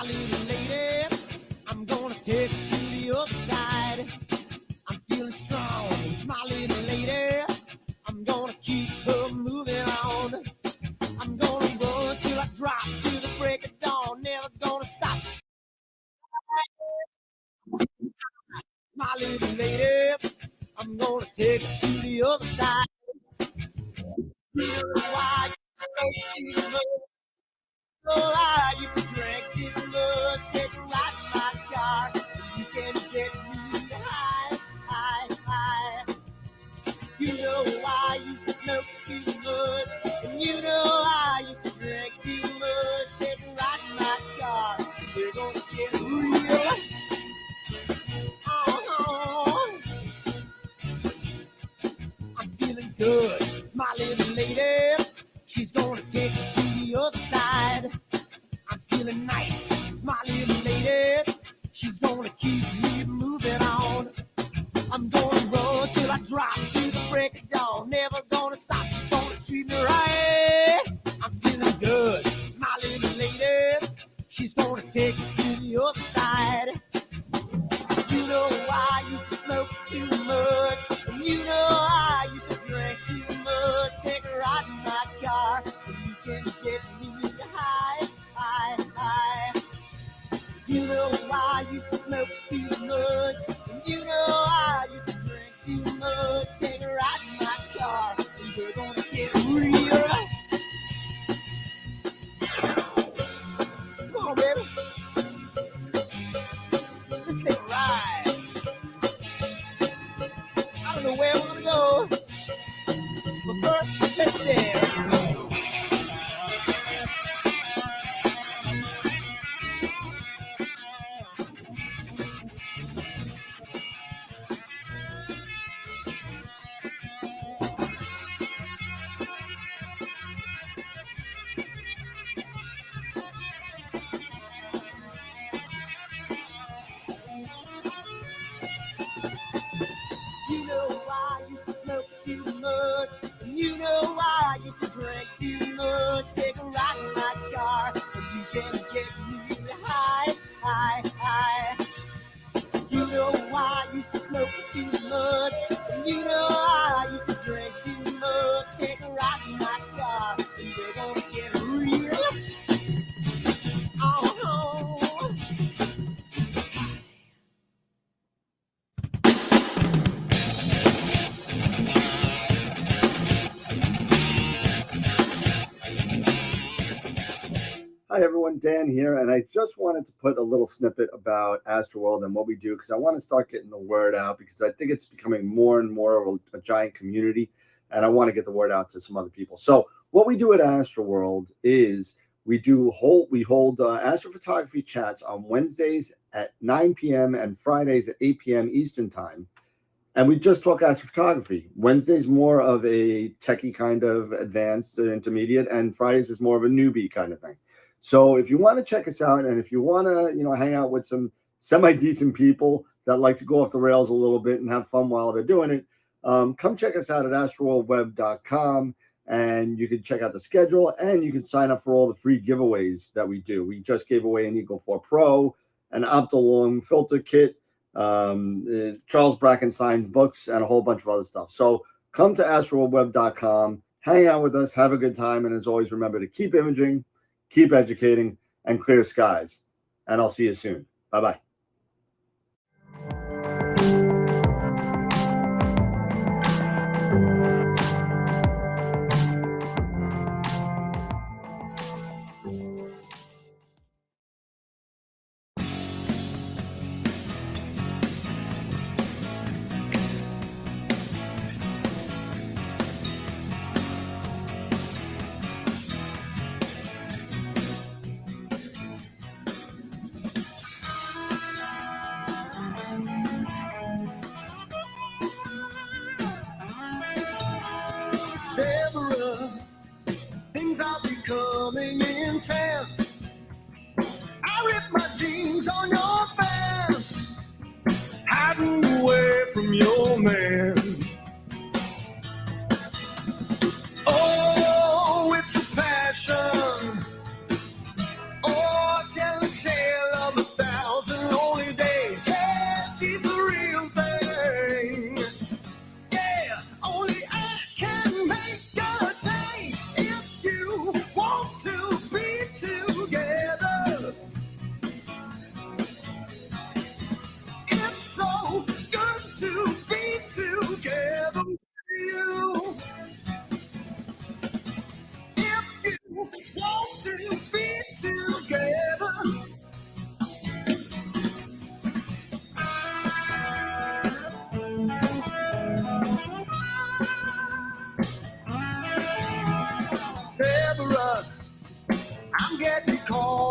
my little lady. I'm gonna take her to the other side. I'm feeling strong, my little lady. I'm gonna keep her moving on. I'm gonna run till I drop to the break of dawn. Never gonna stop. My little lady, I'm gonna take her to the other side. You know why you smoke too much? Oh, I used to drink too much, take a ride in my car. You can get me high, high, high. You know I used to smoke too much, and you know I used to drink too much, take a ride in my car. We're gonna get real. Oh, I'm feeling good, my little lady. She's gonna take me to the other side. I'm feeling nice, my little lady. She's gonna keep me moving on. I'm gonna run till I drop to the break of dawn. Never gonna stop, she's gonna treat me right. I'm feeling good, my little lady. She's gonna take me to the other side. You know I used to smoke too much, and you know I used to drink too much. Take a ride in my car, and you can get me high, high, high. You know I used to smoke too much, and you know I used to drink too much. Take a ride in my car, and we're gonna get real. Come on, baby. Let's take a ride. I don't know where we're gonna go, but first, let's dance. You know I used to smoke too much, and you know I used to drink too much. Take a ride in my car, and you can get me high, high, high. You know I used to smoke too much, and you know I used to drink too much. Take a ride in my car, and we're gonna get real. Oh. Hi everyone, Dan here, and I just wanted to put a little snippet about Astroworld and what we do because I want to start getting the word out because I think it's becoming more and more of a giant community, and I want to get the word out to some other people. So what we do at Astroworld is we hold astrophotography chats on Wednesdays at 9 p.m. and Fridays at 8 p.m. Eastern time. And we just talk astrophotography. Wednesday's more of a techie kind of advanced intermediate, and Fridays is more of a newbie kind of thing. So if you want to check us out, and if you want to, hang out with some semi-decent people that like to go off the rails a little bit and have fun while they're doing it, come check us out at astroworldweb.com, and you can check out the schedule, and you can sign up for all the free giveaways that we do. We just gave away an Eagle 4 Pro, an Optolong filter kit, Charles Brackenstein's books, and a whole bunch of other stuff. So come to astroworldweb.com, hang out with us, have a good time, and as always, remember to keep imaging, keep educating, and clear skies. And I'll see you soon. Bye-bye.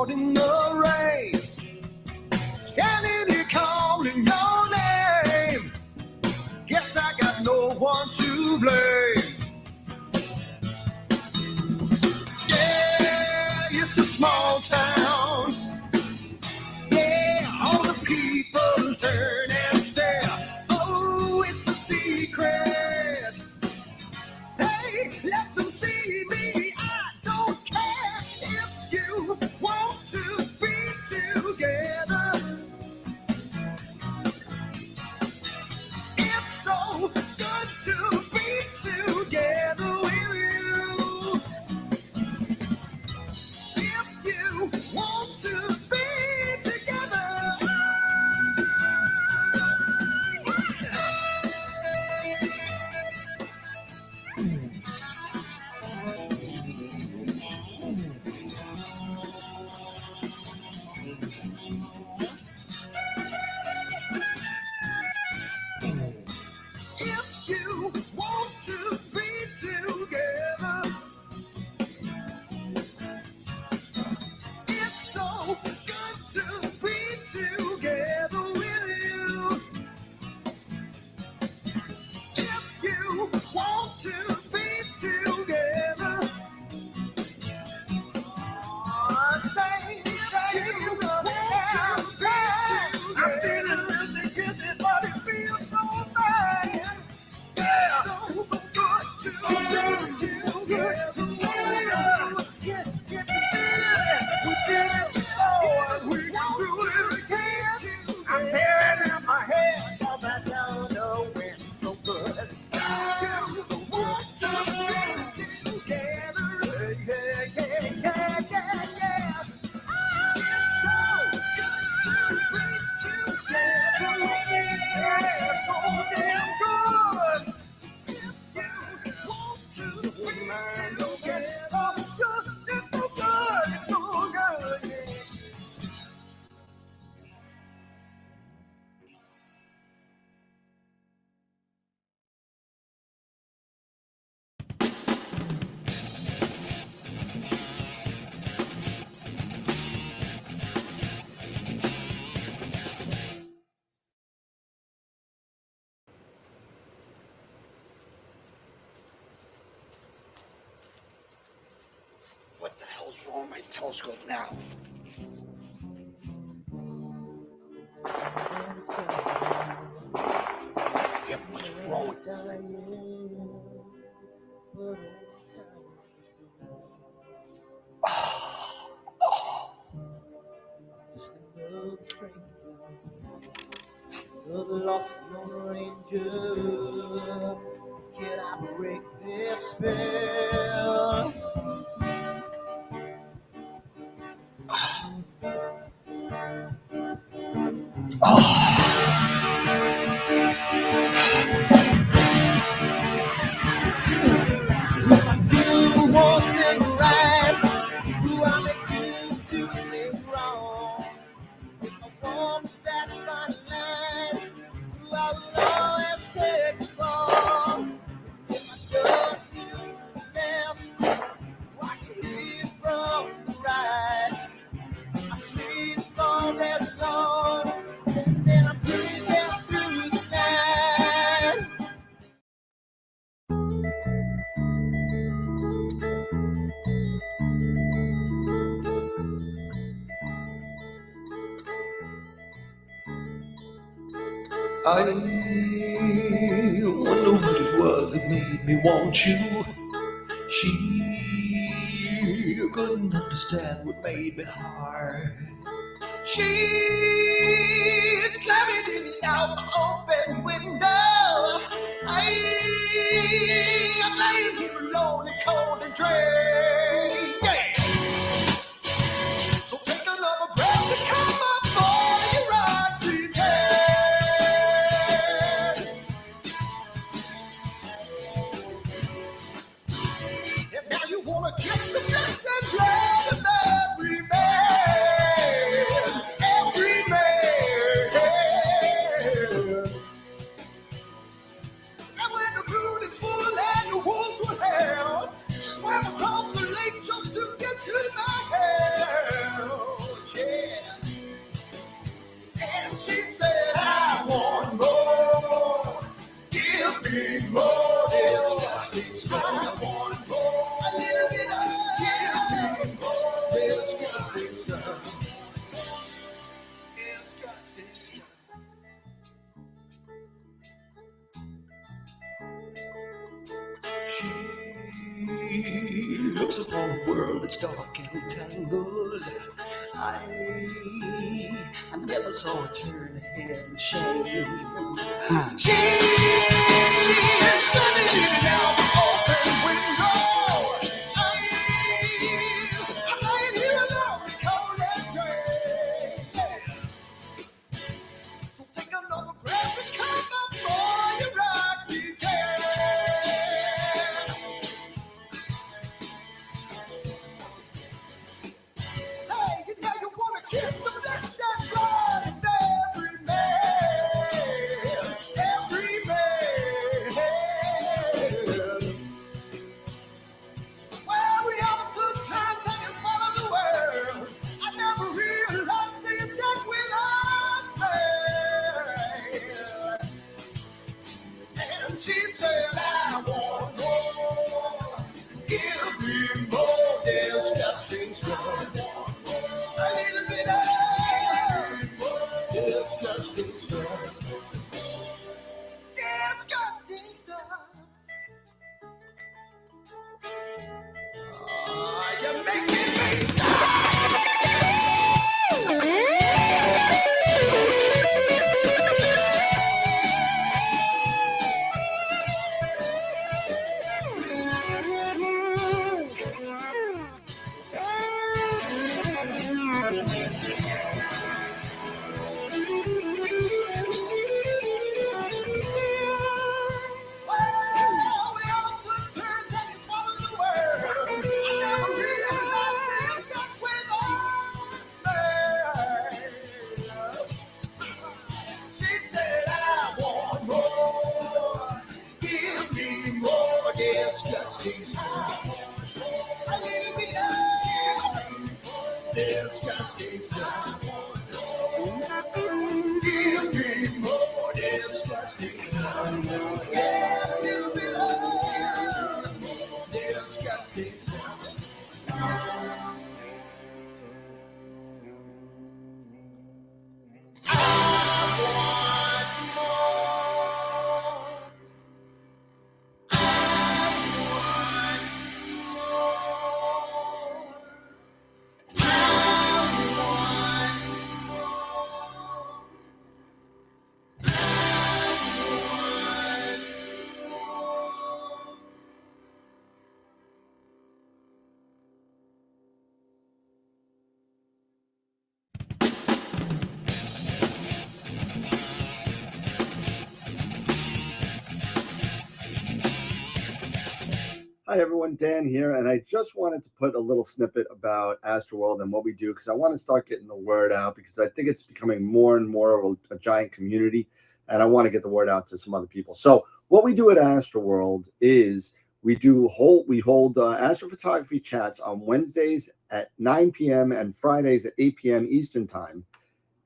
caught in the rain, standing here calling your name. Guess I got no one to blame. Yeah, it's a small town. Yeah, all the people turn and stare. Oh, it's a secret. Hey, let them see me. I don't care if you want to be together. It's so good to be together with you. If you want to be together. If you want to be together, it's so good to be together with you. If you want to be together, say if you want to be together. I'm feeling really guilty, but it feels so bad. Yeah, so good to be together. Get together. We did it before, and we can do it again. I'm tearing out my hair, 'cause I don't know when so good. You want to be together. Yeah. It's so good to be together. Yeah, so damn good. If you want to be together, it's so good, it's so good, yeah. What the hell's wrong with my telescope now? Yeah, what's wrong with this thing? The lost Lone Ranger, can I break this spell? Do one thing right, do I make you do things wrong? If I want that fine line, I will always take the fall. If I don't do left, watch you leave from the right. I sleep all day long, then I'm breathing through the night. I wonder what it was that made me want you. She couldn't understand what made me hard. She's climbing out my open window. I'm laying here alone and cold and drained. Yeah. So take another breath and come up for your oxygen. And now you wanna kiss the flesh and blood of every man, every man. And when the moon is full and the wolves were held, she's swam across the lake. on a world that's dark and tangled. I never saw her turn her head in shame. She's standing out the open window. I'm lying here alone, cold and gray. So take another breath and come up for your oxygen. Hey, you know you wanna kiss the flesh and blood of every man, every man. Well, we all took turns and you swallowed the world. I never realized till you sat with us, man. And she said, I want more. Give me more disgusting stuff. A little bit of disgusting stuff. Disgusting stuff. Oh, you're making me stop. Well, we all took turns and you swallowed the world. I never realized till you sat with us, man. She said, I want more. Give me more disgusting stuff. A little bit of disgusting stuff. Give me more disgusting stuff. Yeah, a little bit of disgusting stuff. Hi everyone, Dan here, and I just wanted to put a little snippet about Astroworld and what we do because I want to start getting the word out because I think it's becoming more and more of a giant community, and I want to get the word out to some other people. So what we do at Astroworld is we hold astrophotography chats on Wednesdays at 9 p.m. and Fridays at 8 p.m. Eastern time.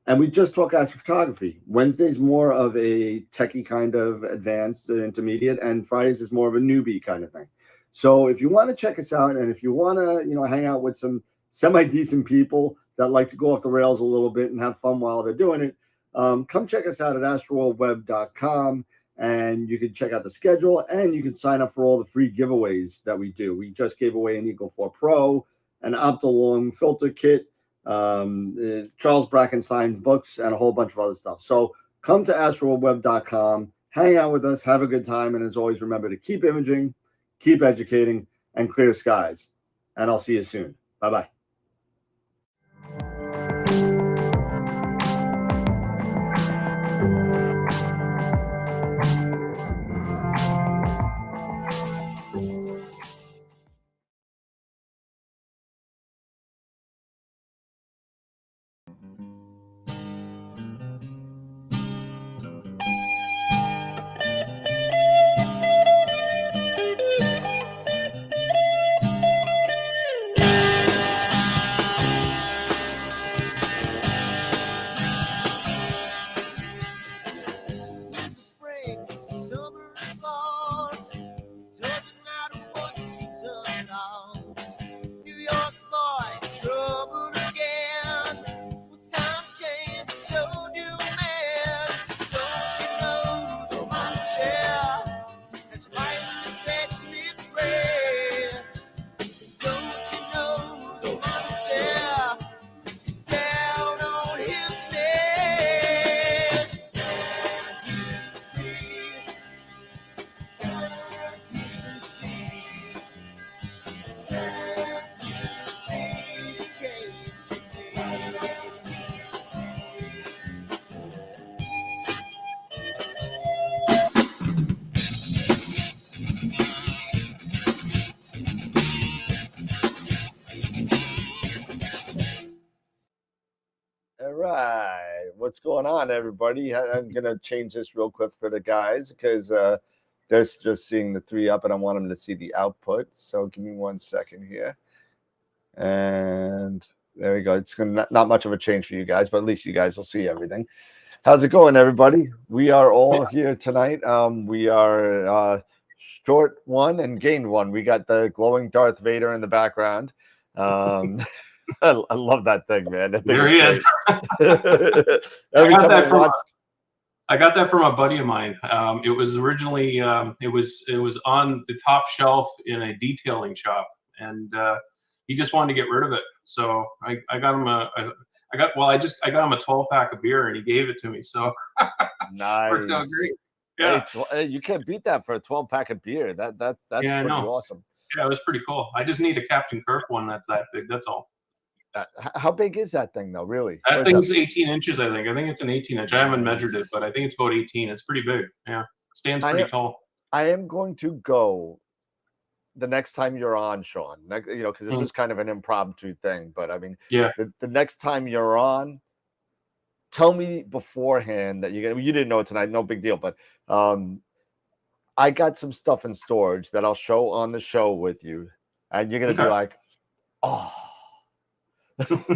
And we just talk astrophotography. Wednesday's more of a techie kind of advanced intermediate, and Fridays is more of a newbie kind of thing. So if you want to check us out, and if you want to, hang out with some semi-decent people that like to go off the rails a little bit and have fun while they're doing it, come check us out at astroworldweb.com, and you can check out the schedule, and you can sign up for all the free giveaways that we do. We just gave away an Eagle 4 Pro, an Optolong filter kit, Charles Brackenstein's books, and a whole bunch of other stuff. So come to astroworldweb.com, hang out with us, have a good time, and as always, remember to keep imaging, keep educating, and clear skies. And I'll see you soon. Bye-bye. right. What's going on, everybody? I'm gonna change this real quick for the guys because they're just seeing the 3 up, and I want them to see the output. So give me 1 second here, and there we go. It's gonna not much of a change for you guys, but at least you guys will see everything. How's it going, everybody? We are all here tonight. We are short one and gained one. We got the glowing Darth Vader in the background. I love that thing, man. That thing There he is. Every time I watch. I got that from a buddy of mine. It was originally it was on the top shelf in a detailing shop, and he just wanted to get rid of it. So I got him I got him a 12-pack of beer, and he gave it to me. So nice. Worked out great. Yeah, hey, you can't beat that for a 12-pack of beer. That's pretty awesome. Yeah, it was pretty cool. I just need a Captain Kirk one that's that big. That's all. How big is that thing, though? Really? That thing's 18 inches, I think. I think it's an 18-inch. I haven't measured it, but I think it's about 18. It's pretty big. Yeah, stands pretty tall. I am going to go the next time you're on, Sean. Because this was kind of an impromptu thing. But I mean, yeah. The next time you're on, tell me beforehand that you didn't know it tonight. No big deal. But I got some stuff in storage that I'll show on the show with you, and you're gonna be like, oh.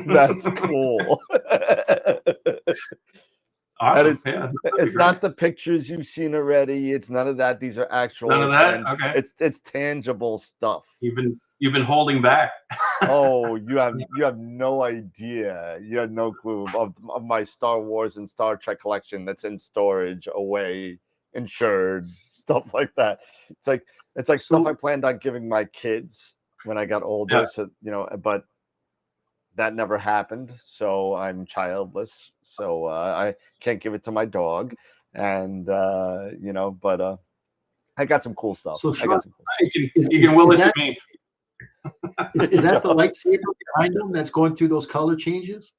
That's cool. Awesome. It's not the pictures you've seen already. It's none of that. These are actual. None of that. Okay. It's tangible stuff. You've been holding back. Oh, you have no idea. You have no clue of my Star Wars and Star Trek collection that's in storage, away, insured, stuff like that. It's like stuff I planned on giving my kids when I got older. Yeah. So but that never happened, so I'm childless, so I can't give it to my dog, and but I got some cool stuff. So Sean, you can will it to me. Is that the lightsaber behind him that's going through those color changes?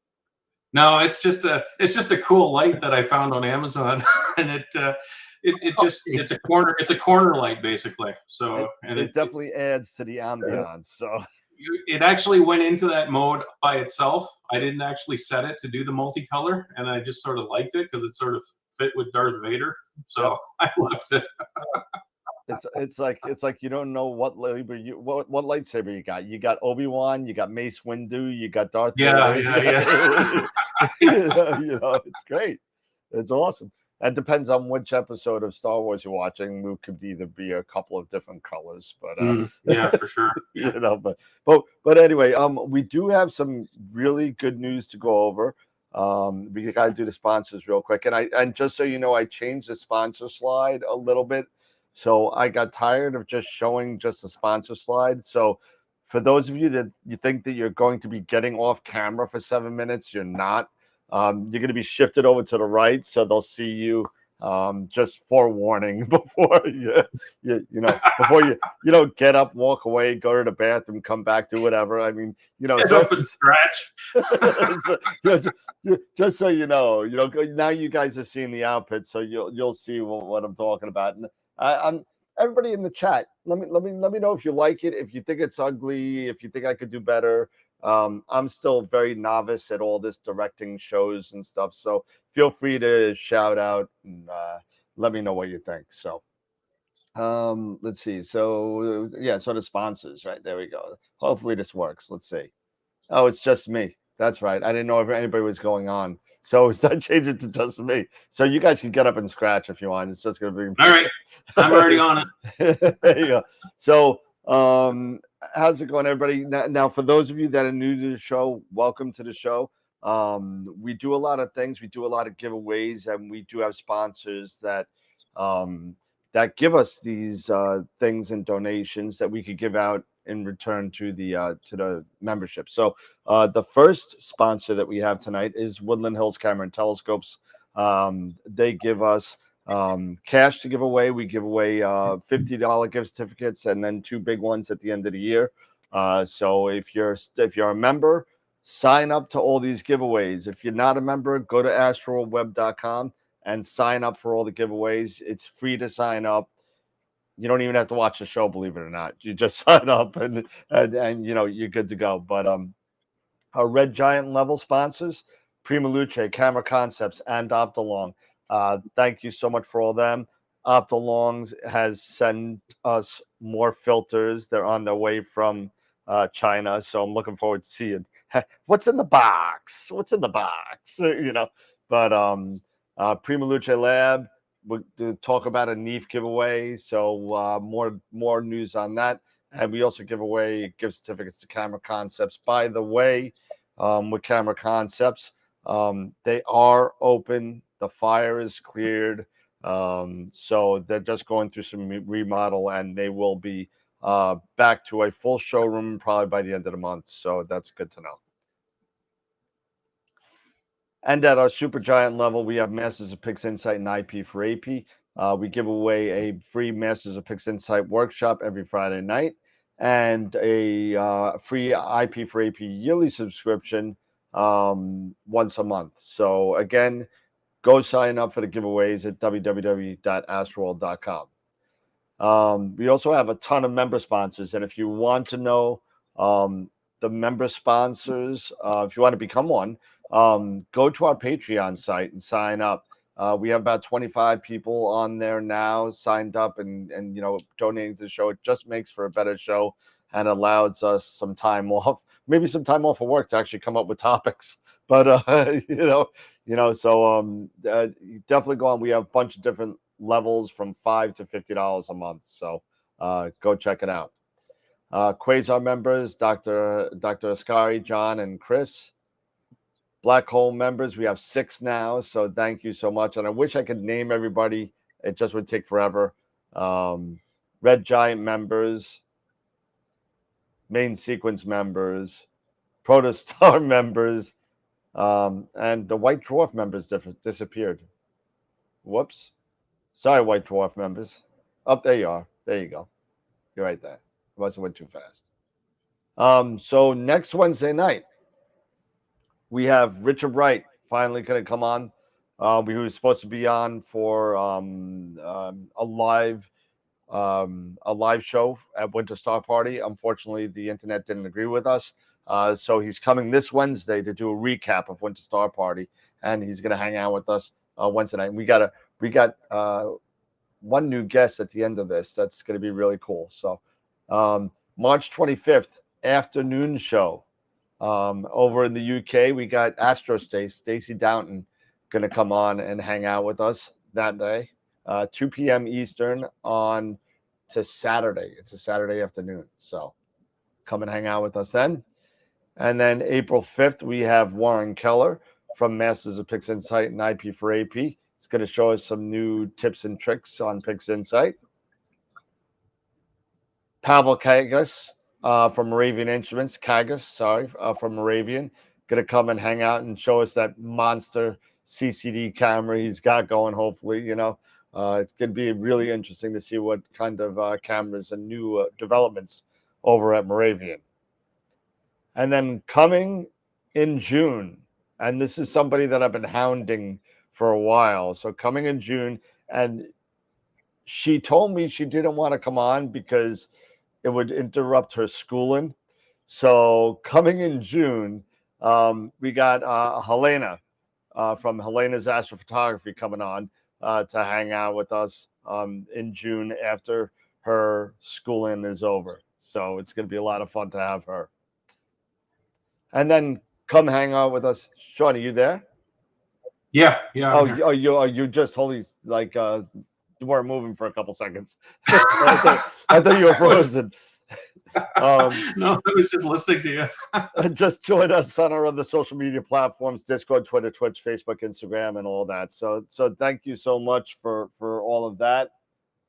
No, it's just a cool light that I found on Amazon, and it's a corner light basically. So it definitely adds to the ambiance. So. It actually went into that mode by itself. I didn't actually set it to do the multicolor, and I just sort of liked it because it sort of fit with Darth Vader. So I left it. It's like you don't know what lightsaber you got. You got Obi-Wan, you got Mace Windu, you got Darth Vader. Yeah. It's great. It's awesome. It depends on which episode of Star Wars you're watching. It could either be a couple of different colors, but yeah, for sure. But anyway, we do have some really good news to go over. We got to do the sponsors real quick, and just so you know, I changed the sponsor slide a little bit, so I got tired of just showing just the sponsor slide. So for those of you that you think that you're going to be getting off camera for 7 minutes, you're not. You're going to be shifted over to the right, so they'll see you. Just forewarning before before you don't get up, walk away, go to the bathroom, come back, do whatever. I mean, get up and scratch. just so you know, now you guys are seeing the outfit, so you'll see what I'm talking about. And I'm everybody in the chat. Let me know if you like it, if you think it's ugly, if you think I could do better. I'm still very novice at all this directing shows and stuff, so feel free to shout out and let me know what you think. So let's see. So so the sponsors, right? There we go. Hopefully this works. Let's see. Oh, it's just me. That's right. I didn't know if anybody was going on, so I changed it to just me. So you guys can get up and scratch if you want. It's just gonna be all right. I'm already on it. There you go. So how's it going, everybody? Now, for those of you that are new to the show, welcome to the show. We do a lot of things. We do a lot of giveaways, and we do have sponsors that give us these things and donations that we could give out in return to the membership. So the first sponsor that we have tonight is Woodland Hills Camera and Telescopes. They give us cash to give away. We give away $50 gift certificates and then 2 big ones at the end of the year. So if you're a member, sign up to all these giveaways. If you're not a member, go to astralweb.com and sign up for all the giveaways. It's free to sign up. You don't even have to watch the show, believe it or not. You just sign up and you're good to go. But our Red Giant level sponsors, Prima Luce, Camera Concepts, and Optalong. Thank you so much for all them. Optalongs has sent us more filters. They're on their way from China, so I'm looking forward to seeing what's in the box. What's in the box? But Prima Luce Lab, we'll talk about a NEEF giveaway. So more news on that. And we also give away gift certificates to Camera Concepts. By the way, with Camera Concepts, they are open. The fire is cleared. So they're just going through some remodel, and they will be back to a full showroom probably by the end of the month. So that's good to know. And at our super giant level, we have Masters of Pix Insight and IP for AP. We give away a free Masters of Pix Insight workshop every Friday night and a free IP for AP yearly subscription once a month. So again, go sign up for the giveaways at www.astroworld.com. We also have a ton of member sponsors, and if you want to know the member sponsors, if you want to become one, go to our Patreon site and sign up. We have about 25 people on there now signed up and donating to the show. It just makes for a better show and allows us some time off, maybe some time off of work to actually come up with topics. But so you definitely go on. We have a bunch of different levels from $5 to $50 a month. So go check it out. Quasar members, Dr. Ascari, John, and Chris. Black Hole members, we have 6 now. So thank you so much. And I wish I could name everybody. It just would take forever. Red Giant members, Main Sequence members, Protostar members, and the White Dwarf members disappeared. Whoops. Sorry, White Dwarf members. Oh, there you are. There you go. You're right there. I must have went too fast. So next Wednesday night, we have Richard Wright finally going to come on. We were supposed to be on for a live show at Winter Star Party. Unfortunately, the internet didn't agree with us. So he's coming this Wednesday to do a recap of Winter Star Party, and he's going to hang out with us Wednesday night. We got one new guest at the end of this. That's going to be really cool. So March 25th, afternoon show. Over in the UK, we got Stacey Downton, going to come on and hang out with us that day, 2 p.m. Eastern on to Saturday. It's a Saturday afternoon. So come and hang out with us then. And then April 5th, we have Warren Keller from Masters of Pix Insight and IP for AP. It's going to show us some new tips and tricks on Pix Insight. Pavel Kagas from Moravian Instruments, from Moravian, going to come and hang out and show us that monster CCD camera he's got going, hopefully. It's going to be really interesting to see what kind of cameras and new developments over at Moravian. And then coming in June, and this is somebody that I've been hounding for a while. So coming in June, and she told me she didn't want to come on because it would interrupt her schooling. So coming in June, we got Helena from Helena's Astrophotography coming on to hang out with us in June after her schooling is over. So it's going to be a lot of fun to have her. And then come hang out with us. Sean, are you there? Yeah. You just totally like weren't moving for a couple seconds. I thought you were frozen. No, I was just listening to you. Just join us on our other social media platforms: Discord, Twitter, Twitch, Facebook, Instagram, and all that. So thank you so much for all of that.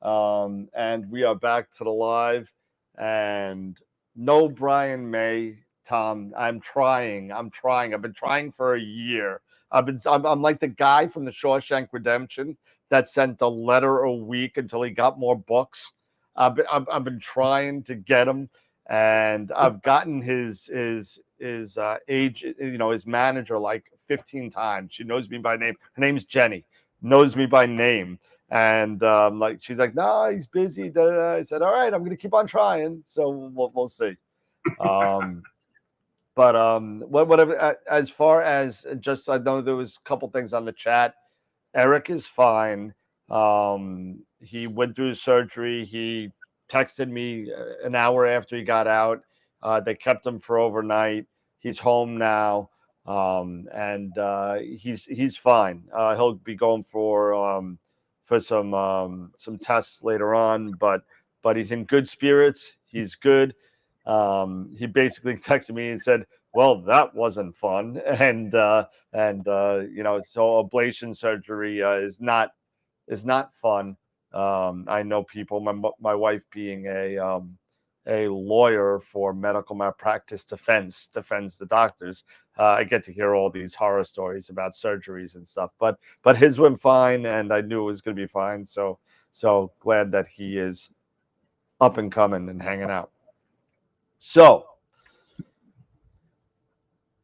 And we are back to the live. And no Brian May, Tom. I'm trying. I've been trying for a year. I'm like the guy from the Shawshank Redemption that sent a letter a week until he got more books. I've been trying to get him, and I've gotten his age, his manager like 15 times. She knows me by name. Her name's Jenny. Knows me by name, and she's like, no, he's busy. Da, da, da. I said, all right, I'm gonna keep on trying. So we'll see. But whatever. As far as just, I know there was a couple things on the chat. Eric is fine. He went through surgery. He texted me an hour after he got out. They kept him for overnight. He's home now, and he's fine. He'll be going for some tests later on, but he's in good spirits. He's good. He basically texted me and said, "Well, that wasn't fun," and so ablation surgery is not fun. I know people. My wife, being a lawyer for medical malpractice defense, defends the doctors. I get to hear all these horror stories about surgeries and stuff, but his went fine, and I knew it was going to be fine. So glad that he is up and coming and hanging out. So,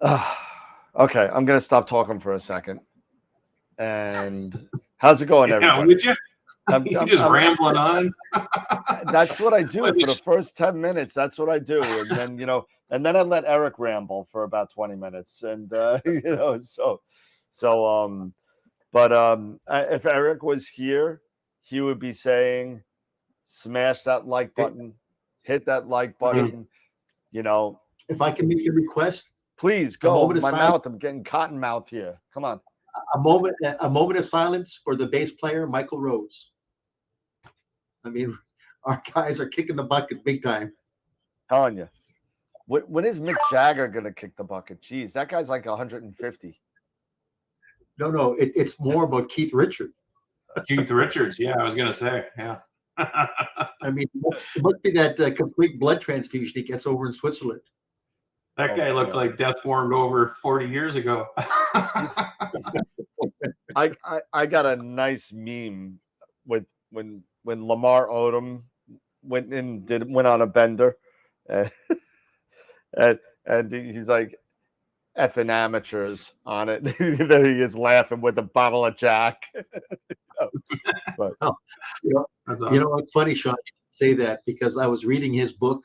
okay, I'm gonna stop talking for a second. And how's it going, everybody? Would you? I'm just rambling on. That's what I do for the first 10 minutes. That's what I do, and then and then I let Eric ramble for about 20 minutes, and if Eric was here, he would be saying, "Smash that like button, hit that like button." If I can make a request, please go. My mouth, I'm getting cotton mouth here. Come on. A moment of silence for the bass player, Michael Rhodes. I mean, our guys are kicking the bucket big time. Telling you. When is Mick Jagger going to kick the bucket? Jeez, that guy's like 150. No, it's more about Keith Richards. Keith Richards, yeah, I was going to say, yeah. I mean, it must be that complete blood transfusion he gets over in Switzerland. That guy looked like death warmed over 40 years ago. I got a nice meme with when Lamar Odom went on a bender, and he's like effing amateurs on it. There he is laughing with a bottle of Jack. But, you know what's funny, Sean, you say that, because I was reading his book,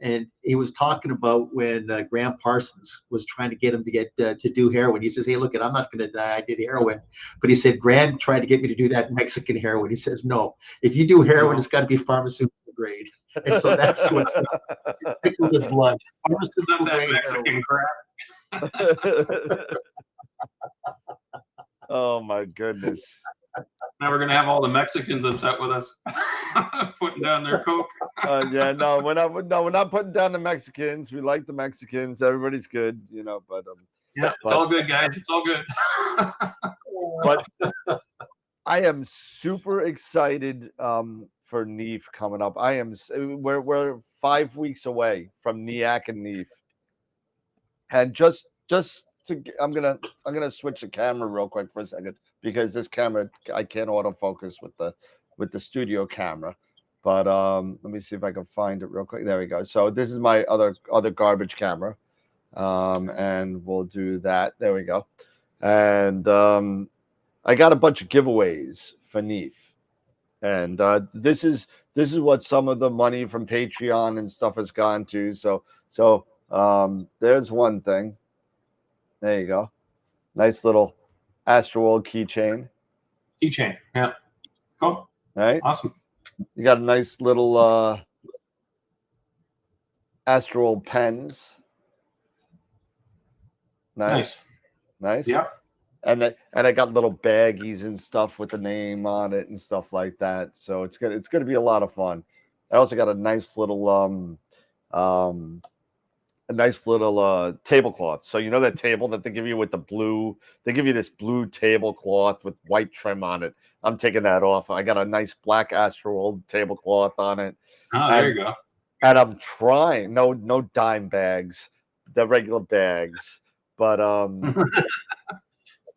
and he was talking about when Graham Parsons was trying to get him to do heroin. He says, "Hey, look, I'm not going to die. I did heroin." But he said, Graham tried to get me to do that Mexican heroin. He says, "No, if you do heroin, it's got to be pharmaceutical grade." And so that's what's with his blood. Pharmaceutical grade Mexican crap. Oh my goodness. Now we're gonna have all the Mexicans upset with us, putting down their coke. No, we're not putting down the Mexicans. We like the Mexicans. Everybody's good, But it's all good, guys. It's all good. But I am super excited for NEAF coming up. We're 5 weeks away from NEAC and NEAF, and I'm gonna switch the camera real quick for a second, because this camera, I can't autofocus with the studio camera. But let me see if I can find it real quick. There we go. So this is my other garbage camera, and we'll do that. There we go. And I got a bunch of giveaways for NEAF, and this is what some of the money from Patreon and stuff has gone to. So there's one thing. There you go. Nice little Astroworld keychain. Yeah. Cool. Right. Awesome. You got a nice little Astroworld pens. Nice. Yeah. And I got little baggies and stuff with the name on it and stuff like that. So it's gonna be a lot of fun. I also got a nice little tablecloth. So that table that they give you with the blue, they give you this blue tablecloth with white trim on it. I'm taking that off. I got a nice black Astroworld tablecloth on it. Oh, there you go. And I'm trying, no dime bags, the regular bags, but I'm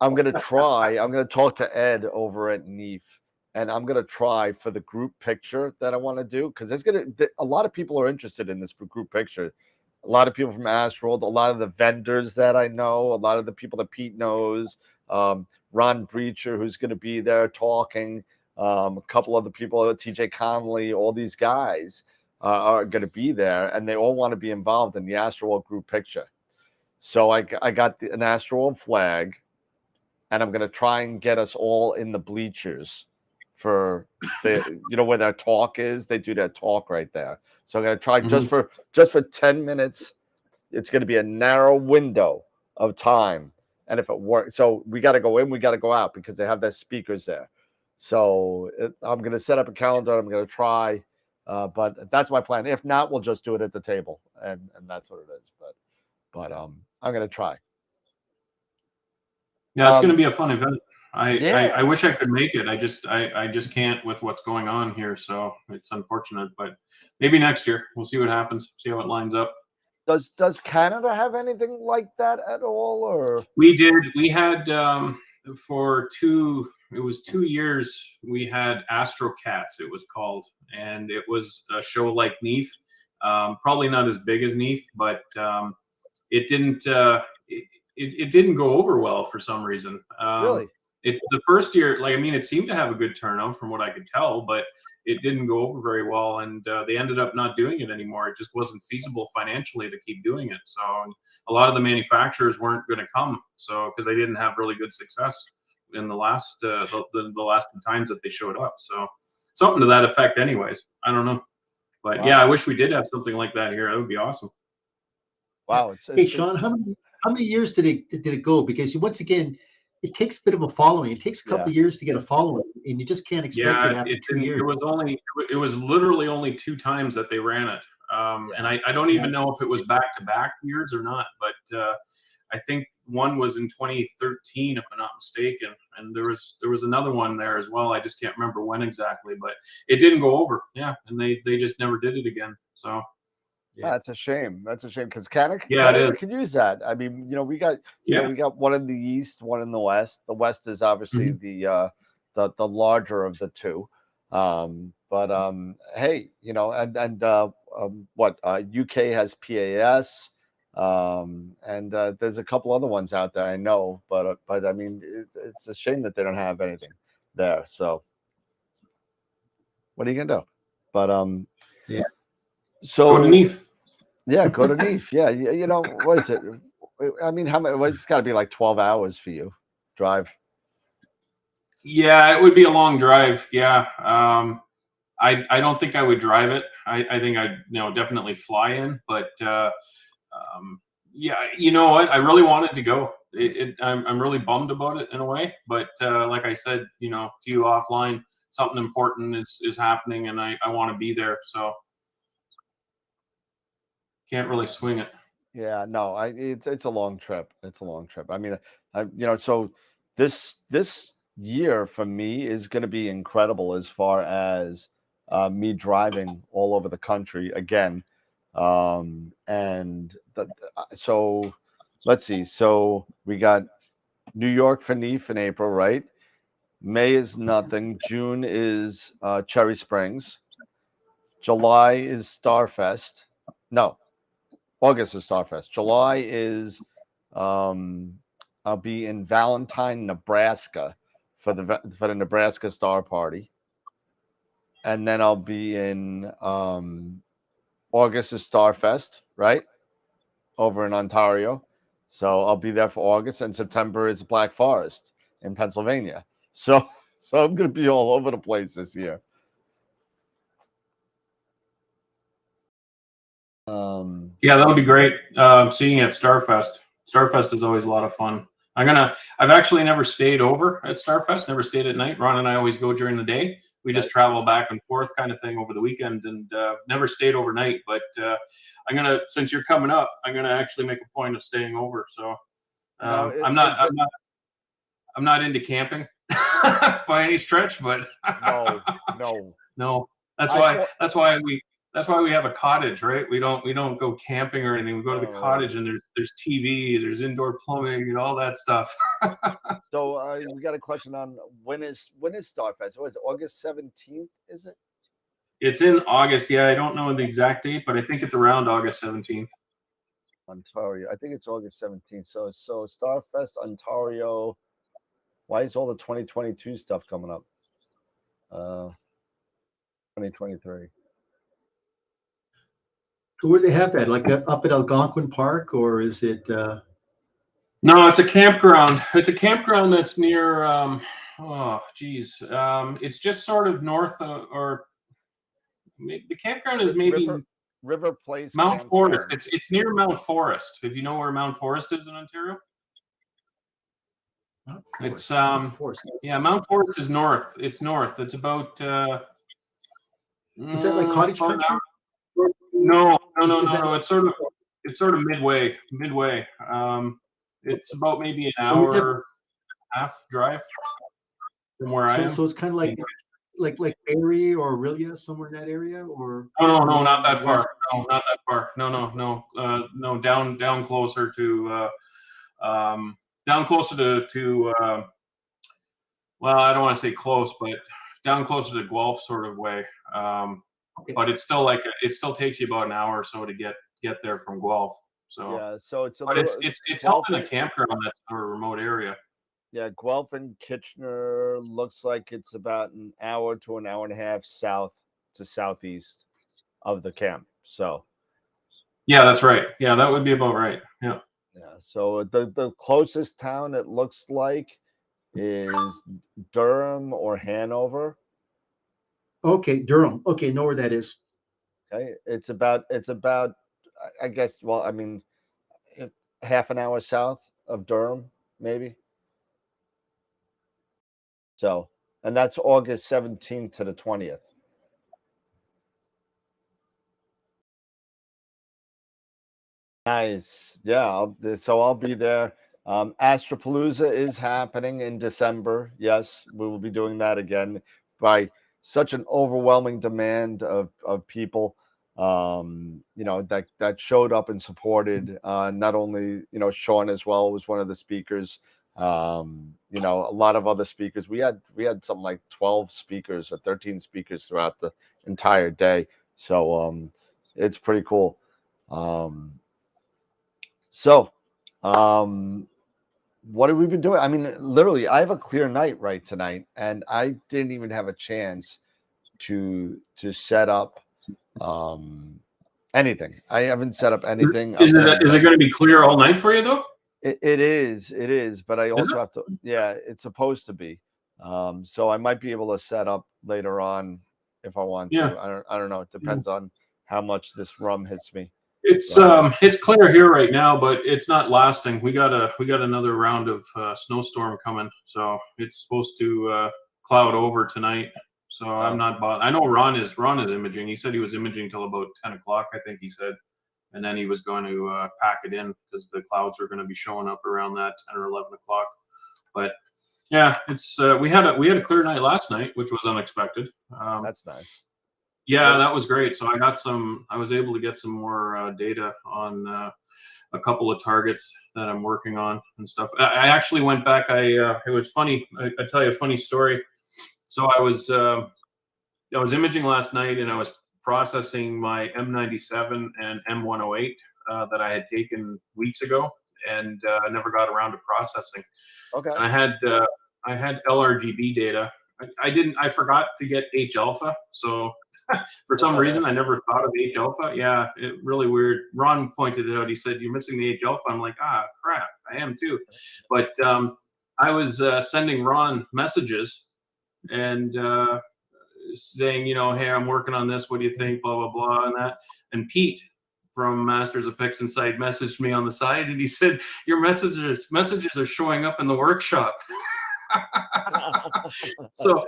gonna talk to Ed over at NEAF, and I'm gonna try for the group picture that I want to do, because a lot of people are interested in this group picture. A lot of people from Astroworld, a lot of the vendors that I know, a lot of the people that Pete knows, Ron Breacher, who's going to be there talking, a couple of the people, TJ Connolly, all these guys are going to be there, and they all want to be involved in the Astroworld group picture. So I got an Astroworld flag, and I'm gonna try and get us all in the bleachers for the where their talk is. They do their talk right there. So I'm gonna try just for 10 minutes. It's gonna be a narrow window of time, and if it works, so we got to go in, we got to go out because they have their speakers there. So I'm gonna set up a calendar. I'm gonna try, but that's my plan. If not, we'll just do it at the table, and that's what it is. But I'm gonna try. Yeah, it's going to be a fun event. Yeah. I wish I could make it. I just can't with what's going on here. So it's unfortunate, but maybe next year we'll see what happens. See how it lines up. Does Canada have anything like that at all, or? We did. We had for it was 2 years. We had Astro Cats. It was called, and it was a show like Neath. Probably not as big as Neath, but it didn't. It didn't go over well for some reason. Really? The first year, it seemed to have a good turnout from what I could tell, but it didn't go over very well, and they ended up not doing it anymore. It just wasn't feasible financially to keep doing it. So a lot of the manufacturers weren't going to come, so because they didn't have really good success in the last the last 2 times that they showed up. So something to that effect, anyways. I don't know, but Wow. yeah, I wish we did have something like that here. That would be awesome. Wow. Hey, Sean, how many years did it go? Because once again, it takes a bit of a following. It takes a couple of years to get a following, and you just can't expect it after 2 years. It was literally only 2 times that they ran it, and I don't even know if it was back-to-back years or not. But I think one was in 2013, if I'm not mistaken, and there was another one there as well. I just can't remember when exactly, but it didn't go over. Yeah, and they just never did it again. So. Yeah. That's a shame. That's a shame because Canada could use that. I mean, we got we got one in the east, one in the west. The west is obviously the larger of the two. But hey, what UK has PAS, and there's a couple other ones out there I know, but I mean, it's a shame that they don't have anything there. So what are you gonna do? But yeah. So go to Neath. Yeah, go to Neath. Yeah, what is it? I mean, how many? Well, it's got to be like 12 hours for you drive. Yeah, it would be a long drive. Yeah, I don't think I would drive it. I think I'd definitely fly in. But yeah, you know what? I really wanted to go. I'm really bummed about it in a way. But like I said, to you offline, something important is happening, and I want to be there. So. Can't really swing it. Yeah, no, it's a long trip. It's a long trip. I mean, so this year for me is going to be incredible as far as me driving all over the country again. So let's see. So we got New York for Neath in April, right? May is nothing. June is Cherry Springs. July is Starfest. No. August is Starfest. July is I'll be in Valentine, Nebraska for the Nebraska Star Party. And then I'll be in August is Starfest, right? Over in Ontario. So I'll be there for August, and September is Black Forest in Pennsylvania. So I'm gonna be all over the place this year. Yeah, that'll be great. Seeing you at Starfest. Starfest is always a lot of fun. I've actually never stayed over at Starfest, never stayed at night. Ron and I always go during the day. We just travel back and forth kind of thing over the weekend, and never stayed overnight. But since you're coming up, I'm gonna actually make a point of staying over. So I'm not into camping by any stretch, but no. That's why we have a cottage, right? We don't go camping or anything. We go to the cottage, and there's TV, there's indoor plumbing, and all that stuff. So we got a question on when is Starfest? What is it, August 17th? Is it? It's in August. Yeah, I don't know the exact date, but I think it's around August 17th. Ontario. I think it's August 17th. So Starfest, Ontario. Why is all the 2022 stuff coming up? 2023. So where do they have that? Like up at Algonquin Park, or is it? No, it's a campground. It's a campground that's near. It's just sort of north or the campground is maybe River Place Mount Campground. Forest. It's near Mount Forest. If you know where Mount Forest is in Ontario. It's Mount Forest. Yeah, Mount Forest is north. It's north. It's about Is that like cottage country? No. It's sort of midway. It's about maybe an hour and a half drive from where I am. So it's kind of like Barrie or Aurelia, somewhere in that area, or No, not that far. No, not that far. No. Down closer to well, I don't want to say close, but down closer to Guelph sort of way. Okay. But it's still it still takes you about an hour or so to get there from Guelph. So Yeah, so it's it's held in a campground that's a remote area. Yeah, Guelph and Kitchener looks like it's about an hour to an hour and a half south to southeast of the camp. So yeah, that's right. Yeah, that would be about right. Yeah. Yeah. So the closest town it looks like is Durham or Hanover. Okay, Durham. Okay, know where that is. Okay, it's about I guess, well, I mean, half an hour south of Durham, maybe. So, and that's August 17th to the 20th. Nice. Yeah. So I'll be there. Astropalooza is happening in December. Yes, we will be doing that again by such an overwhelming demand of people, that showed up and supported, not only, Sean as well was one of the speakers, a lot of other speakers. We had something like 12 speakers or 13 speakers throughout the entire day. So, it's pretty cool. So, what have we been doing? I mean, literally, I have a clear night right tonight, and I didn't even have a chance to set up anything. I haven't set up anything. Is it going to be clear all night for you though? It is, but I also have to. Yeah, it's supposed to be. So I might be able to set up later on if I want to. I don't know. It depends on how much this rum hits me. It's clear here right now, but it's not lasting. We got another round of snowstorm coming, so it's supposed to cloud over tonight. So I'm not bothered. I know Ron is imaging. He said he was imaging till about 10 o'clock, I think he said, and then he was going to pack it in because the clouds are going to be showing up around that 10 or 11 o'clock. But yeah, it's we had a clear night last night, which was unexpected. That's nice. Yeah, that was great. So I was able to get some more data on a couple of targets that I'm working on and stuff. I actually went back. It was funny. I tell you a funny story. So I was imaging last night, and I was processing my M97 and M108 that I had taken weeks ago, and I never got around to processing. Okay. And I had LRGB data. I forgot to get H alpha, so. For some reason, I never thought of H alpha. Yeah, really weird. Ron pointed it out. He said, "You're missing the H alpha." I'm like, crap, I am too. But I was sending Ron messages and saying, hey, I'm working on this. What do you think? Blah, blah, blah, and that. And Pete from Masters of Picks Insight messaged me on the side, and he said, "Your messages are showing up in the workshop." So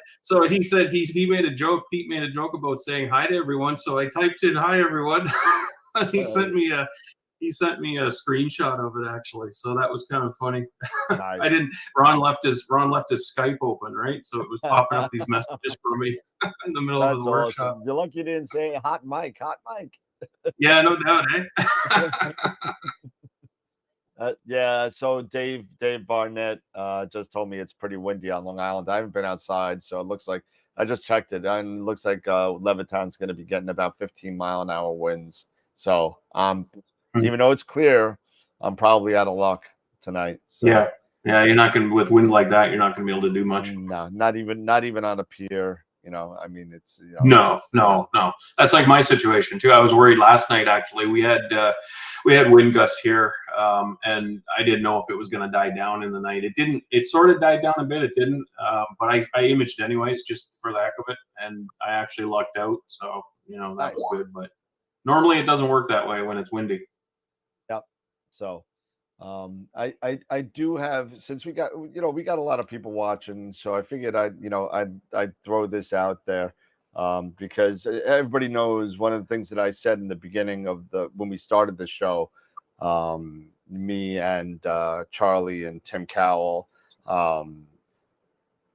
he said he made a joke. Pete made a joke about saying hi to everyone. So I typed in "Hi everyone," and he sent me a screenshot of it actually. So that was kind of funny. Nice. Ron left his Skype open, right? So it was popping up these messages for me in the middle of the workshop. Awesome. You're lucky you didn't say hot mic. Yeah, no doubt, yeah, so Dave Barnett just told me it's pretty windy on Long Island. I haven't been outside, so it looks like I just checked it, and it looks like Levittown's going to be getting about 15-mile-an-hour winds. So even though it's clear, I'm probably out of luck tonight. So. Yeah, you're not going to, with wind like that, you're not going to be able to do much. No, not even on a pier. You know, I mean, it's, you know, No. That's like my situation too. I was worried last night. Actually, we had wind gusts here, and I didn't know if it was going to die down in the night. It didn't. It sort of died down a bit. It didn't, but I imaged anyways, just for the heck of it, and I actually lucked out. So you know that was good. But normally it doesn't work that way when it's windy. Yep. So. I do have, since we got a lot of people watching, so I figured I'd throw this out there, because everybody knows one of the things that I said in the beginning of when we started the show, me and Charlie and Tim Cowell,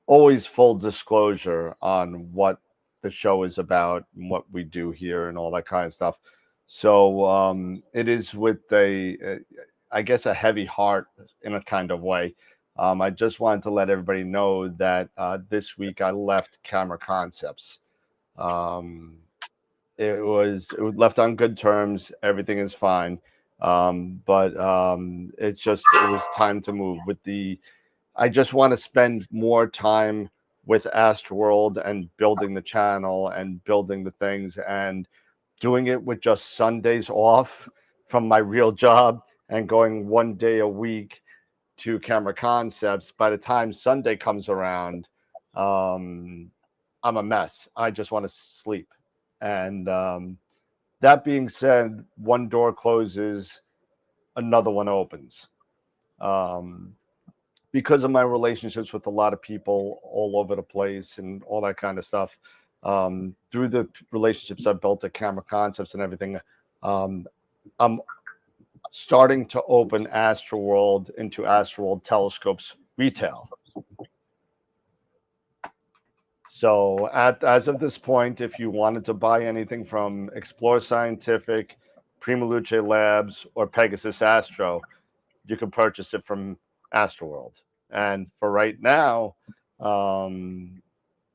always full disclosure on what the show is about and what we do here and all that kind of stuff. So it is with I guess a heavy heart in a kind of way. I just wanted to let everybody know that this week I left Camera Concepts. It was left on good terms. Everything is fine. But it was time to move. I just want to spend more time with Astroworld and building the channel and building the things and doing it with just Sundays off from my real job and going 1 day a week to Camera Concepts. By the time Sunday comes around, I'm a mess. I just want to sleep. And that being said, one door closes, another one opens. Because of my relationships with a lot of people all over the place and all that kind of stuff, through the relationships I've built at Camera Concepts and everything, I'm starting to open Astroworld into Astroworld Telescopes retail. So as of this point, if you wanted to buy anything from Explore Scientific, Prima Luce Labs, or Pegasus Astro, you can purchase it from Astroworld. And for right now,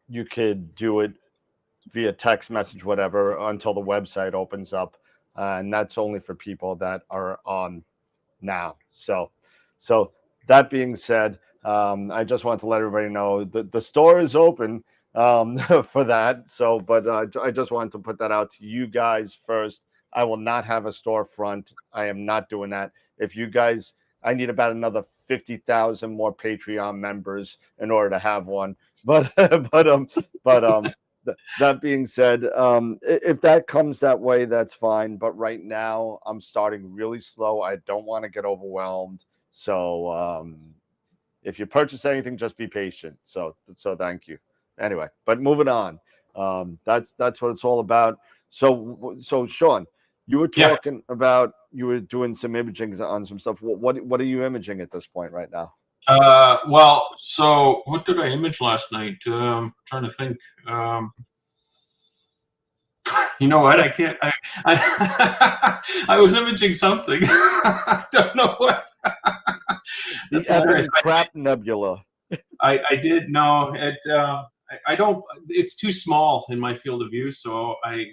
you could do it via text message, whatever, until the website opens up. And that's only for people that are on now. So that being said, I just want to let everybody know that the store is open for that. So, but I just wanted to put that out to you guys first. I will not have a storefront. I am not doing that. If you guys, I need about another 50,000 more Patreon members in order to have one. But that being said, if that comes that way, that's fine. But right now, I'm starting really slow. I don't want to get overwhelmed. So if you purchase anything, just be patient. So thank you. Anyway, but moving on. That's what it's all about. So Sean, you were talking about, you were doing some imaging on some stuff. What are you imaging at this point right now? Well, so what did I image last night? Trying to think. You know what? I can't. I was imaging something. I don't know what. The Evan Crap Nebula. I did know it. I don't. It's too small in my field of view, so I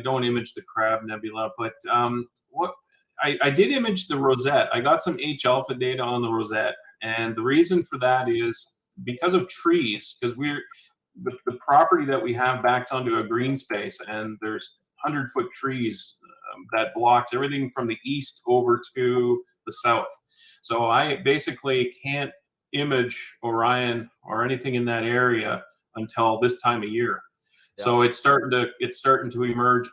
don't image the Crab Nebula. But what I did image the Rosette. I got some H alpha data on the Rosette, and the reason for that is because of trees. Because the property that we have backs onto a green space, and there's 100-foot trees that blocks everything from the east over to the south. So I basically can't image Orion or anything in that area until this time of year. Yeah. So it's starting to emerge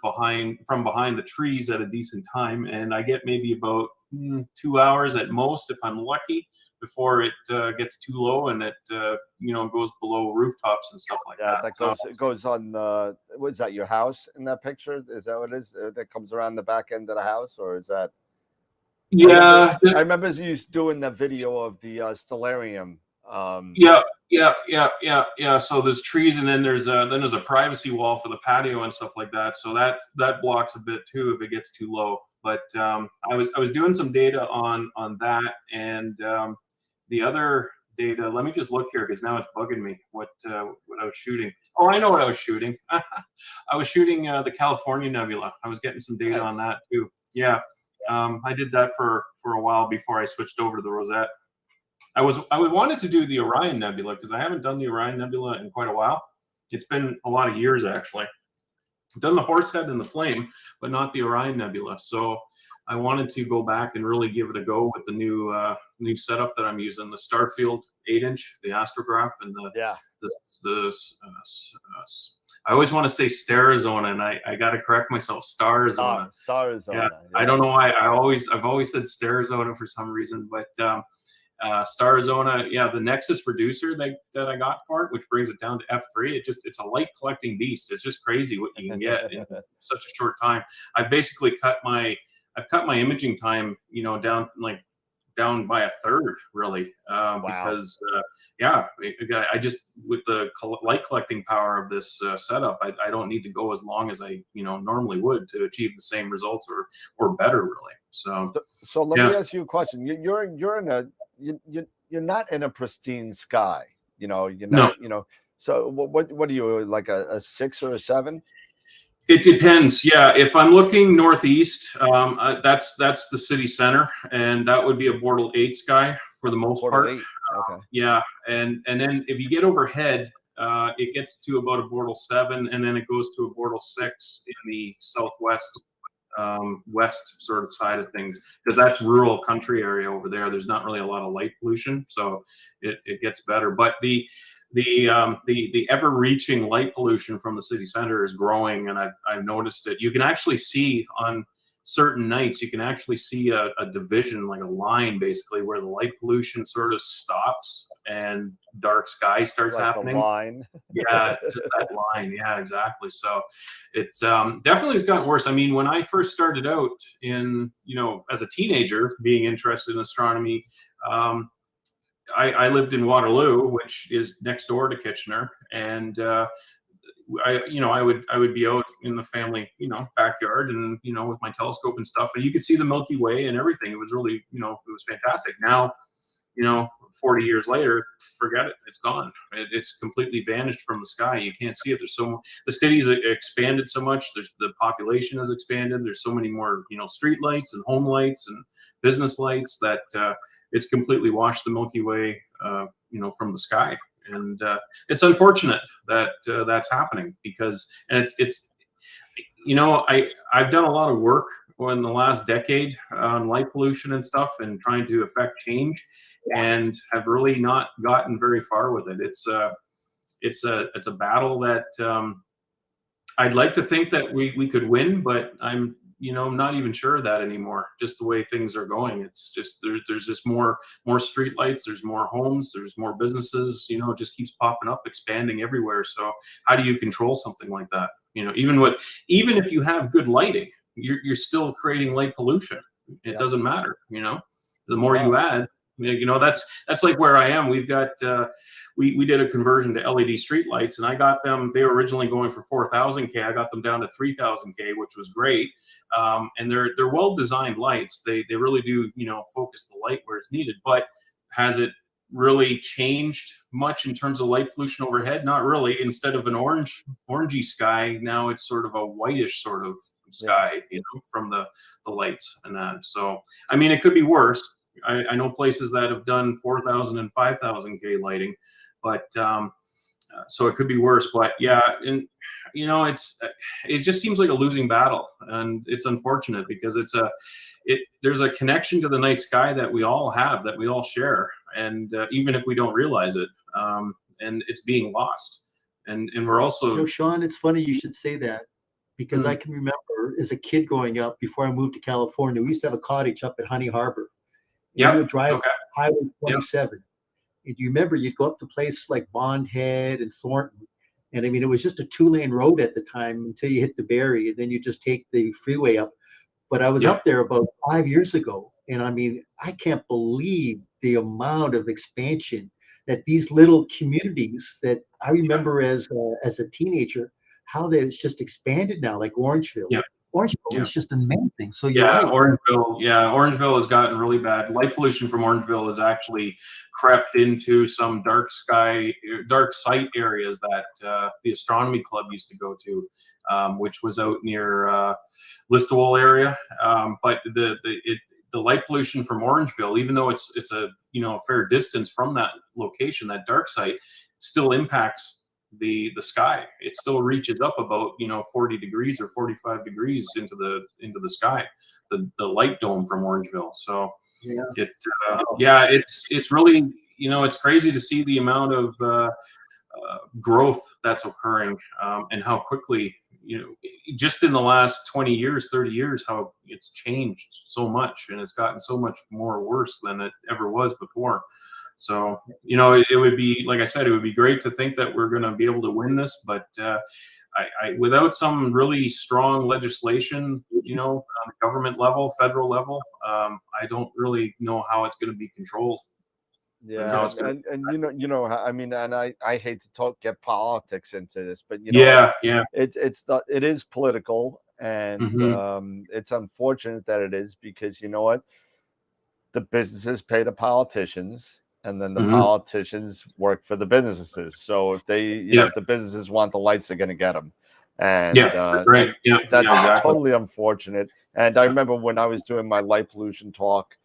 from behind the trees at a decent time, and I get maybe about 2 hours at most if I'm lucky before it gets too low and it goes below rooftops and stuff like that. It goes on the, what is that, your house in that picture? Is that what it is? That comes around the back end of the house, or is that? Yeah, I remember you doing that video of the stellarium. Yeah. So there's trees, and then there's a privacy wall for the patio and stuff like that. So that blocks a bit too if it gets too low. But I was doing some data on that, and the other data. Let me just look here because now it's bugging me what I was shooting. Oh, I know what I was shooting. I was shooting the California Nebula. I was getting some data on that too. Yeah. I did that for a while before I switched over to the Rosette. I wanted to do the Orion Nebula because I haven't done the Orion Nebula in quite a while, it's been a lot of years actually. I've done the Horsehead and the Flame, but not the Orion Nebula. So I wanted to go back and really give it a go with the new setup that I'm using, the Starfield 8-inch, the astrograph, and I always want to say Starizona, and I got to correct myself, Starizona. Starizona. Yeah. I don't know why I've always said Starizona for some reason, but Starizona, yeah, the Nexus reducer that I got for it, which brings it down to F3. It's a light collecting beast. It's just crazy what you can get in such a short time. I've basically cut my imaging time, down by a third, really, because I just, with the light collecting power of this setup, I don't need to go as long as I normally would to achieve the same results or better, really. So let me ask you a question. You're not in a pristine sky. You're not. No. So what are you, like a 6 or a 7? It depends. Yeah, if I'm looking northeast, that's the city center, and that would be a Bortle 8 sky for the most part. 8. Okay. Yeah, and then if you get overhead, it gets to about a Bortle 7, and then it goes to a Bortle 6 in the southwest, west sort of side of things, because that's rural country area over there. There's not really a lot of light pollution, so it gets better. But the ever-reaching light pollution from the city center is growing, and I've noticed it. You can actually see on certain nights, you can actually see a division, like a line, basically, where the light pollution sort of stops and dark sky starts happening. A line. Yeah, just that line. Yeah, exactly. So it definitely has gotten worse. I mean, when I first started out as a teenager being interested in astronomy, I lived in Waterloo, which is next door to Kitchener, and I would be out in the family backyard and with my telescope and stuff, and you could see the Milky Way and everything. It was really it was fantastic. Now 40 years later, forget it. It's gone. It's completely vanished from the sky. You can't see it. The city's expanded so much. The population has expanded. There's so many more street lights and home lights and business lights that it's completely washed the Milky Way from the sky. And it's unfortunate that that's happening, because I've done a lot of work in the last decade on light pollution and stuff, and trying to affect change, and have really not gotten very far with it. It's a battle that I'd like to think that we could win, but I'm not even sure of that anymore. Just the way things are going, it's just there's just more street lights, there's more homes, there's more businesses. It just keeps popping up, expanding everywhere. So how do you control something like that? Even if you have good lighting, you're still creating light pollution. It doesn't matter. The more you add, that's like where I am. We've got we did a conversion to LED street lights, and I got them. They were originally going for 4,000K. I got them down to 3,000K, which was great. And they're well designed lights. They really do focus the light where it's needed. But has it really changed much in terms of light pollution overhead? Not really. Instead of an orangey sky, now it's sort of a whitish sort of sky, from the lights and that. So I mean, it could be worse. I know places that have done 4,000 and 5,000K lighting, but so it could be worse. But yeah, and it just seems like a losing battle, and it's unfortunate, because there's a connection to the night sky that we all have, that we all share, and even if we don't realize it, and it's being lost, and we're also. Sean, it's funny you should say that, because I can remember as a kid growing up, before I moved to California, we used to have a cottage up at Honey Harbor. Yeah. You would drive Highway 27. And you remember you'd go up to places like Bond Head and Thornton. And I mean, it was just a 2-lane road at the time until you hit the Barrie, and then you just take the freeway up. But I was up there about 5 years ago. And I mean, I can't believe the amount of expansion that these little communities that I remember as a teenager, how it's just expanded now, like Orangeville. Yeah. Orangeville is just amazing. So right. Orangeville has gotten really bad. Light pollution from Orangeville has actually crept into some dark site areas that the astronomy club used to go to, which was out near Listowel area. But the light pollution from Orangeville, even though it's a fair distance from that location, that dark site, still impacts the sky. It still reaches up about 40 degrees or 45 degrees into the sky, the light dome from Orangeville. So it's really it's crazy to see the amount of growth that's occurring, and how quickly, just in the last 20 years, 30 years, how it's changed so much, and it's gotten so much more worse than it ever was before. So, it would be, like I said, it would be great to think that we're going to be able to win this, but I without some really strong legislation, on the government level, federal level, I don't really know how it's going to be controlled. Yeah, and I mean, and I hate to get politics into this, but it is political, and it's unfortunate that it is, because you know what, the businesses pay the politicians, and then the politicians work for the businesses. So if they, if the businesses want the lights, they're going to get them, and that's right. that's exactly. totally unfortunate. And I remember when I was doing my light pollution talk,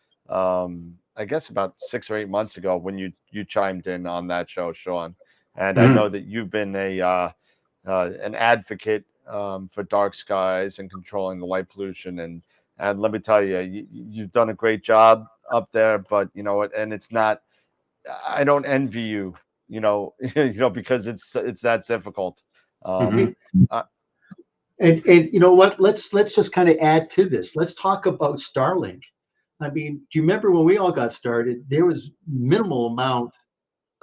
I guess about 6 or 8 months ago, when you chimed in on that show, Sean, and I know that you've been an advocate for dark skies and controlling the light pollution, and let me tell you, you've done a great job up there. But you know what, and it's not. I don't envy you, because it's that difficult. And you know what? Let's just kind of add to this. Let's talk about Starlink. I mean, do you remember when we all got started, there was minimal amount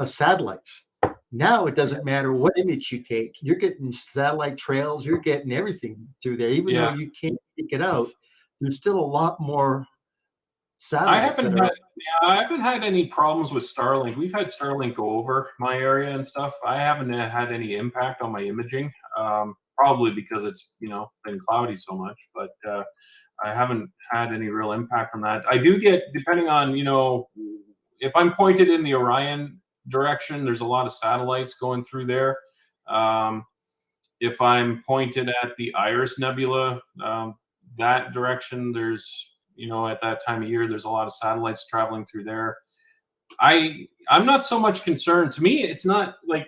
of satellites. Now it doesn't matter what image you take. You're getting satellite trails. You're getting everything through there. Even though you can't pick it out, there's still a lot more satellites. I haven't had any problems with Starlink. We've had Starlink go over my area and stuff. I haven't had any impact on my imaging, probably because it's been cloudy so much, but I haven't had any real impact from that. I do get, depending on, if I'm pointed in the Orion direction, there's a lot of satellites going through there. If I'm pointed at the Iris Nebula, that direction, there's, at that time of year, there's a lot of satellites traveling through there. I'm not so much concerned. To me, it's not like,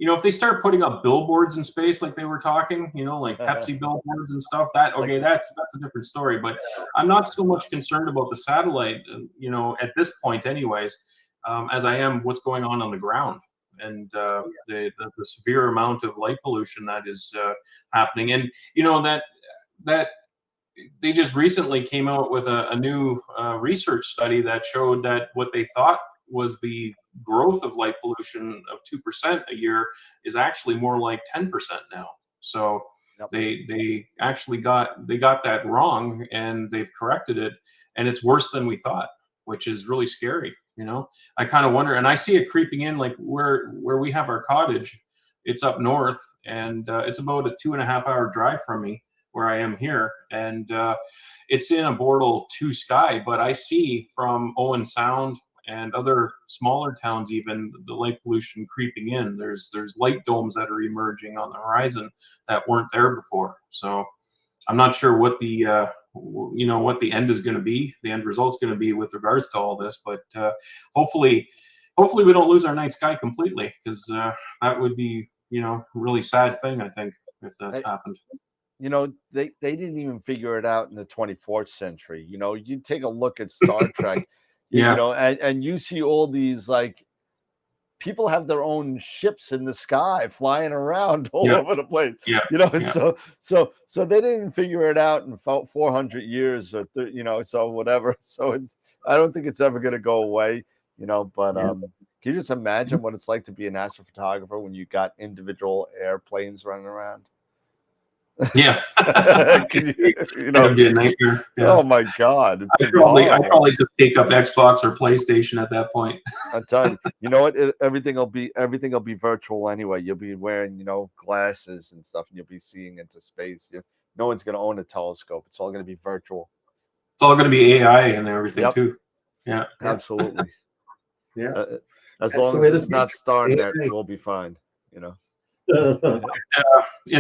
if they start putting up billboards in space, like they were talking, like Pepsi billboards and stuff, that's a different story. But I'm not so much concerned about the satellite, at this point anyways, as I am what's going on the ground, and the severe amount of light pollution that is happening. And, that they just recently came out with a new research study that showed that what they thought was the growth of light pollution of 2% a year is actually more like 10% now. So they actually got that wrong, and they've corrected it, and it's worse than we thought, which is really scary. I kind of wonder, and I see it creeping in, like where we have our cottage. It's up north, and it's about a 2.5-hour drive from me, where I am here, and it's in a Bortle 2 sky, but I see from Owen Sound and other smaller towns, even, the light pollution creeping in. There's light domes that are emerging on the horizon that weren't there before. So I'm not sure what the what the end is going to be, the end result's going to be with regards to all this, but hopefully we don't lose our night sky completely, because that would be a really sad thing, I think, if that happened. They didn't even figure it out in the 24th century. You take a look at Star Trek, and you see all these, like, people have their own ships in the sky flying around all over the place. So they didn't figure it out in 400 years, or so whatever. So I don't think it's ever going to go away. But can you just imagine what it's like to be an astrophotographer when you got individual airplanes running around? Yeah. It'd be a nightmare. Oh my God. I'd probably just take up Xbox or PlayStation at that point. I'm telling you, you know what? Everything will be virtual anyway. You'll be wearing, glasses and stuff, and you'll be seeing into space. No one's going to own a telescope. It's all going to be virtual. It's all going to be AI and everything too. Yeah. Absolutely. Yeah. As long as it's not Starnet, we'll be fine. In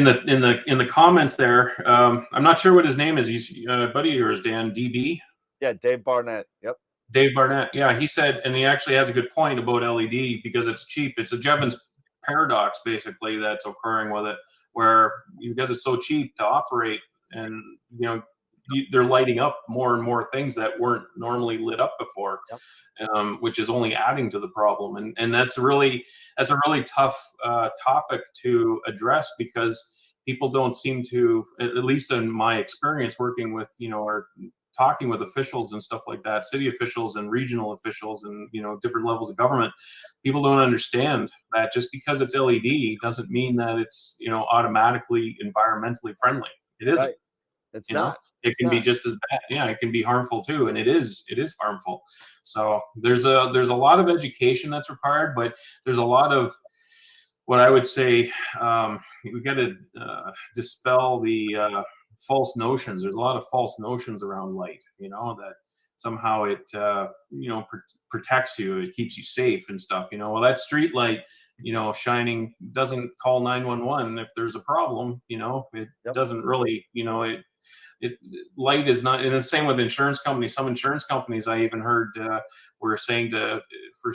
the comments there, I'm not sure what his name is. He's a buddy of yours, Dan, DB. Yeah, Dave Barnett. Yep. Dave Barnett. Yeah, he said, and he actually has a good point about LED, because it's cheap. It's a Jevons paradox basically that's occurring with it, where because it's so cheap to operate, and they're lighting up more and more things that weren't normally lit up before, which is only adding to the problem. And that's a really tough topic to address, because people don't seem to, at least in my experience working with, or talking with officials and stuff like that, city officials and regional officials and, different levels of government, people don't understand that just because it's LED doesn't mean that it's, automatically environmentally friendly. It isn't. Right. It's not. It can be just as bad. Yeah, it can be harmful too, and it is harmful. So there's a lot of education that's required, but there's a lot of what I would say, we got to dispel the false notions. There's a lot of false notions around light, that somehow it protects you, it keeps you safe and stuff. Well, that street light, shining doesn't call 911 if there's a problem. It doesn't really, light is not. And the same with insurance companies. Some insurance companies, I even heard, were saying for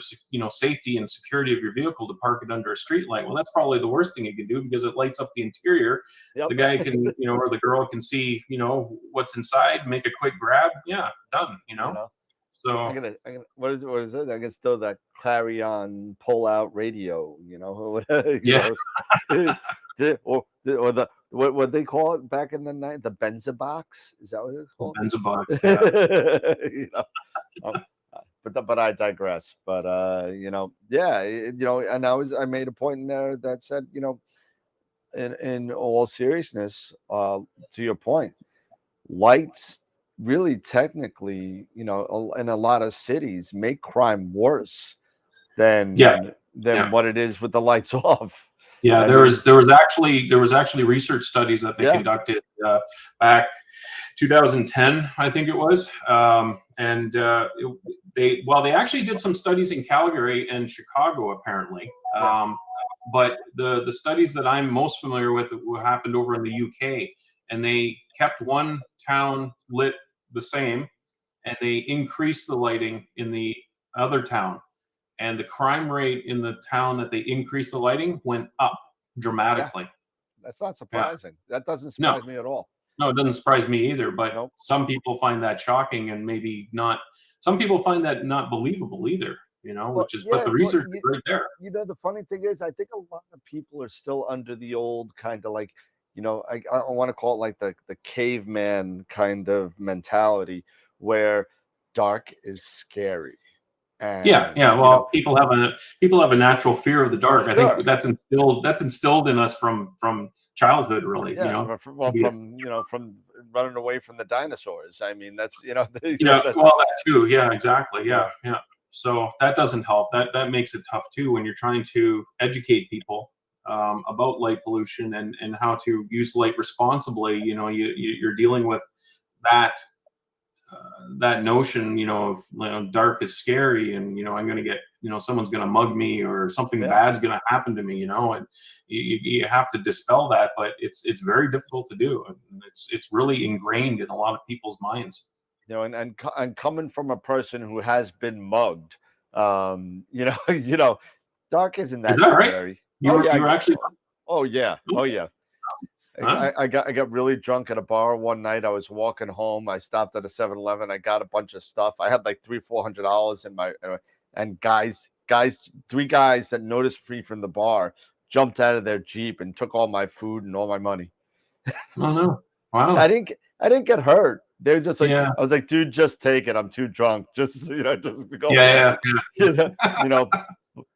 safety and security of your vehicle, to park it under a street light. Well, that's probably the worst thing you can do, because it lights up the interior. The guy can, or the girl can see, what's inside, make a quick grab. Yeah, done. So I'm gonna what is it? I can still that Clarion pull-out radio. Or the what they call it back in the night, the Benza box. Is that what it's called? Benza box. Yeah. But I digress. But and I made a point in there that said, in all seriousness, to your point, lights really technically, in a lot of cities make crime worse than what it is with the lights off. Yeah, there was actually research studies that they conducted back 2010, I think it was, and they actually did some studies in Calgary and Chicago apparently, but the studies that I'm most familiar with happened over in the UK, and they kept one town lit the same, and they increased the lighting in the other town. And the crime rate in the town that they increased the lighting went up dramatically. Yeah. That's not surprising. That doesn't surprise me at all. No, it doesn't surprise me either. But some people find that shocking, and maybe not. Some people find that not believable either. But the research is right there. The funny thing is, I think a lot of people are still under the old kind of like, I want to call it like the caveman kind of mentality, where dark is scary. And, well, people have a natural fear of the dark. I think that's instilled in us from childhood, really. From running away from the dinosaurs. I mean, that's that too. Yeah, exactly. Yeah. So that doesn't help. That makes it tough too when you're trying to educate people about light pollution and how to use light responsibly. You're dealing with that notion, of dark is scary, and I'm going to get, someone's going to mug me, or something bad's going to happen to me, and you have to dispel that, but it's very difficult to do. And it's really ingrained in a lot of people's minds. And coming from a person who has been mugged, dark isn't that scary. Right? You were actually. Oh yeah. Huh? I got really drunk at a bar one night. I was walking home. I stopped at a 7-Eleven. I got a bunch of stuff. I had like $300-400 in my, and three guys that noticed free from the bar jumped out of their Jeep and took all my food and all my money. Oh no! Wow. I didn't get hurt. They were just like, I was like, dude, just take it. I'm too drunk. Just go. Yeah.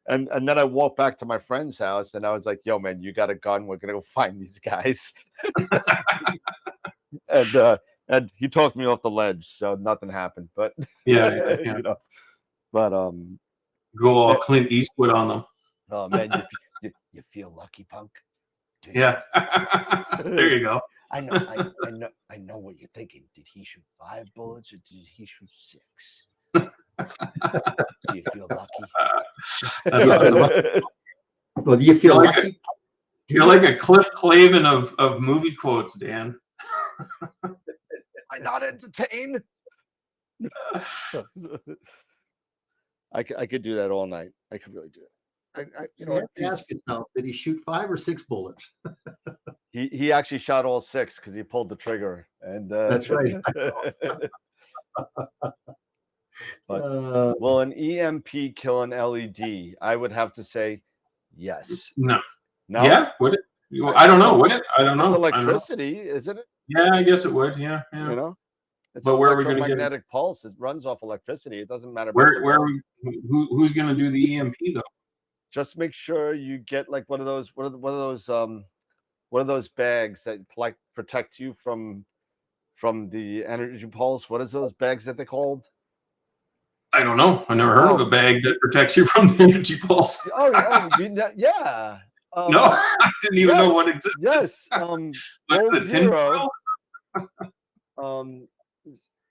And then I walked back to my friend's house, and I was like, yo, man, you got a gun? We're gonna go find these guys. and he talked me off the ledge, so nothing happened. But but go all Clint Eastwood on them. Oh man, you feel lucky, punk. Yeah. There you go. I know what you're thinking. Did he shoot 5 bullets or did he shoot 6? Do you feel lucky? That's awesome. Well, do you feel lucky? You're like a Cliff Clavin of movie quotes, Dan. Am I not entertained? I could do that all night. I could really do it. you So I know, have to ask you now, did he shoot 5 or 6 bullets? he actually shot all 6 because he pulled the trigger, and That's right. But Uh, will an EMP kill an LED? I would have to say yes. No. No, Yeah. Would it? I don't know. well, Would it? I don't it's know. I don't know. electricity, isn't it? Yeah, I guess it would. Yeah. Yeah. You know, it's an But where are we going to get it? electromagnetic pulse. It runs off electricity. It doesn't matter about the Where are voltage. we? Who's going to do the EMP though? Just make sure you get like one of those bags that like protect you from the energy pulse. What is those bags that they called? I don't know. I never heard of a bag that protects you from the energy pulse. Yeah. No, I didn't even know one existed. Yes. Roll the zero.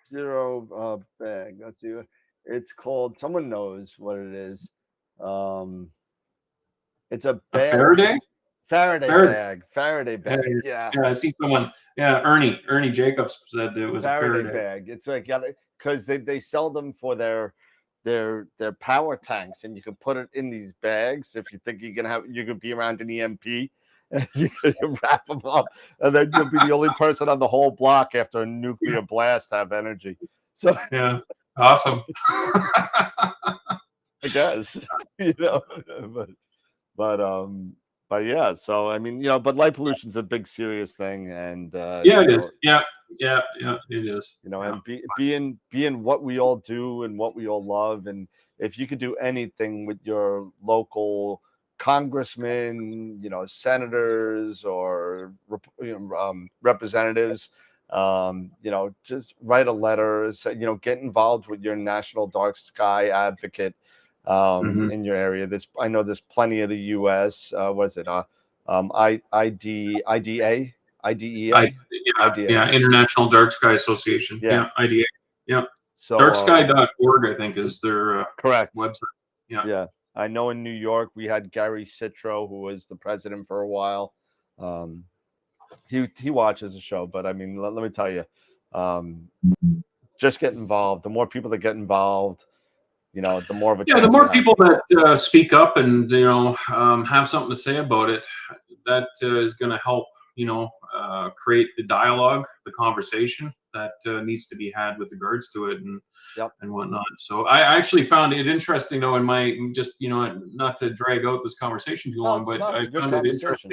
Zero bag. Let's see. It's called. Someone knows what it is. It's a bag. A Faraday? Faraday bag. Yeah. Yeah, I see someone. Yeah, Ernie Jacobs said it was Faraday a Faraday bag. It's like because they sell them for their power tanks, and you can put it in these bags if you think you could be around an EMP, and you can wrap them up, and then you'll be the only person on the whole block after a nuclear blast to have energy. So yeah, awesome. I guess but yeah. So I mean, but light pollution's a big serious thing, and yeah, it is. Yeah, it is. And being what we all do and what we all love, and if you could do anything with your local congressmen, senators, or representatives, just write a letter, say, get involved with your national dark sky advocate in your area. I know there's plenty of the U.S. What is it? IDEA. International Dark Sky Association. Yeah, IDA. Yeah. So darksky.org, I think, is their correct website. Yeah. I know in New York we had Gary Citro, who was the president for a while. He watches the show, but I mean, let me tell you, just get involved. The more people that get involved, the more of a the more people that speak up and have something to say about it, that is going to help create the dialogue, the conversation that needs to be had with regards to it and whatnot. So I actually found it interesting, though, in my not to drag out this conversation too long, but I found it interesting.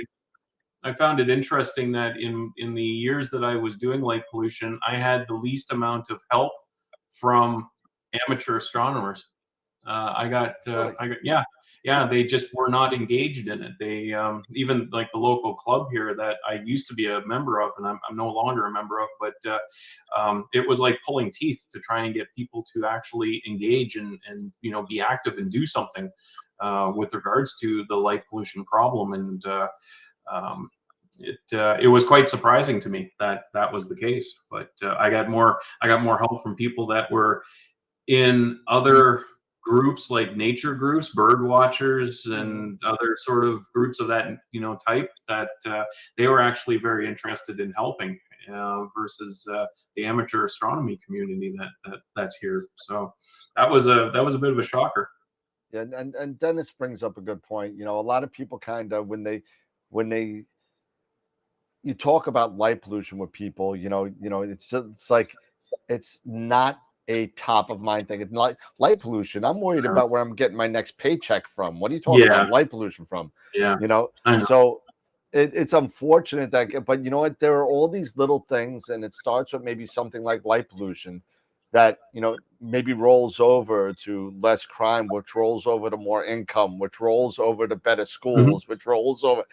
I found it interesting that in the years that I was doing light pollution, I had the least amount of help from amateur astronomers. They just were not engaged in it. They even like the local club here that I used to be a member of, and I'm no longer a member of, but it was like pulling teeth to try and get people to actually engage and be active and do something with regards to the light pollution problem. And it was quite surprising to me that was the case. But I got more help from people that were in other groups, like nature groups, bird watchers, and other sort of groups of that type, that they were actually very interested in helping versus the amateur astronomy community that's here. So that was a bit of a shocker. Yeah, and Dennis brings up a good point. A lot of people kind of when you talk about light pollution with people, it's like it's not a top of mind thing. It's like light pollution. I'm worried about where I'm getting my next paycheck from. What are you talking about light pollution from? Yeah. I know. So it's unfortunate but you know what? There are all these little things, and it starts with maybe something like light pollution that maybe rolls over to less crime, which rolls over to more income, which rolls over to better schools, which rolls over,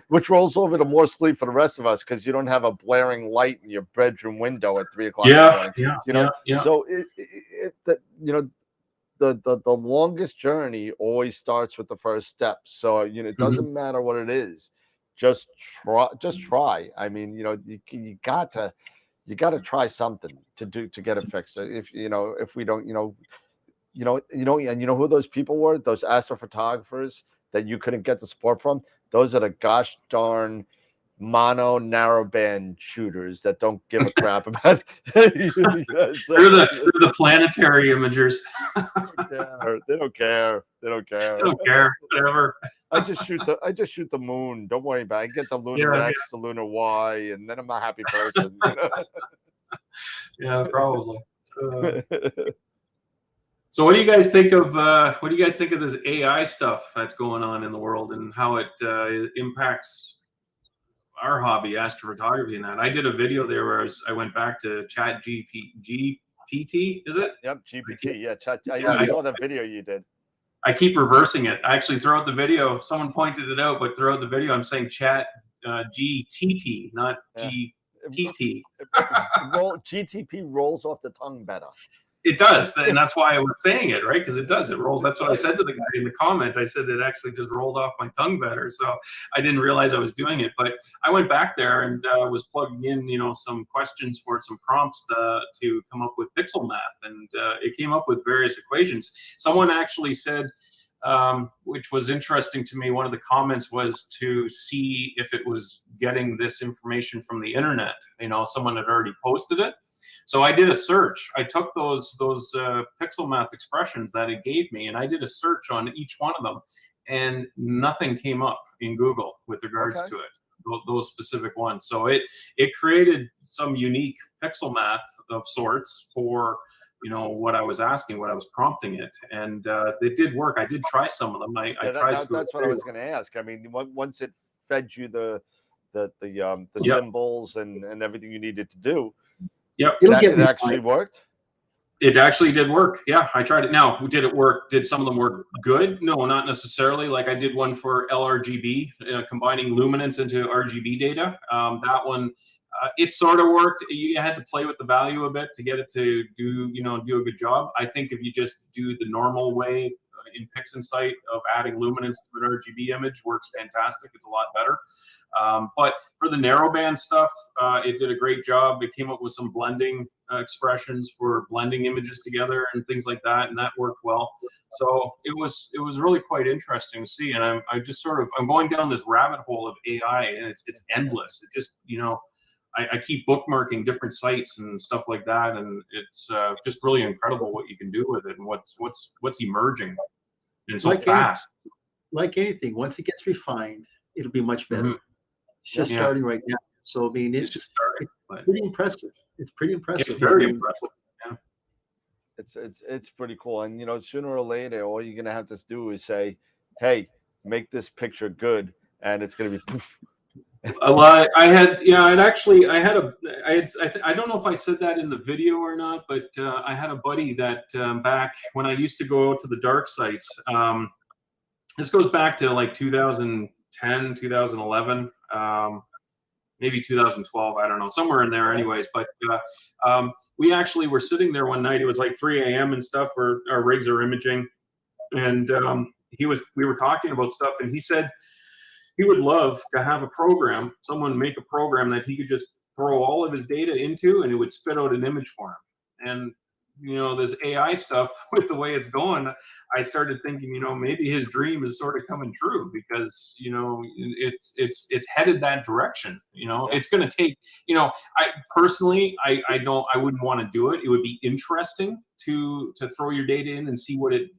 which rolls over to more sleep for the rest of us because you don't have a blaring light in your bedroom window at 3 o'clock in the morning. So the longest journey always starts with the first step. So it doesn't matter what it is, just try. I mean, you got to try something to get it fixed. If we don't, and who those people were, those astrophotographers that you couldn't get the support from, those are the gosh darn mono narrowband shooters that don't give a crap about. So, they're the planetary imagers. they don't care. They don't care. They don't care. Whatever. I just shoot the moon. Don't worry about it. I get the lunar X, the lunar Y, and then I'm a happy person. Yeah, probably. So what do you guys think of this AI stuff that's going on in the world and how it impacts our hobby, astrophotography, and that? I did a video there where I went back to Chat GPT, is it? Yep, GPT. Yeah, I saw that video you did. I keep reversing it. Actually, throughout the video, someone pointed it out, but throughout the video, I'm saying Chat GTP, not GPT. GTP rolls off the tongue better. It does, and that's why I was saying it, right? Because it does. It rolls. That's what I said to the guy in the comment. I said it actually just rolled off my tongue better. So I didn't realize I was doing it. But I went back there and was plugging in, some questions for it, some prompts to come up with pixel math, and it came up with various equations. Someone actually said, which was interesting to me, one of the comments was to see if it was getting this information from the internet. Someone had already posted it. So I did a search. I took those pixel math expressions that it gave me, and I did a search on each one of them, and nothing came up in Google with regards to it, those specific ones. So it created some unique pixel math of sorts for what I was asking, what I was prompting it, and it did work. I did try some of them. That's what I was going to ask. I mean, once it fed you the symbols and everything you needed to do. Yep, it actually worked. It actually did work. Yeah, I tried it. Now, did it work? Did some of them work good? No, not necessarily. Like I did one for LRGB, combining luminance into RGB data. That one, it sort of worked. You had to play with the value a bit to get it to do a good job. I think if you just do the normal way in PixInsight of adding luminance to an RGB image, works fantastic. It's a lot better. But for the narrowband stuff, it did a great job. It came up with some blending expressions for blending images together and things like that, and that worked well. So it was really quite interesting to see. And I'm going down this rabbit hole of AI, and it's endless. It just I keep bookmarking different sites and stuff like that, and it's just really incredible what you can do with it and what's emerging, and so fast. Like anything, once it gets refined, it'll be much better. Mm-hmm. It's just starting right now. So I mean, it's pretty impressive. It's pretty impressive. It's very impressive. Yeah. It's pretty cool. And sooner or later, all you're gonna have to do is say, "Hey, make this picture good," and it's gonna be. A lot. I don't know if I said that in the video or not, but I had a buddy that back when I used to go to the dark sites. This goes back to like 2010, 2011, maybe 2012. I don't know, somewhere in there, anyways. But we actually were sitting there one night. It was like 3 a.m. and stuff. Where our rigs are imaging, and we were talking about stuff, and he said he would love to have someone make a program that he could just throw all of his data into, and it would spit out an image for him. And this AI stuff, with the way it's going, I started thinking, maybe his dream is sort of coming true, because it's headed that direction. It's going to take. I personally, I wouldn't want to do it. It would be interesting to throw your data in and see what it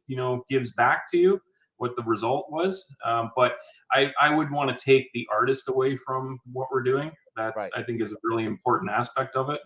gives back to you, what the result was. But I would want to take the artist away from what we're doing. That I think is a really important aspect of it.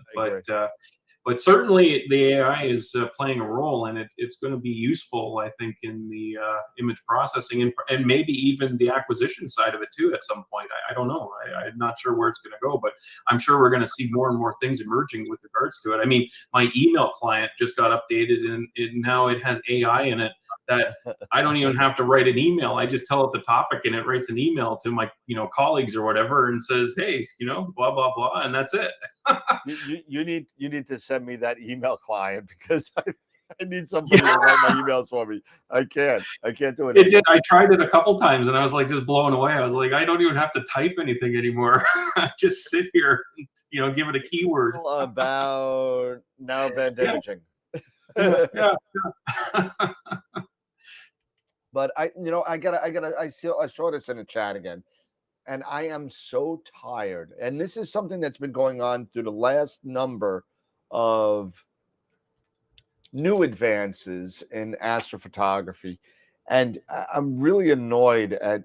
But certainly the AI is playing a role, and it's going to be useful, I think, in the image processing and maybe even the acquisition side of it too at some point. I don't know. I'm not sure where it's going to go, but I'm sure we're going to see more and more things emerging with regards to it. I mean, my email client just got updated, and now it has AI in it that I don't even have to write an email. I just tell it the topic, and it writes an email to my colleagues or whatever, and says, hey, blah blah blah, and that's it. You need to send me that email client, because I need somebody to write my emails for me. I can't do it. It did. I tried it a couple times, and I was like just blown away. I was like, I don't even have to type anything anymore. Just sit here and give it a keyword. About narrowband imaging. Yeah. But I saw this in the chat again. and I am so tired. And this is something that's been going on through the last number of new advances in astrophotography. And I'm really annoyed at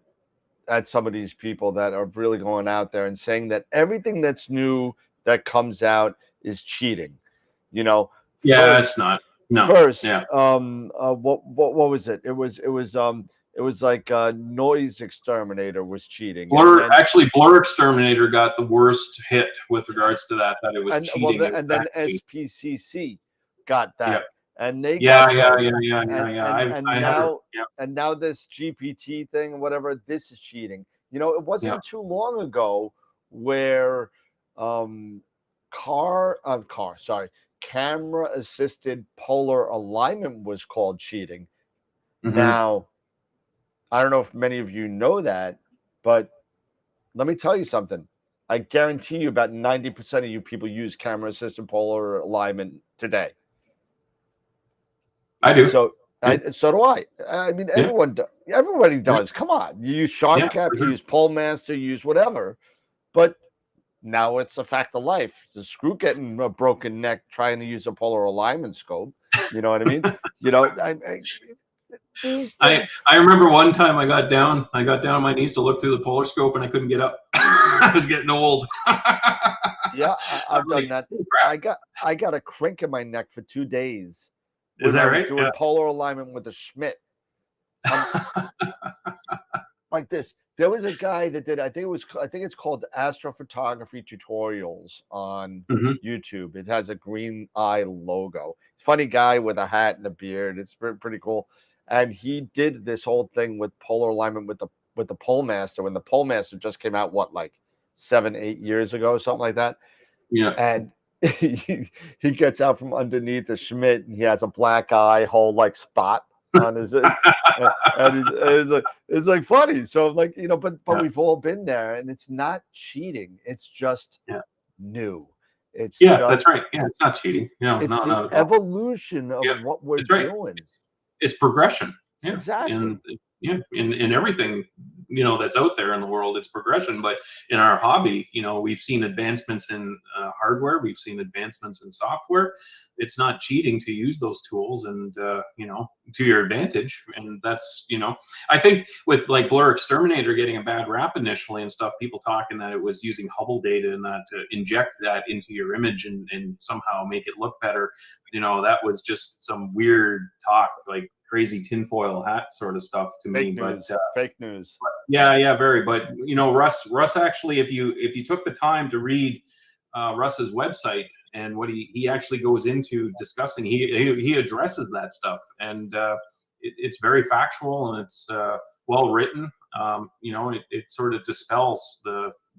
some of these people that are really going out there and saying that everything that's new that comes out is cheating. You know, Yeah, first, it's not. No. First, Yeah. what was it? It was like Noise Exterminator was cheating. Blur Exterminator got the worst hit with regards to that it was cheating. And then SPCC got that. Yeah. And they Yeah. And now this GPT thing, whatever, this is cheating. You know, it wasn't too long ago where camera assisted polar alignment was called cheating. Mm-hmm. Now, I don't know if many of you know that, but let me tell you something. I guarantee you about 90% of you people use camera assisted polar alignment today. I do. So do I. I mean, everybody does. Come on. You use SharpCap, you use PoleMaster, you use whatever. But now it's a fact of life. The screw getting a broken neck trying to use a polar alignment scope. You know what I mean? You know, I remember one time I got down on my knees to look through the polar scope and I couldn't get up. I was getting old. Yeah, I've done that. I got a crink in my neck for 2 days. Is that right? Doing polar alignment with a Schmidt. Like this. There was a guy that did, I think it's called Astrophotography Tutorials on YouTube. It has a green eye logo. Funny guy with a hat and a beard. It's pretty cool. And he did this whole thing with polar alignment with the PoleMaster when the PoleMaster just came out, like 7-8 years ago, something like that. Yeah. And he gets out from underneath the Schmidt and he has a black eye hole like spot on his and it's like funny. So like, you know, but we've all been there, and it's not cheating. It's just new. It's that's right. Yeah, it's not cheating. It's the evolution of what we're doing. It's progression. Yeah, exactly. And in everything, you know, that's out there in the world, it's progression. But in our hobby, you know, we've seen advancements in hardware, we've seen advancements in software. It's not cheating to use those tools, and you know, to your advantage. And that's, you know, I think with like Blur Exterminator getting a bad rap initially and stuff, people talking that it was using Hubble data and that to inject that into your image and somehow make it look better. You know, that was just some weird talk, like crazy tinfoil hat sort of stuff to me. But fake news. Yeah, very. But you know, Russ actually, if you took the time to read Russ's website and what he actually goes into discussing, he addresses that stuff, and it's very factual and it's well written. You know, it sort of dispels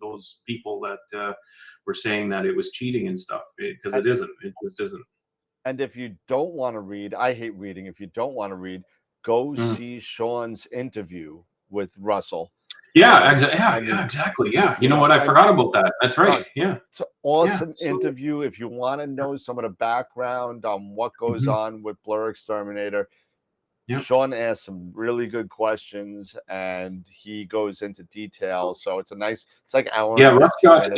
those people that were saying that it was cheating and stuff, because it isn't. It just isn't. And if you don't want to read, I hate reading. If you don't want to read, go see Sean's interview with Russell. Yeah, exactly. Yeah. You know what? I forgot about that. That's right. Yeah. It's an awesome interview. If you want to know some of the background on what goes on with Blur Exterminator, Sean asks some really good questions and he goes into detail. So it's like hour. Yeah, Russ got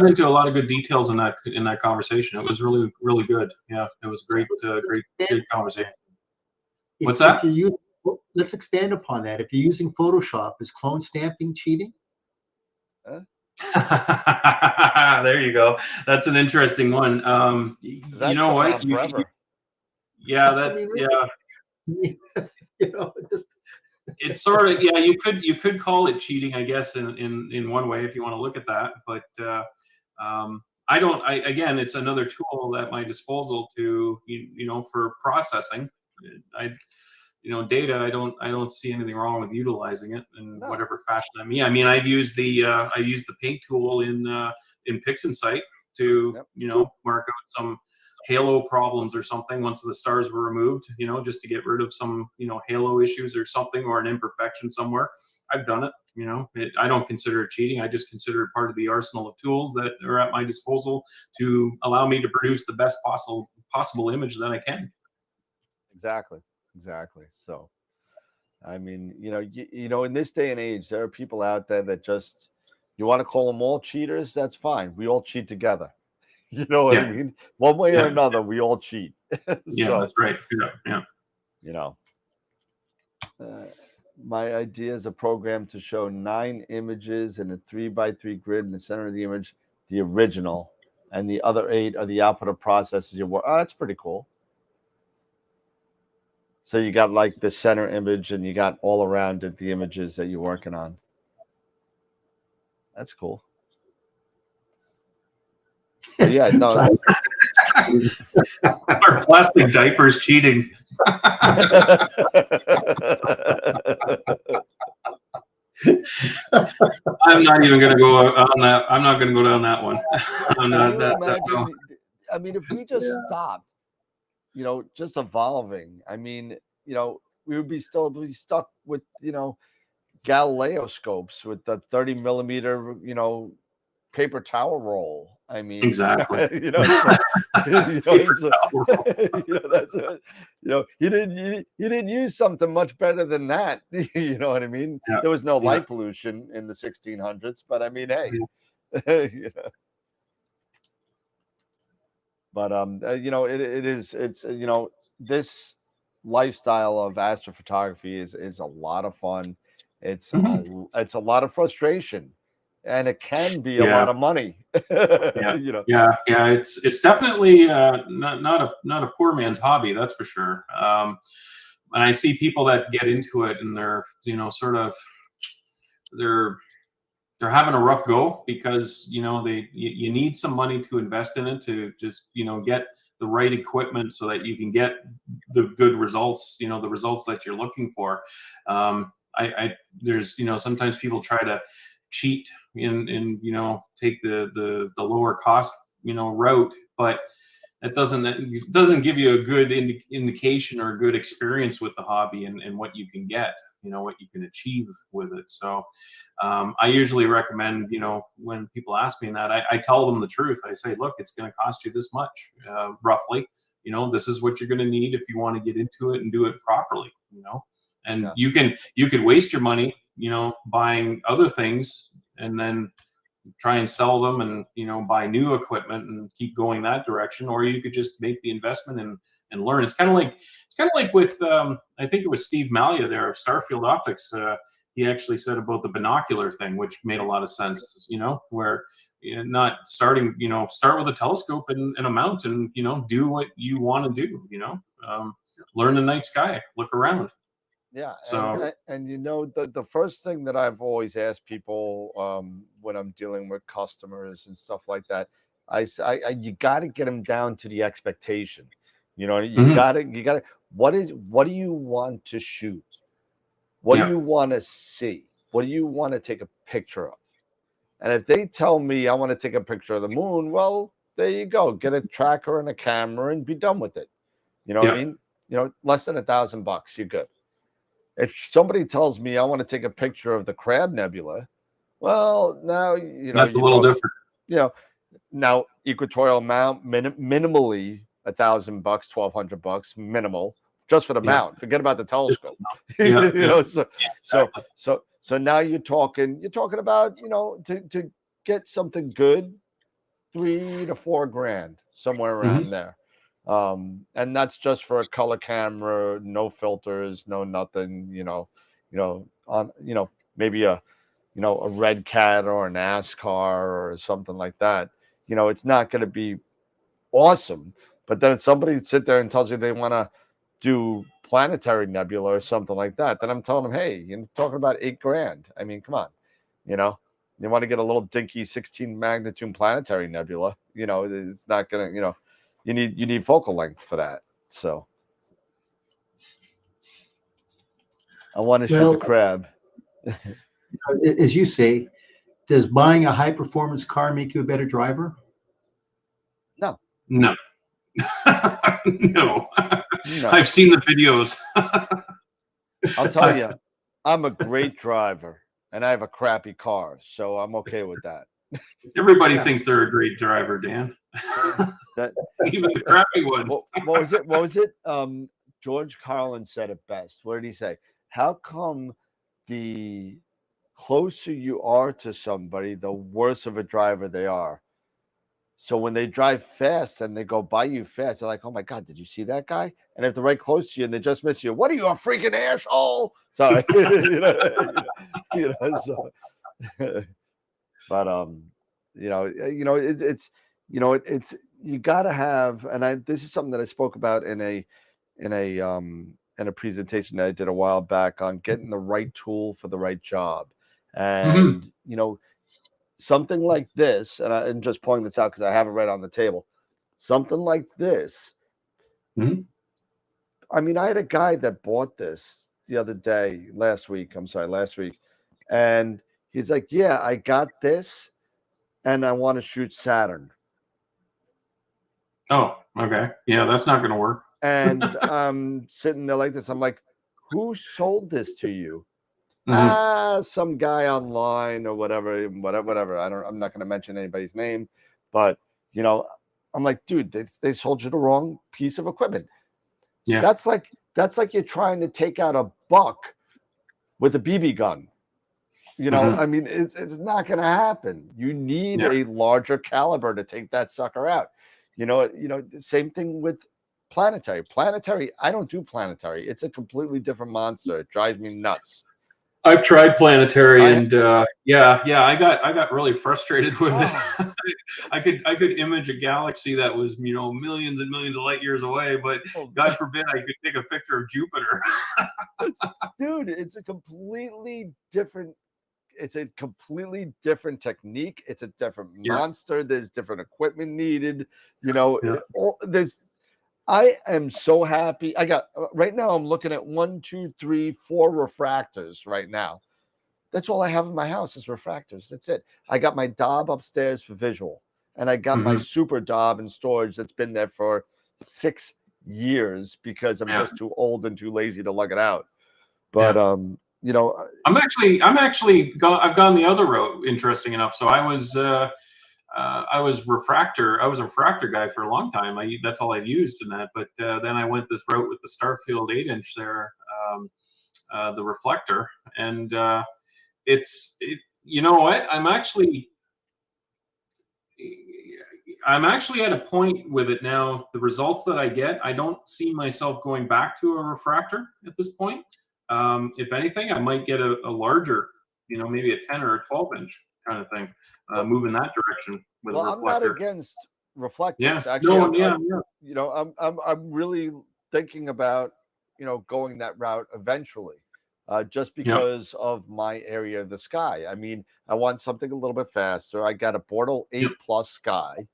into a lot of good details in that conversation. It was really, really good. Yeah, it was great conversation. What's that? Let's expand upon that. If you're using Photoshop, is clone stamping cheating? There you go. That's an interesting one. You know what? You know, it's sort of, you could call it cheating, I guess, in one way if you want to look at that. But again, it's another tool at my disposal to you know, for processing. Data. I don't see anything wrong with utilizing it in whatever fashion. I mean, I've used the paint tool in PixInsight to mark out some halo problems or something once the stars were removed, you know, just to get rid of some, you know, halo issues or something, or an imperfection somewhere. I've done it, you know. I don't consider it cheating. I just consider it part of the arsenal of tools that are at my disposal to allow me to produce the best possible image that I can. Exactly. So, I mean, you know, in this day and age, there are people out there that just You want to call them all cheaters? That's fine. We all cheat together. You know what Yeah. I mean? One way Yeah. or another, we all cheat. Yeah, So, that's right. Yeah. you know, my idea is a program to show 9 images in a 3x3 grid in the center of the image, the original, and the other 8 are the output of processes you work. Oh, that's pretty cool. So you got like the center image, and you got all around it the images that you're working on. That's cool. But yeah, no. Our plastic diapers cheating. I'm not even going to go on that. I'm not going to go down that one. I'm not, imagine, I mean, if we just stopped, you know, just evolving, I mean, you know, we would be stuck with, you know, Galileo scopes with the 30 millimeter, you know, paper towel roll. I mean, exactly. you know, so, that's you know, you didn't use something much better than that. You know what I mean? Yeah. There was no light pollution in the 1600s, but I mean, hey, you know. But you know, it's you know, this lifestyle of astrophotography is a lot of fun. It's it's a lot of frustration, and it can be a lot of money. You know. Yeah. It's definitely not a poor man's hobby, that's for sure. And I see people that get into it, and they're, you know, sort of they're having a rough go because, you know, you need some money to invest in it to just, you know, get the right equipment so that you can get the good results, you know, the results that you're looking for. There's, you know, sometimes people try to cheat and you know, take the lower cost, you know, route, but it doesn't give you a good indication or a good experience with the hobby and what you can get, you know, what you can achieve with it. So I usually recommend, you know, when people ask me that, I tell them the truth. I say, look, it's going to cost you this much, roughly. You know, this is what you're going to need if you want to get into it and do it properly, you know. And you could waste your money, you know, buying other things and then try and sell them and, you know, buy new equipment and keep going that direction, or you could just make the investment and learn. It's kind of like with I think it was Steve Malia there of Starfield Optics. He actually said about the binocular thing, which made a lot of sense, you know, where you're not starting, you know, start with a telescope and a mount and, you know, do what you want to do, you know, learn the night sky, look around. Yeah, So and you know, the first thing that I've always asked people when I'm dealing with customers and stuff like that, you got to get them down to the expectation. You know, you got to. What do you want to shoot? What do you want to see? What do you want to take a picture of? And if they tell me I want to take a picture of the moon, well, there you go. Get a tracker and a camera and be done with it. You know what I mean? You know, less than $1,000, you're good. If somebody tells me I want to take a picture of the Crab Nebula, well, now, you know, that's a little different. You know, now equatorial mount, minimally $1,000, $1,200 minimal, just for the mount. Forget about the telescope. You know, so now you're talking about, you know, to get something good, $3,000 to $4,000, somewhere around there. And that's just for a color camera, no filters, no nothing, you know, on, you know, maybe a Red Cat or a NASCAR or something like that. You know, it's not going to be awesome, but then if somebody sit there and tells you they want to do planetary nebula or something like that, then I'm telling them, hey, you're talking about $8,000. I mean, come on, you know, you want to get a little dinky 16 magnitude planetary nebula, you know, it's not going to, you know, you need focal length for that. So I want to shoot the crab. As you say, does buying a high performance car make you a better driver? No. No. I've seen the videos. I'll tell you, I'm a great driver and I have a crappy car, so I'm okay with that. Everybody thinks they're a great driver, Dan. Even the crappy ones. What was it? George Carlin said it best. What did he say? How come the closer you are to somebody, the worse of a driver they are. So when they drive fast and they go by you fast, they're like, "Oh my God, did you see that guy?" And if they're right close to you and they just miss you, "What are you, a freaking asshole?" Sorry, So, but it's you got to have, and this is something that I spoke about in a presentation that I did a while back on getting the right tool for the right job, and something like this, and I'm just pointing this out because I have it right on the table. Something like this. I mean, I had a guy that bought this the other day, last week, and he's like, "Yeah, I got this, and I want to shoot Saturn." Oh, okay. Yeah, that's not going to work. And I'm sitting there like this. I'm like, "Who sold this to you?" Some guy online or whatever. I'm not going to mention anybody's name, but I'm like, dude, they sold you the wrong piece of equipment. Yeah, that's like you're trying to take out a buck with a BB gun. I mean, it's not going to happen. You need a larger caliber to take that sucker out. The same thing with planetary. I don't do planetary. It's a completely different monster. It drives me nuts. I've tried planetary, and I got really frustrated with it. I could image a galaxy that was millions and millions of light years away, but God forbid I could take a picture of Jupiter. Dude, it's a completely different technique. It's a different monster. There's different equipment needed. I am so happy. I got right now. I'm looking at 1, 2, 3, 4 refractors right now. That's all I have in my house is refractors. That's it. I got my Dob upstairs for visual, and I got my Super Dob in storage that's been there for 6 years because I'm just too old and too lazy to lug it out. But I've gone the other route. Interesting enough, so I was a refractor guy for a long time. That's all I used in that. But then I went this route with the Starfield 8-inch there, the reflector, and you know what? I'm actually at a point with it now. The results that I get, I don't see myself going back to a refractor at this point. If anything, I might get a larger, maybe a 10 or a 12-inch kind of thing, move in that direction with a reflector. I'm not against reflectors. Yeah. Actually, I'm really thinking about, going that route eventually, just because of my area of the sky. I mean, I want something a little bit faster. I got a Bortle 8 Plus Sky.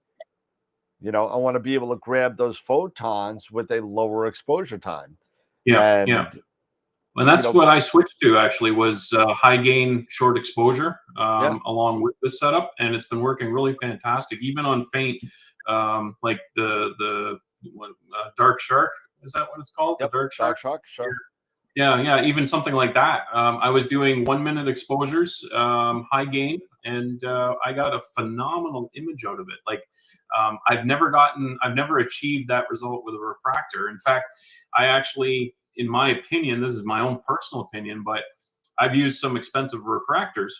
I want to be able to grab those photons with a lower exposure time. And that's what I switched to, actually, was high gain, short exposure, along with this setup, and it's been working really fantastic, even on faint, like the Dark Shark. Is that what it's called? Yep, the Dark Shark. Sure. Yeah, even something like that. I was doing 1-minute exposures, high gain, and I got a phenomenal image out of it. Like, I've never achieved that result with a refractor. In fact, I actually, in my opinion, this is my own personal opinion, but I've used some expensive refractors,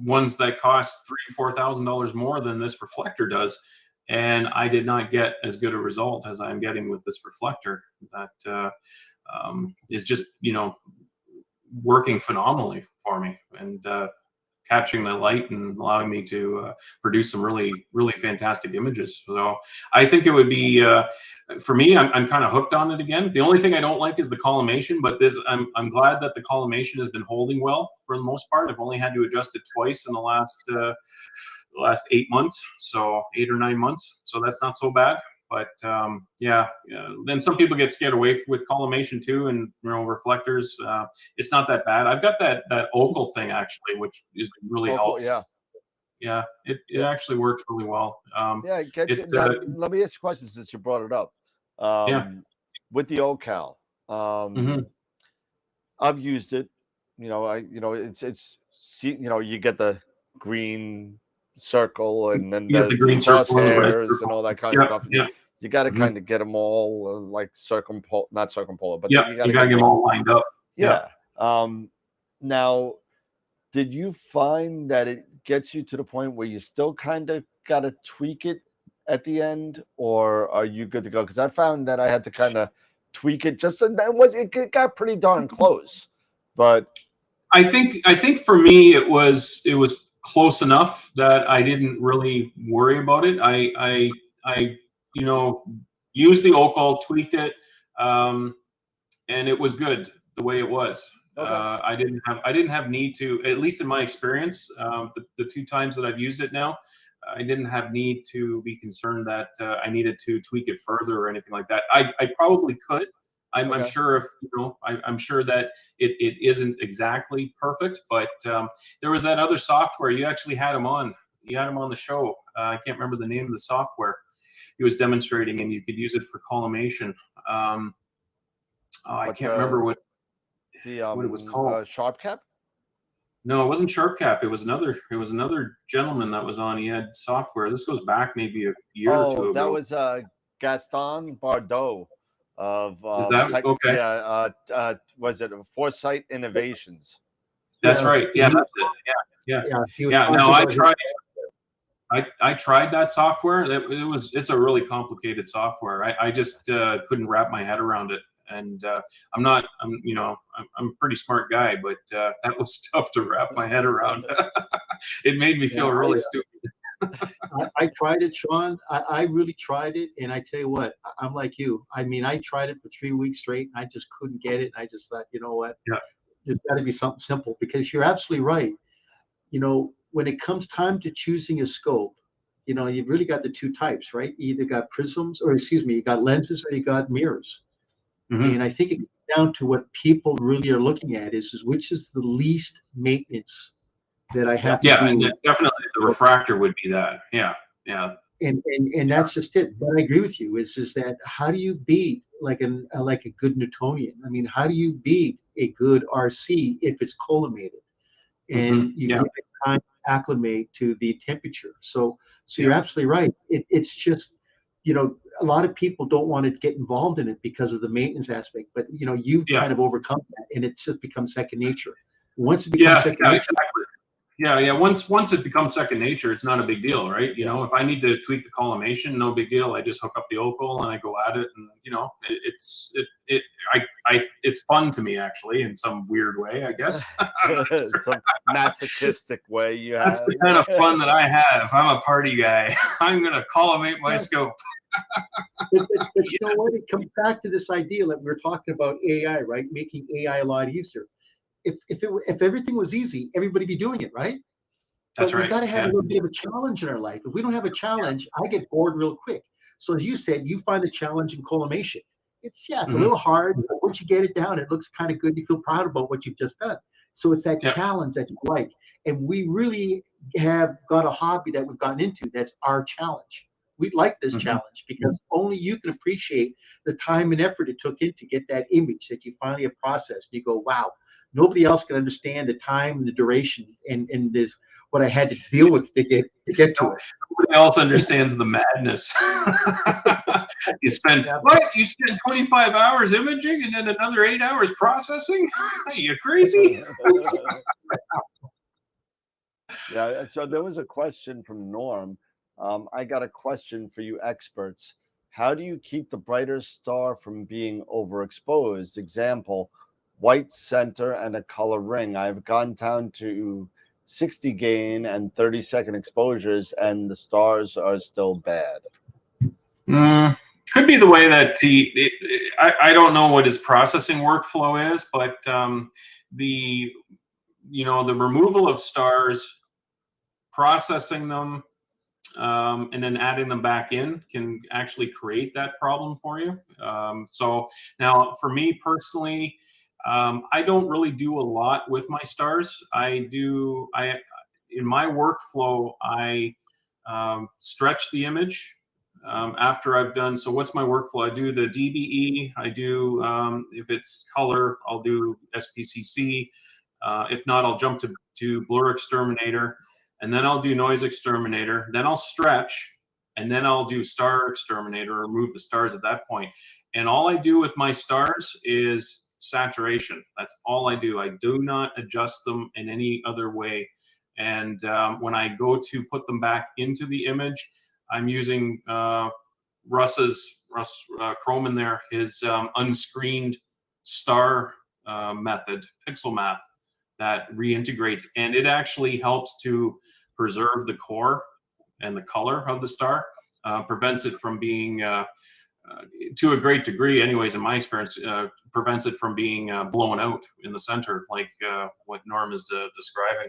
ones that cost $3,000-$4,000 more than this reflector does. And I did not get as good a result as I'm getting with this reflector that is just, working phenomenally for me and catching the light and allowing me to produce some really, really fantastic images. So I think it would be, for me, I'm kind of hooked on it again. The only thing I don't like is the collimation, but I'm glad that the collimation has been holding well for the most part. I've only had to adjust it twice in the last 8 months, so 8 or 9 months. So that's not so bad. But then some people get scared away with collimation too, and reflectors. It's not that bad. I've got that Ocal thing actually, which really helps. It actually works really well. Let me ask you a question since you brought it up. With the Ocal, I've used it. It's you get the green circle and then the green circle and all that kind of stuff. You got to kind of get them all like not circumpolar, but you got to get them all lined up. Now, did you find that it gets you to the point where you still kind of got to tweak it at the end, or are you good to go? Because I found that I had to kind of tweak it just so that it got pretty darn close. But I think for me it was close enough that I didn't really worry about it. I used the Ocol, tweaked it, and it was good the way it was. Okay. I didn't have need to, at least in my experience, the 2 times that I've used it now, I didn't have need to be concerned that I needed to tweak it further or anything like that. I probably could. I'm Okay. sure if I'm sure that it isn't exactly perfect, but there was that other software you actually had him on. You had him on the show. I can't remember the name of the software he was demonstrating, and you could use it for collimation. I can't remember what it was called. SharpCap? No, it wasn't SharpCap. It was another gentleman that was on. He had software. This goes back maybe a year or two ago. That was Gaston Bardot of Is that okay? Yeah, was it Foresight Innovations? That's right. Yeah, that's it. Yeah. No, I tried that software. It's a really complicated software. I just couldn't wrap my head around it. And I'm a pretty smart guy, but that was tough to wrap my head around. It made me feel really stupid. I tried it, Sean. I really tried it, and I tell you what, I'm like you. I mean, I tried it for 3 weeks straight, and I just couldn't get it. And I just thought, you know what? Yeah. There's got to be something simple, because you're absolutely right. When it comes time to choosing a scope, you've really got the 2 types, right? You either got prisms, or you got lenses, or you got mirrors. Mm-hmm. And I think it comes down to what people really are looking at is which is the least maintenance that I have to do. And definitely the refractor would be that. Yeah. And that's just it. But I agree with you. Is that how do you beat like a good Newtonian? I mean, how do you beat a good RC if it's collimated? And you give it time to acclimate to the temperature. So you're absolutely right. It's just, a lot of people don't want to get involved in it because of the maintenance aspect, but you've kind of overcome that, and it's just become second nature. Once it becomes second nature, exactly. Yeah. Once it becomes second nature, it's not a big deal, right? If I need to tweak the collimation, no big deal. I just hook up the Ocol and I go at it, and it's fun to me, actually, in some weird way, I guess. Some masochistic way. That's the kind of fun that I have. I'm a party guy. I'm gonna collimate my scope. but you know what? It comes back to this idea that we were talking about AI, right? Making AI a lot easier. If everything was easy, everybody'd be doing it, right? That's right. We've got to have a little bit of a challenge in our life. If we don't have a challenge, I get bored real quick. So as you said, you find the challenge in collimation. It's a little hard, but once you get it down, it looks kind of good. You feel proud about what you've just done. So it's that challenge that you like. And we really have got a hobby that we've gotten into that's our challenge. We like this challenge because only you can appreciate the time and effort it took in to get that image that you finally have processed. You go, wow, nobody else can understand the time and the duration and this what I had to deal with to get to it. Nobody else understands the madness. You spend 25 hours imaging and then another 8 hours processing? Are you crazy? Yeah. So there was a question from Norm. I got a question for you experts. How do you keep the brighter star from being overexposed? Example, white center and a color ring. I've gone down to 60 gain and 30-second exposures, and the stars are still bad. Could be the way that I don't know what his processing workflow is, but the removal of stars, processing them, and then adding them back in can actually create that problem for you. So now for me personally, I don't really do a lot with my stars. In my workflow, I stretch the image after I've done. So what's my workflow? I do the DBE. I do, if it's color, I'll do SPCC. If not, I'll jump to blur exterminator. And then I'll do noise exterminator, then I'll stretch, and then I'll do star exterminator, remove the stars at that point. And all I do with my stars is saturation. That's all I do. I do not adjust them in any other way. And when I go to put them back into the image, I'm using Russ Chrome in there, his unscreened star method, pixel math, that reintegrates, and it actually helps to preserve the core and the color of the star, prevents it from being to a great degree, anyways, in my experience, prevents it from being blown out in the center, like what Norm is describing.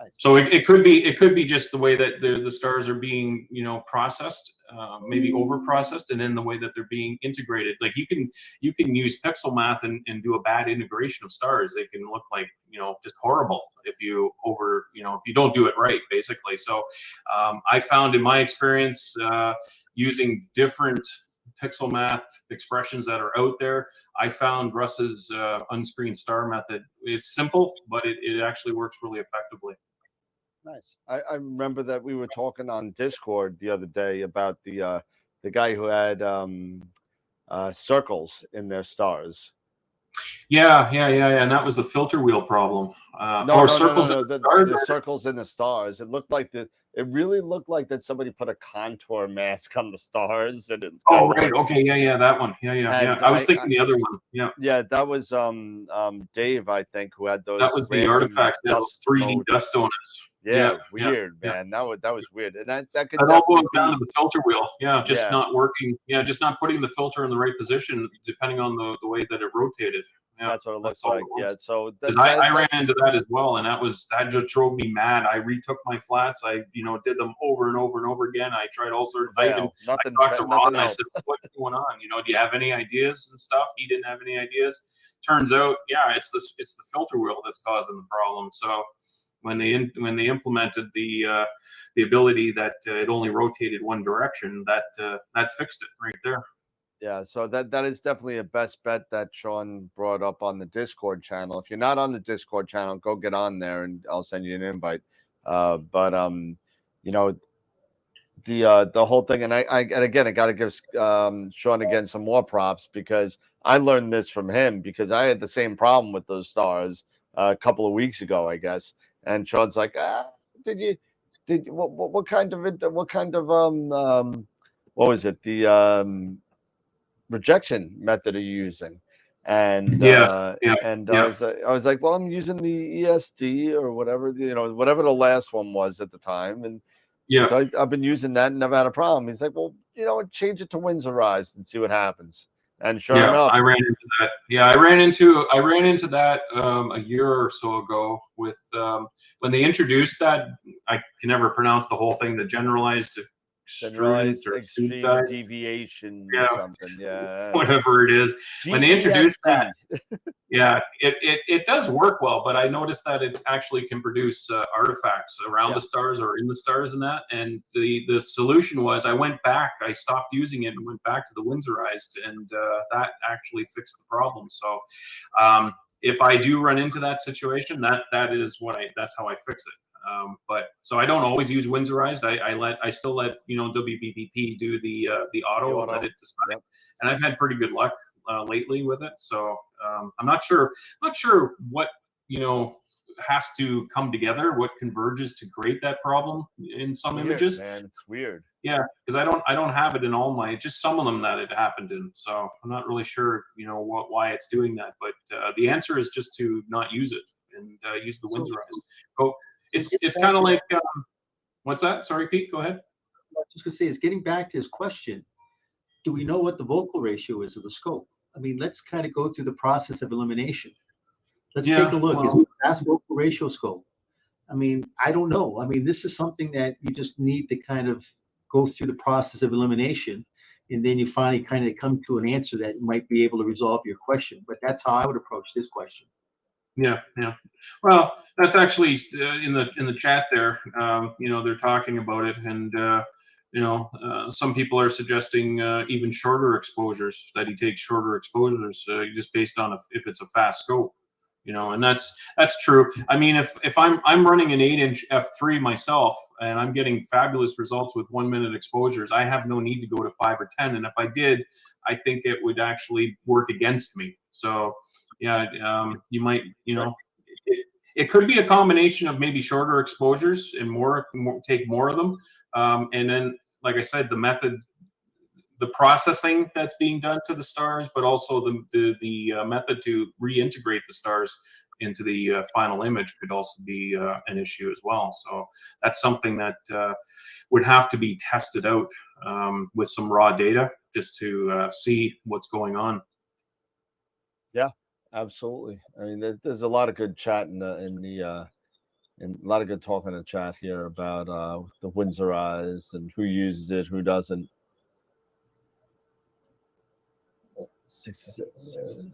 Nice. So it could be just the way that the stars are being, processed, maybe over processed, and then the way that they're being integrated. Like you can use pixel math and do a bad integration of stars. They can look like, just horrible if you if you don't do it right, basically. So I found in my experience, using different pixel math expressions that are out there, I found Russ's unscreened star method is simple, but it actually works really effectively. Nice. I remember that we were talking on Discord the other day about the guy who had circles in their stars. Yeah, and that was the filter wheel problem. Circles in the stars. The circles in the stars. It looked like it really looked like that somebody put a contour mask on the stars. And right. Okay. Yeah. That one. Yeah. I was thinking the other one. Yeah. Yeah. That was Dave, I think, who had those. That was the artifact. Those 3D dust donuts. Yeah, weird, man. That was weird, and that could all boils down to the filter wheel. Yeah, not working. Yeah, just not putting the filter in the right position, depending on the way that it rotated. Yeah, that's what it looks like. Yeah, so I ran into that as well, and that just drove me mad. I retook my flats. I did them over and over and over again. I tried all sorts of items. I talked to Ron and I said, "What's going on? Do you have any ideas and stuff?" He didn't have any ideas. Turns out, it's the filter wheel that's causing the problem. So when they implemented the ability that it only rotated one direction, that fixed it right there. Yeah, so that is definitely a best bet that Sean brought up on the Discord channel. If you're not on the Discord channel, go get on there and I'll send you an invite. The whole thing, and I got to give Sean again some more props, because I learned this from him, because I had the same problem with those stars a couple of weeks ago, I guess. And Sean's like, what kind of what was it? The rejection method are you using? And I was like, well, I'm using the ESD or whatever, whatever the last one was at the time. And so I've been using that and never had a problem. He's like, well, change it to Windsorize and see what happens. And sure enough, I ran into that. Yeah, I ran into that a year or so ago with when they introduced that. I can never pronounce the whole thing. The generalized extreme deviation or something. Yeah, whatever it is. GESD. When they introduced that, it does work well, but I noticed that it actually can produce artifacts around the stars or in the stars and that. And the solution was I stopped using it and went back to the Windsorized, and that actually fixed the problem. So if I do run into that situation, that's how I fix it. But so I don't always use Windsorized. I still let WBPP do the auto and let it decide. And I've had pretty good luck lately with it. So I'm not sure what has to come together, what converges to create that problem in some images. Man, it's weird. Yeah, because I don't have it in all my, just some of them that it happened in. So I'm not really sure why it's doing that. But the answer is just to not use it and use the Windsorized. It's kind of like, what's that? Sorry, Pete, go ahead. I was just going to say, it's getting back to his question. Do we know what the vocal ratio is of the scope? I mean, let's kind of go through the process of elimination. Let's take a look. Is it a fast vocal ratio scope? I mean, I don't know. I mean, this is something that you just need to kind of go through the process of elimination, and then you finally kind of come to an answer that might be able to resolve your question. But that's how I would approach this question. Yeah. Well, that's actually in the chat there. They're talking about it, and some people are suggesting even shorter exposures, that he takes shorter exposures just based on if it's a fast scope. And that's true. I mean, if I'm running an 8-inch f3 myself and I'm getting fabulous results with 1 minute exposures, I have no need to go to 5 or 10. And if I did, I think it would actually work against me. So yeah, you might, it could be a combination of maybe shorter exposures and take more of them, and then, like I said, the processing that's being done to the stars, but also the method to reintegrate the stars into the final image could also be an issue as well. So that's something that would have to be tested out with some raw data just to see what's going on. Yeah, absolutely. I mean, there's a lot of good chat and a lot of good talk in the chat here about the Windsor eyes and who uses it, who doesn't. 66.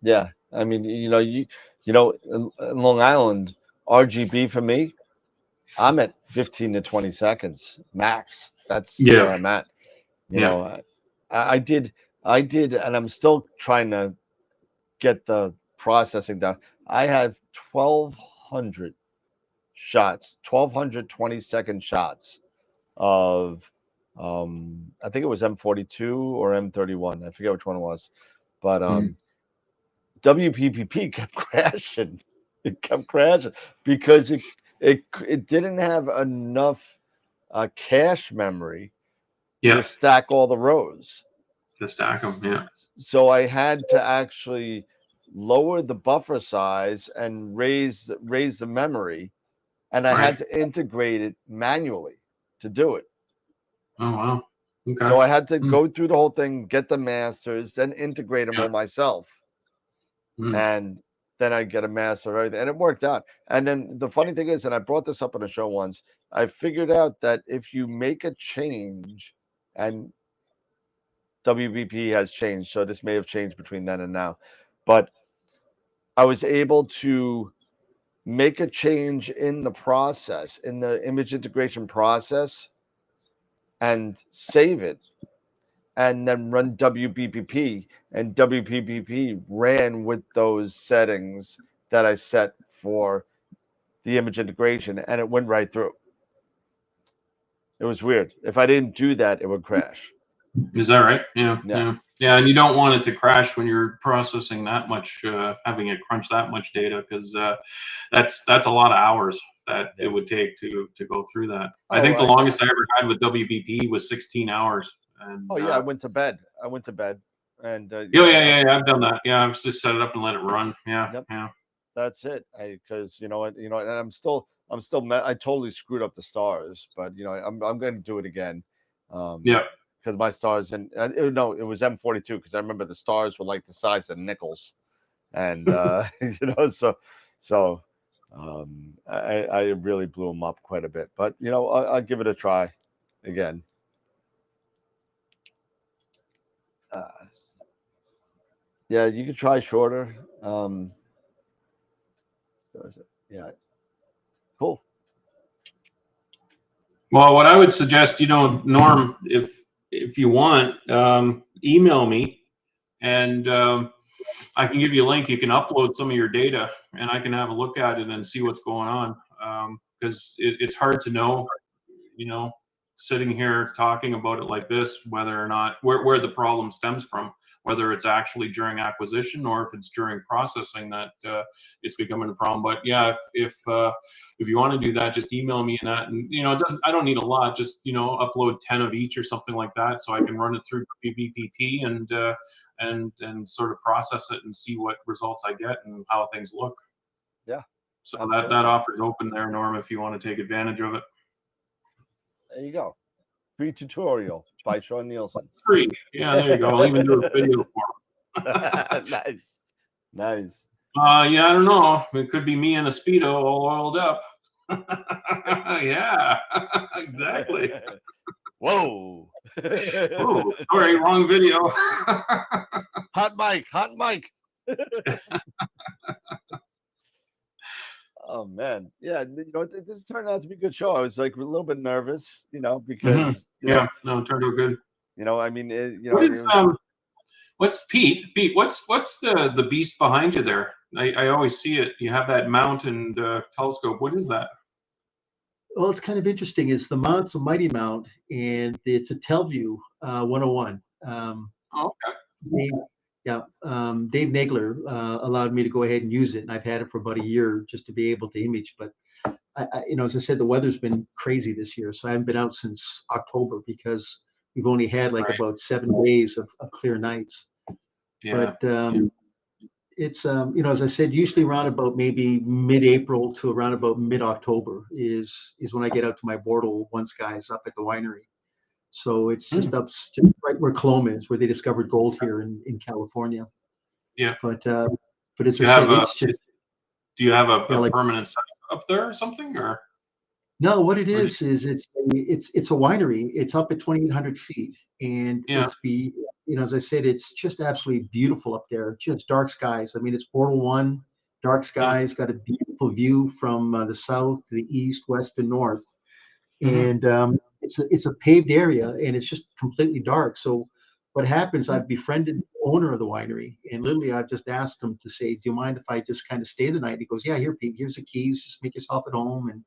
Yeah, I mean, in Long Island, RGB for me, I'm at 15 to 20 seconds max. That's where I'm at. I did, and I'm still trying to get the processing down. I have 1,200 shots, 1,200 20-second shots of, I think it was M42 or M31. I forget which one it was, but WPPP kept crashing. It kept crashing because it didn't have enough cache memory to stack all the rows. To stack them, yeah. So I had to actually lower the buffer size and raise the memory, and I had to integrate it manually to do it. Oh wow! Okay. So I had to go through the whole thing, get the masters, then integrate them all myself, and then I get a master of everything, and it worked out. And then the funny thing is, and I brought this up on a show once, I figured out that if you make a change, and WBP has changed, so this may have changed between then and now, but I was able to make a change in the process, in the image integration process, and save it, and then run WBPP, and WBPP ran with those settings that I set for the image integration, and it went right through. It was weird. If I didn't do that, it would crash. Is that right? Yeah. And you don't want it to crash when you're processing that much, having it crunch that much data, because that's a lot of hours that it would take to go through that. I think the longest I ever had with WBP was 16 hours. And I went to bed. And yeah, I've done that. Yeah, I've just set it up and let it run. Yeah. That's it. Because and I'm still I totally screwed up the stars, but I'm going to do it again. Because my stars, and no, it was M42, because I remember the stars were like the size of nickels, and so I really blew them up quite a bit. But I'll give it a try again. Yeah, you could try shorter. Yeah, cool. Well, what I would suggest, Norm, if you want, email me, and I can give you a link. You can upload some of your data, and I can have a look at it and see what's going on. Because it's hard to know, sitting here talking about it like this, whether or not where the problem stems from, whether it's actually during acquisition or if it's during processing that it's becoming a problem. But yeah, if you want to do that, just email me that, and I don't need a lot. Just upload 10 of each or something like that, so I can run it through BBPP and sort of process it and see what results I get and how things look. Yeah. So that offer is open there, Norm, if you want to take advantage of it. There you go. Free tutorial by Sean Nielsen. Free. Yeah, there you go. I'll even do a video for him. Nice. Yeah, I don't know. It could be me in a Speedo all oiled up. Yeah, exactly. Whoa. Oh, sorry, wrong video. Hot mic. Oh man, yeah. This turned out to be a good show. I was like a little bit nervous, because it turned out good. I mean, what's Pete? Pete, what's the beast behind you there? I always see it. You have that mount and telescope. What is that? Well, it's kind of interesting. The mount's a Mighty Mount, and it's a Telview 101. Okay. Yeah. Dave Nagler allowed me to go ahead and use it, and I've had it for about a year just to be able to image. But as I said, the weather's been crazy this year, so I haven't been out since October because we've only had like about 7 days of clear nights. Yeah. But it's as I said, usually around about maybe mid-April to around about mid-October is when I get out to my Bordeaux One Skies up at the winery. So it's just just right where Coloma is, where they discovered gold here in California. Yeah. But as Do I you said, have it's just do you have a like permanent site up there or something, or? no, what it is it's a winery. It's up at 2,800 feet, and Yeah. as I said, it's just absolutely beautiful up there. Just dark skies. I mean, it's Bordeaux One, dark skies, got a beautiful view from the south to the east, west, and north. And it's a paved area, and it's just completely dark. So what happens? I've befriended the owner of the winery, and literally I've just asked him to say, "Do you mind if I just kind of stay the night?" He goes, "Yeah, here, Pete. Here's the keys. Just make yourself at home." And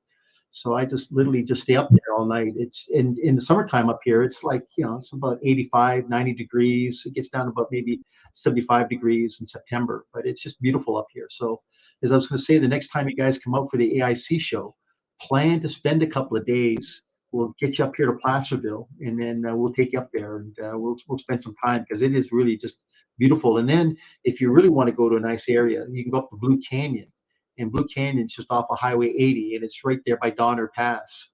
so I just literally just stay up there all night. It's in the summertime up here. It's like it's about 85, 90 degrees. It gets down to about maybe 75 degrees in September, but it's just beautiful up here. So as I was going to say, the next time you guys come out for the AIC show, plan to spend a couple of days. We'll get you up here to Placerville, and then we'll take you up there, and we'll spend some time because it is really just beautiful. And then if you really want to go to a nice area, you can go up to Blue Canyon, and Blue Canyon's just off of Highway 80, and it's right there by Donner Pass,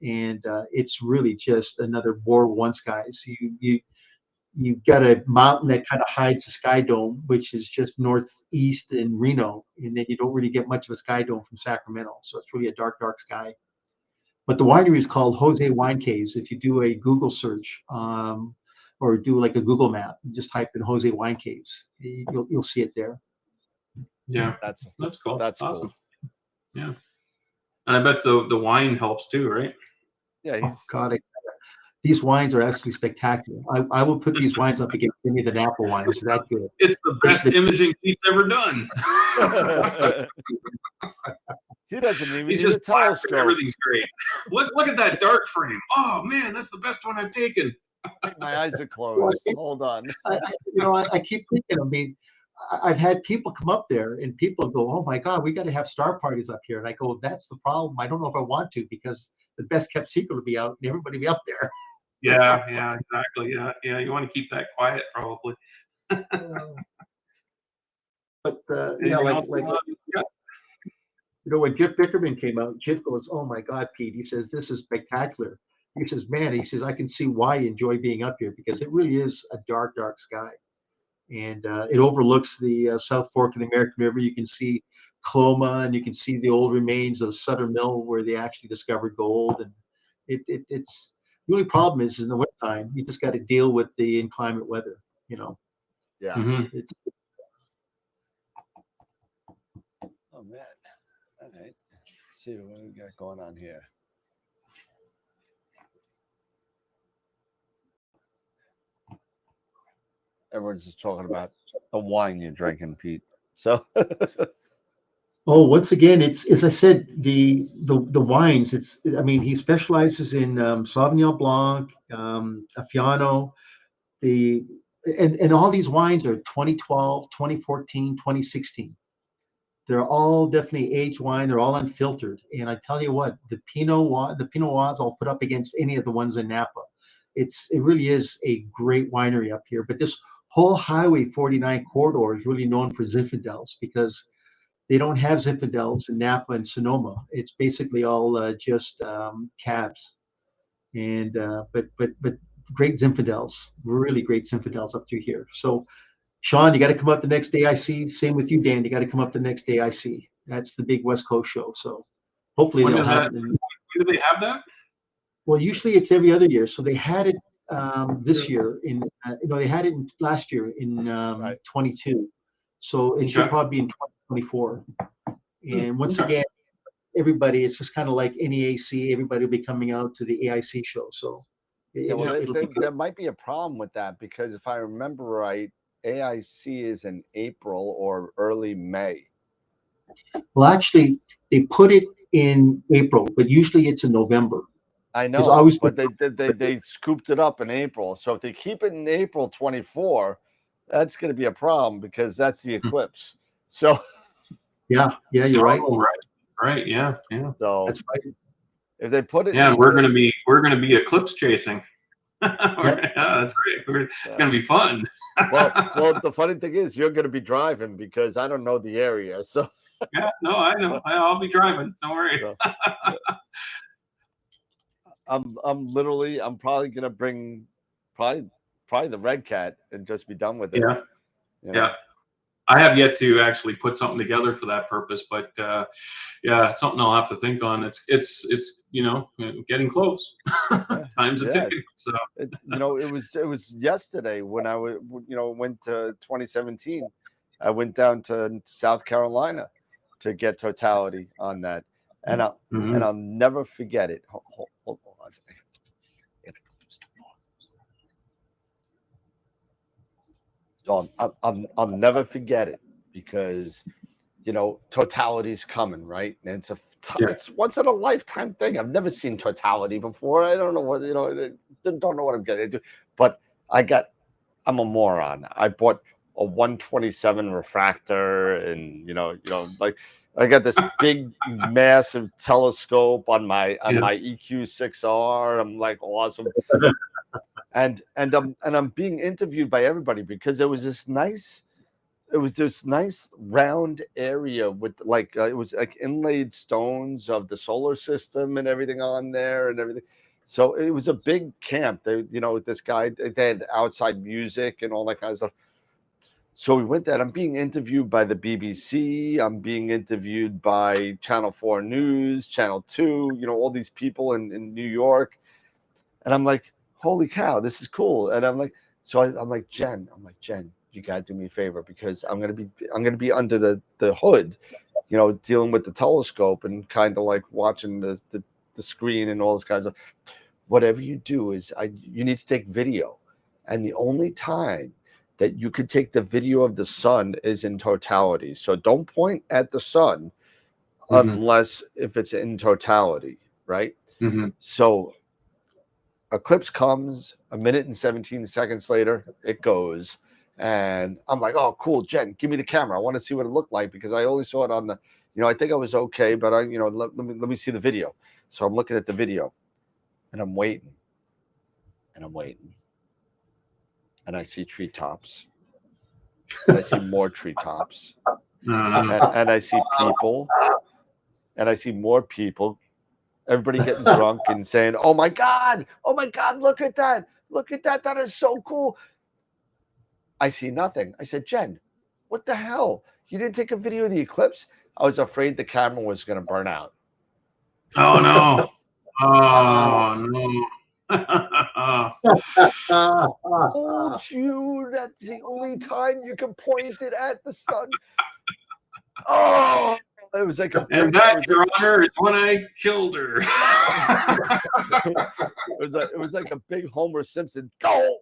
and it's really just another Bordeaux One Skies. You've got a mountain that kind of hides the Sky Dome, which is just northeast in Reno, and then you don't really get much of a sky dome from Sacramento, so it's really a dark, dark sky. But the winery is called Jose Wine Caves. If you do a Google search or do like a Google map, just type in Jose Wine Caves, you'll see it there. Yeah, That's cool. That's awesome. cool. Yeah, and I bet the wine helps too, right? Yeah, Oh God, these wines are absolutely spectacular. I will put these wines up against any of the Napa wines. That good. It's the best imaging he's ever done. he doesn't even He's need a just blasting, telescope. everything's great. Look at that dark frame. Oh man, that's the best one I've taken. My eyes are closed. Hold on. I keep thinking. I mean, I've had people come up there, and people go, "Oh my God, we got to have star parties up here." And I go, "That's the problem. I don't know if I want to because the best kept secret will be out, and everybody be up there." Yeah, exactly. Yeah. You want to keep that quiet, probably. But Yeah. When Jeff Bickerman came out, Jeff goes, "Oh my God, Pete," he says, "this is spectacular." He says, "Man," he says, "I can see why you enjoy being up here because it really is a dark, dark sky." And it overlooks the South Fork of the American River. You can see Coloma, and you can see the old remains of Sutter Mill where they actually discovered gold. And it's the only problem is in the wintertime, you just got to deal with the inclement weather. Yeah. It's Oh man. All right. Let's see what we got going on here. Everyone's just talking about the wine you're drinking, Pete. So once again, it's as I said, the wines. He specializes in Sauvignon Blanc, Afiano, and all these wines are 2012, 2014, 2016. They're all definitely aged wine. They're all unfiltered. And I tell you what, the Pinot Noirs I'll put up against any of the ones in Napa. It really is a great winery up here. But this whole Highway 49 corridor is really known for Zinfandels because they don't have Zinfandels in Napa and Sonoma. It's basically all just cabs. And but great Zinfandels, really great Zinfandels up through here. So Sean, you got to come up the next day I see. Same with you, Dan. You got to come up the next day I see. That's the big West Coast show. So hopefully When they'll does have that? it. When do they have that? Well, usually it's every other year. So they had it this year they had it last year in 22. So it should probably be in 2024. And once again, everybody, it's just kind of like NEAC. Everybody will be coming out to the AIC show. So there might be a problem with that because if I remember right, AIC is in April or early May. Well, actually, they put it in April, but usually it's in November. I know, but they scooped it up in April. So if they keep it in April 24, that's going to be a problem because that's the eclipse. So, Yeah, you're right. Oh, right, yeah. so That's right. if they put it, Yeah, and in we're the- gonna be eclipse chasing. Yep. Yeah, that's right. It's gonna be fun. well, the funny thing is, you're going to be driving because I don't know the area. So, Yeah, no, I know. I'll be driving. Don't worry. so I'm probably going to bring probably the red cat and just be done with it. Yeah, you know? yeah. I have yet to actually put something together for that purpose, but yeah, it's something I'll have to think on. It's getting close. Time's a ticking. So it was yesterday when I went to 2017. I went down to South Carolina to get totality on that, and I'll never forget it. Hold on a second. So I'll never forget it because totality's coming, right? And it's once in a lifetime thing. I've never seen totality before. I don't know what don't know what I'm getting into, but I'm a moron. I bought a 127 refractor, and like I got this big massive telescope on my EQ6R. I'm like awesome. And I'm being interviewed by everybody because there was this nice round area with it was like inlaid stones of the solar system and everything on there and everything. So it was a big camp. They, this guy, they had outside music and all that kind of stuff. So we went there. I'm being interviewed by the BBC. I'm being interviewed by Channel 4 News, Channel 2, all these people in New York. And I'm like, holy cow, this is cool. And I'm like, Jen, you gotta do me a favor because I'm gonna be under the hood, dealing with the telescope and kind of like watching the screen and all this kind of stuff. Whatever you do you need to take video. And the only time that you could take the video of the sun is in totality. So don't point at the sun unless if it's in totality, right? So eclipse comes, a minute and 17 seconds later, it goes. And I'm like, oh, cool, Jen, give me the camera. I want to see what it looked like because I only saw it on the, I think I was okay, but let me see the video. So I'm looking at the video and I'm waiting and I'm waiting. And I see treetops. And I see more treetops. And I see people. And I see more people. Everybody getting drunk and saying, oh my God, look at that. Look at that. That is so cool. I see nothing. I said, Jen, what the hell? You didn't take a video of the eclipse? I was afraid the camera was going to burn out. Oh, no. Oh, no. Told you that's the only time you can point it at the sun. Oh, it was like and that, Your Honor, is when I killed her. It was like a big Homer Simpson. Oh.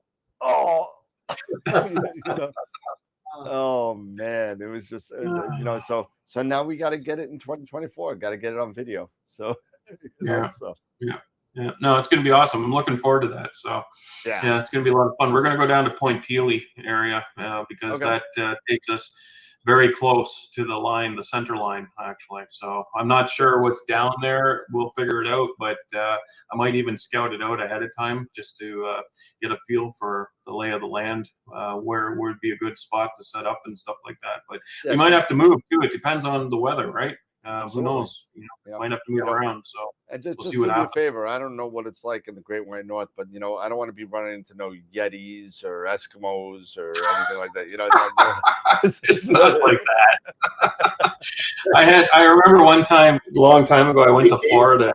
Oh man, it was just so now we got to get it in 2024. Got to get it on video. So yeah. No, it's going to be awesome. I'm looking forward to that. So yeah, it's going to be a lot of fun. We're going to go down to Point Peely area because that takes us very close to the line, the center line, actually. So I'm not sure what's down there. We'll figure it out, but I might even scout it out ahead of time just to get a feel for the lay of the land, where would be a good spot to set up and stuff like that. But we might have to move too. It depends on the weather, right? Who knows? Might have to move around. So we'll see what happens. Do me a favor. I don't know what it's like in the Great White North, but I don't want to be running into no Yetis or Eskimos or anything like that. It's not like that. I remember one time, a long time ago, I went to Florida.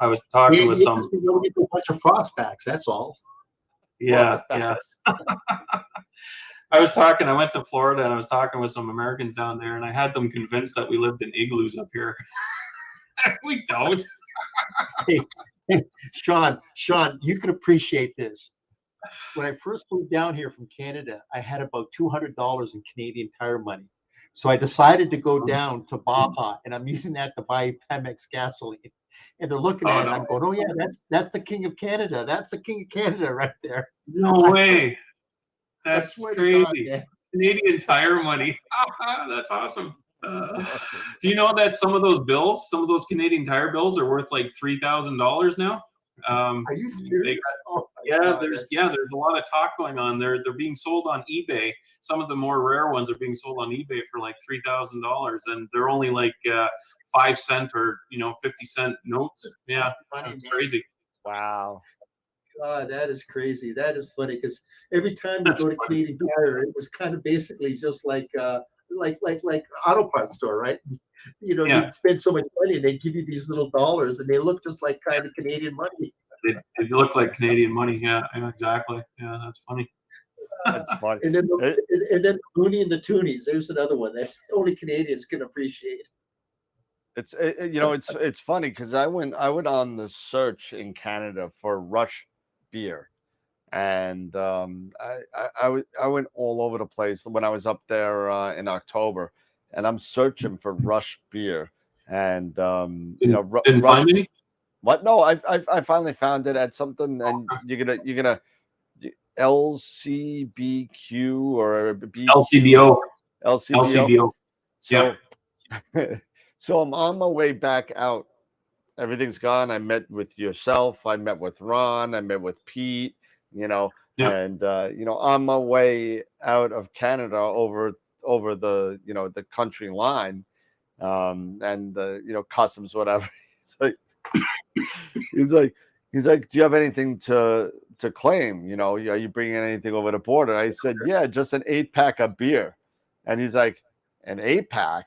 I was talking with some. A bunch of frostbacks. That's all. Yeah. I went to Florida and I was talking with some Americans down there, and I had them convinced that we lived in igloos up here. We don't. Hey, Sean, you can appreciate this. When I first moved down here from Canada, I had about $200 in Canadian Tire money. So I decided to go down to Baja, and I'm using that to buy Pemex gasoline. And they're looking at it, and I'm going, oh, yeah, that's the King of Canada. That's the King of Canada right there. No way. That's swear to God, crazy. man. Canadian Tire money. That's awesome. Do you know that some of those Canadian Tire bills are worth like $3,000 now? Are you serious? Oh my God, There's a lot of talk going on. They're being sold on eBay. Some of the more rare ones are being sold on eBay for like $3,000, and they're only like 5 cent or 50-cent notes. Yeah, it's crazy. Wow. God, that is crazy. That is funny because every time you That's go to funny. Canadian Tire, it was kind of basically just like auto parts store, right? Yeah. You spend so much money and they give you these little dollars and they look just like kind of Canadian money. They look like Canadian money. Yeah, exactly. Yeah, that's funny. That's funny. And then the Looney and the Toonies. There's another one that only Canadians can appreciate. It's funny because I went on the search in Canada for Rush beer, and I went all over the place when I was up there in October, and I'm searching for Rush beer, and Didn't Rush. find any. What? No, I finally found it at something, and you're gonna LCBQ or LCBO. LCBO. Yeah. So I'm on my way back out. Everything's gone. I met with yourself. I met with Ron. I met with Pete. Yep. And on my way out of Canada over the the country line, and the customs, whatever. He's like, do you have anything to claim? Are you bringing anything over the border? I said, yeah, just an 8-pack of beer. And he's like, an 8-pack?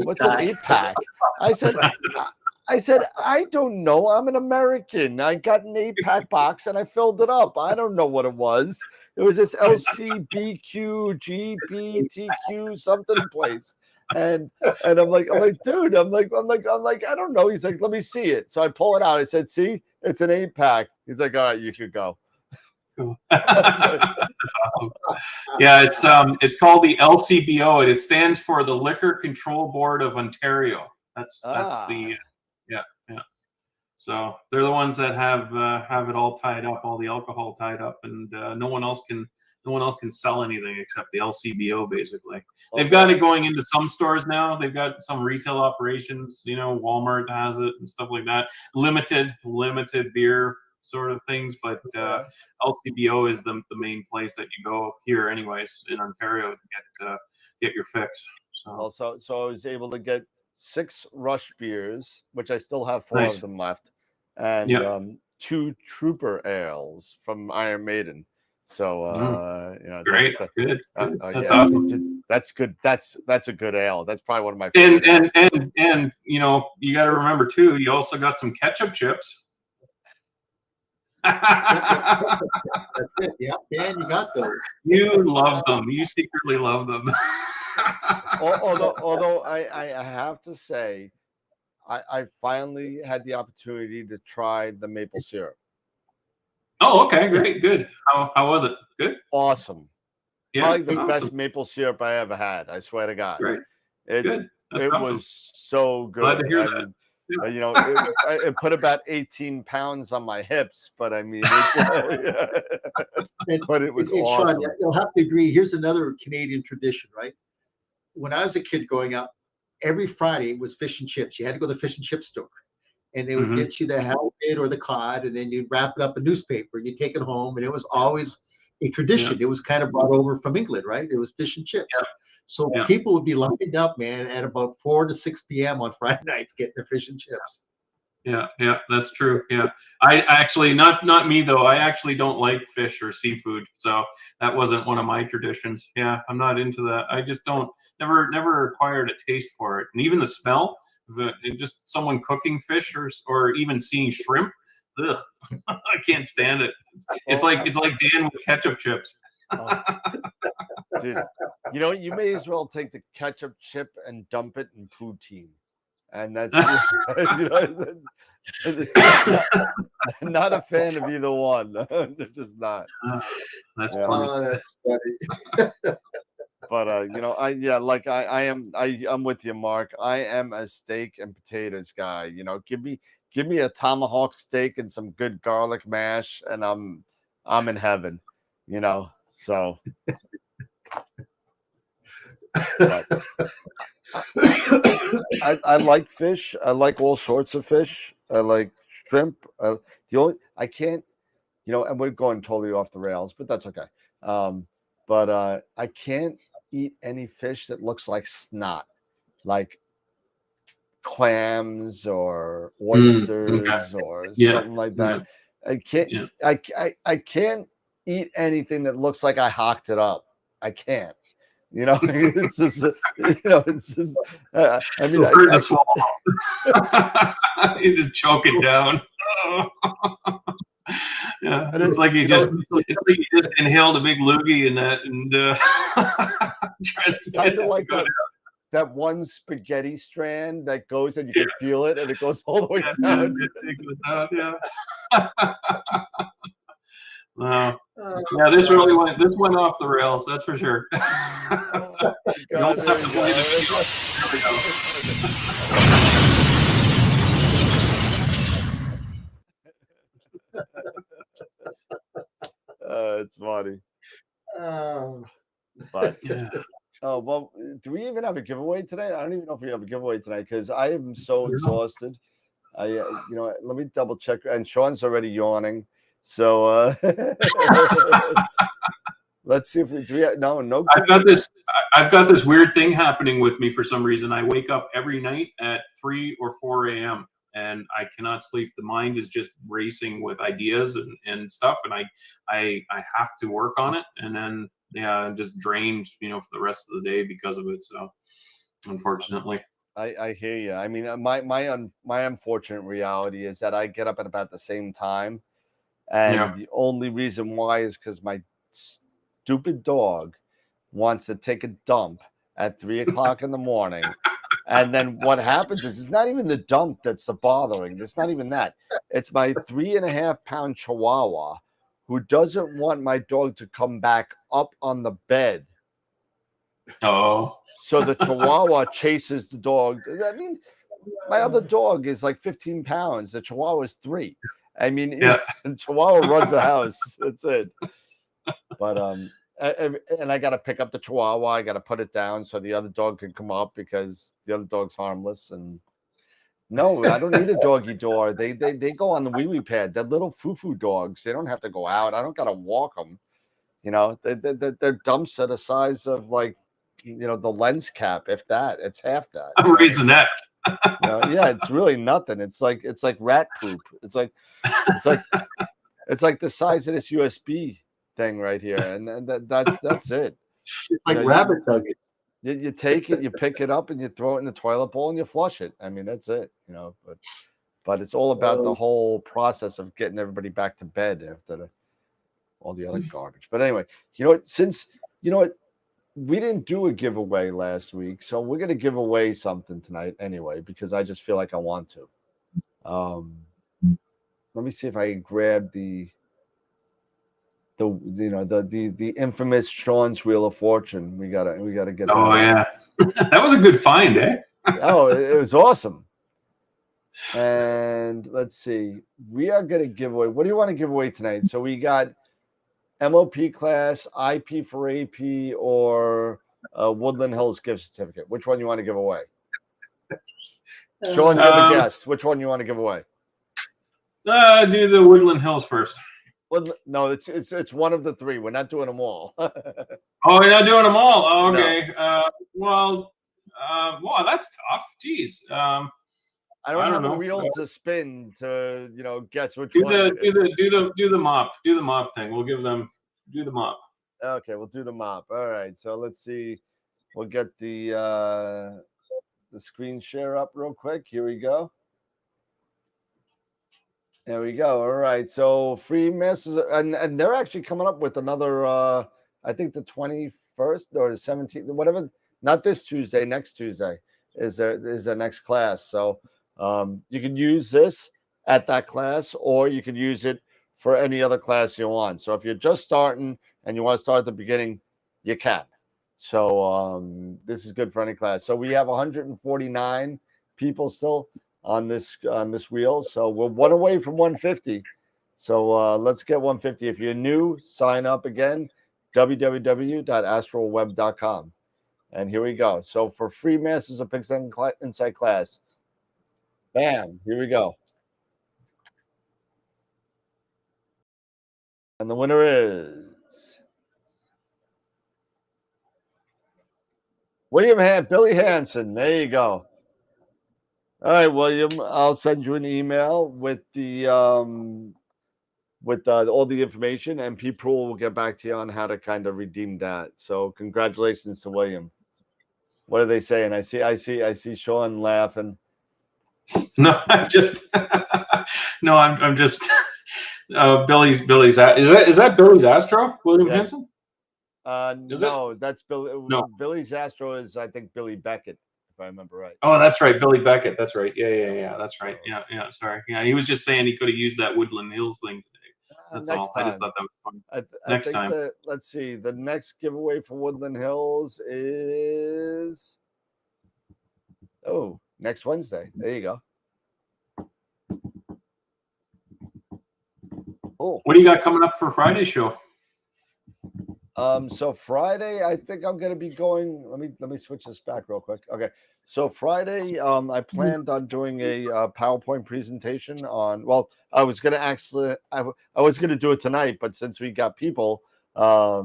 What's an 8-pack? I said, I don't know. I'm an American. I got an 8-pack box and I filled it up. I don't know what it was. It was this LCBQ, GBTQ something place. And I'm like, dude, I'm like, I don't know. He's like, let me see it. So I pull it out. I said, see, it's an 8-pack. He's like, all right, you should go. Cool. That's awesome. Yeah, it's called the LCBO, and it stands for the Liquor Control Board of Ontario. That's the yeah. So they're the ones that have it all tied up, all the alcohol tied up, and no one else can sell anything except the LCBO. Basically, they've got it going into some stores now. They've got some retail operations. Walmart has it and stuff like that. Limited beer sort of things, but LCBO is the main place that you go here, anyways, in Ontario to get your fix. So I was able to get 6 Rush beers, which I still have 4 of them left, and 2 Trooper ales from Iron Maiden. So great, good. That's awesome. That's good. That's a good ale. That's probably one of my favorite. And you got to remember too. You also got some ketchup chips. That's it. Yeah, Dan, you got those. You love them. You secretly love them. although I have to say, I finally had the opportunity to try the maple syrup. Oh, okay, great, good. How was it? Good. Awesome. Yeah, probably the best maple syrup I ever had. I swear to God. Great. It awesome. Was so good. Glad to hear that. It put about 18 pounds on my hips, but I mean, but it was awesome. Sean, you'll have to agree. Here's another Canadian tradition, right? When I was a kid growing up, every Friday it was fish and chips. You had to go to the fish and chip store, and they would get you the halibut or the cod, and then you'd wrap it up in newspaper and you take it home, and it was always a tradition. Yeah. It was kind of brought over from England, right? It was fish and chips. Yeah. So people would be lined up, man, at about 4 to 6 p.m. on Friday nights getting their fish and chips. Yeah, that's true. Yeah, I actually not me though. I actually don't like fish or seafood, so that wasn't one of my traditions. Yeah, I'm not into that. I just never acquired a taste for it, and even the smell of it, just someone cooking fish or even seeing shrimp. Ugh, I can't stand it. It's like Dan with ketchup chips. Dude, you may as well take the ketchup chip and dump it in poutine, and that's not a fan of either one. Just not. That's funny. That's funny. But I'm with you, Mark. I am a steak and potatoes guy. Give me a tomahawk steak and some good garlic mash, and I'm in heaven. So, but I like fish. I like all sorts of fish. I like shrimp. I can't, and we're going totally off the rails, but that's okay. But I can't eat any fish that looks like snot, like clams or oysters or something like that. I can't. Yeah. I can't eat anything that looks like I hocked it up. I can't. It's just. It's just. I mean, It's hard to swallow. You just choke it down. Yeah, it's like you just inhaled a big loogie in that, and tried to get it to like go down. That one spaghetti strand that goes and you can feel it, and it goes all the way down. Yeah. Wow. Yeah, this went off the rails. That's for sure. You almost have to play the video. There we go. It's funny. But oh well, do we even have a giveaway today? I don't even know if we have a giveaway tonight because I am so exhausted. Let me double check. And Sean's already yawning. So let's see if we do. No. I've got this weird thing happening with me for some reason. I wake up every night at 3 or 4 a.m. and I cannot sleep. The mind is just racing with ideas and stuff, and I have to work on it. And then I'm just drained, for the rest of the day because of it. So unfortunately. I hear you. I mean, my unfortunate reality is that I get up at about the same time, and the only reason why is because my stupid dog wants to take a dump at 3 o'clock in the morning, and then what happens is it's not even the dump that's the bothering. It's not even that. It's my 3.5-pound Chihuahua who doesn't want my dog to come back up on the bed. Oh. So the Chihuahua chases the dog. I mean, my other dog is like 15 pounds. The Chihuahua is 3. I mean, the Chihuahua runs the house. That's it. But and I got to pick up the Chihuahua. I got to put it down so the other dog can come up because the other dog's harmless. And no, I don't need a doggy door. They go on the wee-wee pad. They're little foo-foo dogs. They don't have to go out. I don't got to walk them. They're dumps are the size of like, the lens cap, if that. It's half that. I'm raising that. It's really nothing. It's like rat poop. It's like the size of this USB thing right here, and that's it. It's like rabbit nuggets. You take it, you pick it up, and you throw it in the toilet bowl, and you flush it. I mean, that's it. But it's all about the whole process of getting everybody back to bed after all the other garbage. But anyway, we didn't do a giveaway last week, so we're going to give away something tonight anyway, because I just feel like I want to. Let me see if I can grab the infamous Sean's Wheel of Fortune. We gotta get. Oh yeah, that was a good find, eh? Oh, it was awesome. And let's see, we are going to give away. What do you want to give away tonight? So we got MOP class, IP for AP, or Woodland Hills gift certificate. Which one you want to give away? Sean, you're the guest. Which one you want to give away? Do the Woodland Hills first. Well, no, it's one of the 3. We're not doing them all. Oh, you're not doing them all. Oh, okay. No. Well, that's tough. Jeez. I don't have a wheel to spin to guess which one. Do the mop. Do the mop thing. We'll give them. Do the mop. Okay, we'll do the mop. All right. So let's see. We'll get the screen share up real quick. Here we go. There we go. All right. So free messes, and they're actually coming up with another. I think the 21st or the 17th, whatever. Not this Tuesday. Next Tuesday is their next class. So you can use this at that class, or you can use it for any other class you want. So if you're just starting and you want to start at the beginning, you can. So this is good for any class. So we have 149 people still on this wheel. So we're one away from 150. So let's get 150. If you're new, sign up again. www.astralweb.com. And here we go. So for free Masters of Pixel Insight class, bam, here we go. And the winner is Billy Hansen. There you go. All right, William, I'll send you an email with the all the information, and Pete Proul will get back to you on how to kind of redeem that. So congratulations to William. What are they saying? I see Sean laughing. No, I'm just no, I'm just Billy's is that Billy's Astro, William Hansen? No, that's Billy. No. Billy's Astro is, I think, Billy Beckett, if I remember right. Oh, that's right, Billy Beckett. That's right. Yeah. That's right. Yeah. Sorry. Yeah, he was just saying he could have used that Woodland Hills thing today. That's all. I just thought that was fun. Next time. Let's see. The next giveaway for Woodland Hills is next Wednesday. There you go. Oh. What do you got coming up for Friday's show? So Friday, I think I'm going to be going. Let me switch this back real quick. Okay. So Friday, I planned on doing a PowerPoint presentation on. Well, I was going to actually, I was going to do it tonight, but since we got people, I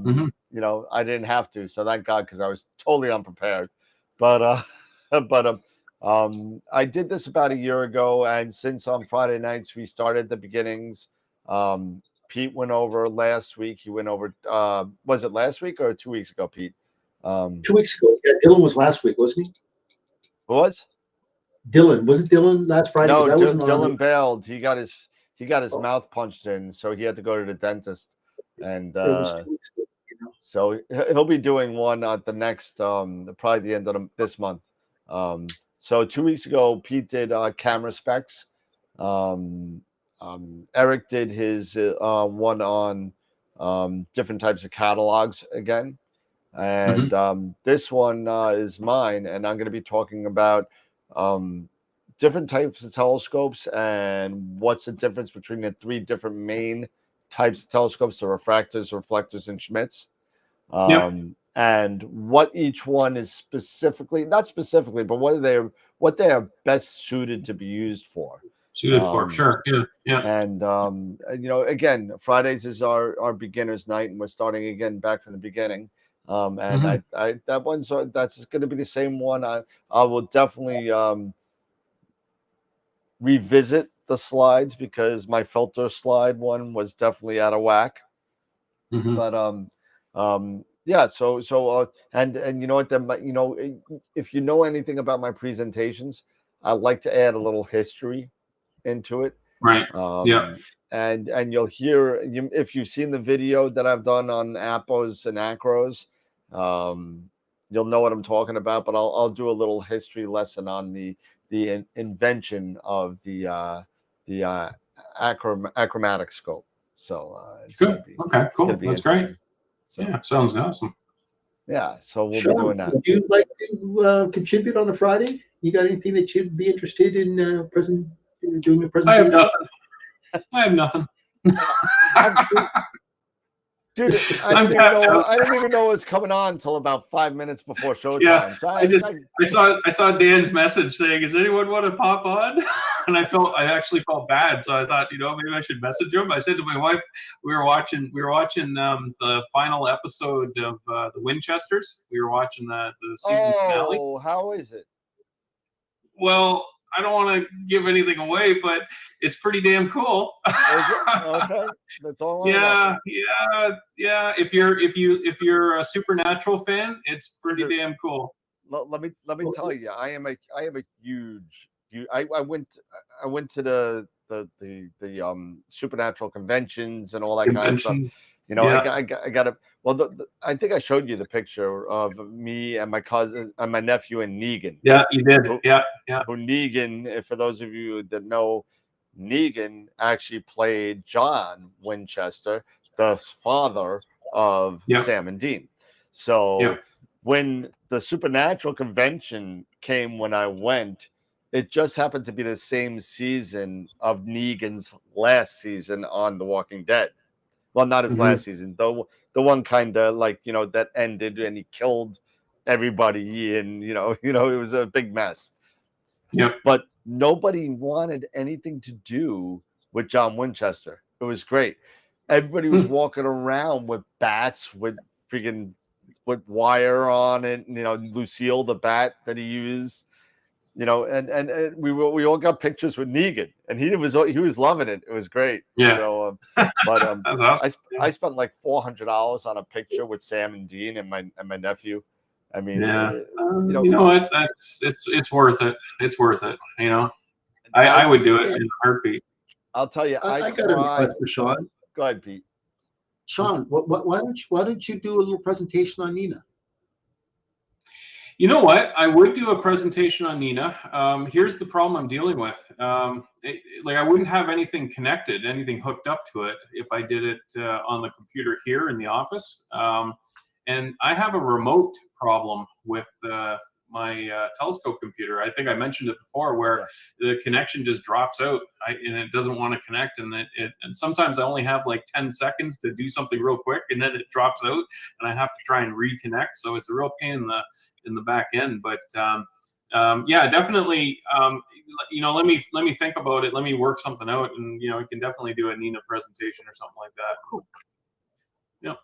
didn't have to. So thank God, because I was totally unprepared. But I did this about a year ago, and since on Friday nights we started the beginnings. Pete went over last week. He went over. Was it last week or 2 weeks ago, Pete? 2 weeks ago. Yeah, Dylan was last week, wasn't he? Who was? Dylan. Wasn't Dylan last Friday? No, Dylan bailed. He got his mouth punched in, so he had to go to the dentist. And so he'll be doing one at the next, probably the end of this month. So 2 weeks ago, Pete did camera specs. Eric did his one on different types of catalogs again. And this one is mine, and I'm going to be talking about different types of telescopes and what's the difference between the three different main types of telescopes: the refractors, reflectors, and Schmitz. And what each one is specifically, not specifically, but what they are best suited to be used for. Sure. Yeah. And again, Fridays is our beginner's night, and we're starting again back from the beginning. And that's going to be the same one. I will definitely revisit the slides, because my filter slide one was definitely out of whack. But yeah. So and you know what? If you know anything about my presentations, I like to add a little history into it. Right. And you'll hear, if you've seen the video that I've done on Appos and Acros, you'll know what I'm talking about. But I'll do a little history lesson on the invention of the achromatic scope. So it's good. Okay, cool. That's great. So, yeah, sounds awesome. Yeah, so we'll be doing that. Would you like to contribute on a Friday? You got anything that you'd be interested in doing a presentation? I have nothing. Dude, I didn't even know it was coming on until about 5 minutes before showtime. Yeah, so I saw Dan's message saying, "Does anyone want to pop on?" And I actually felt bad, so I thought, maybe I should message him. I said to my wife, we were watching the final episode of the Winchesters. We were watching the season finale. Oh, how is it? Well, I don't want to give anything away, but it's pretty damn cool. Okay, that's all. Yeah. If you're a Supernatural fan, it's pretty damn cool. Let me tell you, I am a huge. I went to the Supernatural conventions and all that kind of stuff. I got a. Well, I think I showed you the picture of me and my cousin and my nephew and Negan. Yeah, you did. Yeah. Who Negan, for those of you that know, Negan actually played John Winchester, the father of Sam and Dean. So when the Supernatural convention came, when I went, it just happened to be the same season of Negan's last season on The Walking Dead. Well, not his last season, though. the one kind of like, that ended and he killed everybody, and it was a big mess. Yep. But nobody wanted anything to do with John Winchester. It was great. Everybody was walking around with bats with freaking with wire on it. Lucille the bat that he used. And we all got pictures with Negan, and he was loving it. It was great. Yeah. So, but That's I spent like $400 on a picture with Sam and Dean and my nephew. I mean, yeah. You know what? It's worth it. It's worth it. I would do it in a heartbeat. I'll tell you, I got a request for Sean. Go ahead, Pete. Sean, why don't you do a little presentation on Nina? You know what? I would do a presentation on Nina. Here's the problem I'm dealing with. Like I wouldn't have anything connected, anything hooked up to it if I did it on the computer here in the office. And I have a remote problem with my telescope computer. I think I mentioned it before, where the connection just drops out and it doesn't want to connect. And and sometimes I only have like 10 seconds to do something real quick, and then it drops out, and I have to try and reconnect. So it's a real pain in the back end. But yeah, definitely. Let me think about it. Let me work something out, and we can definitely do a Nina presentation or something like that. Cool. Yeah,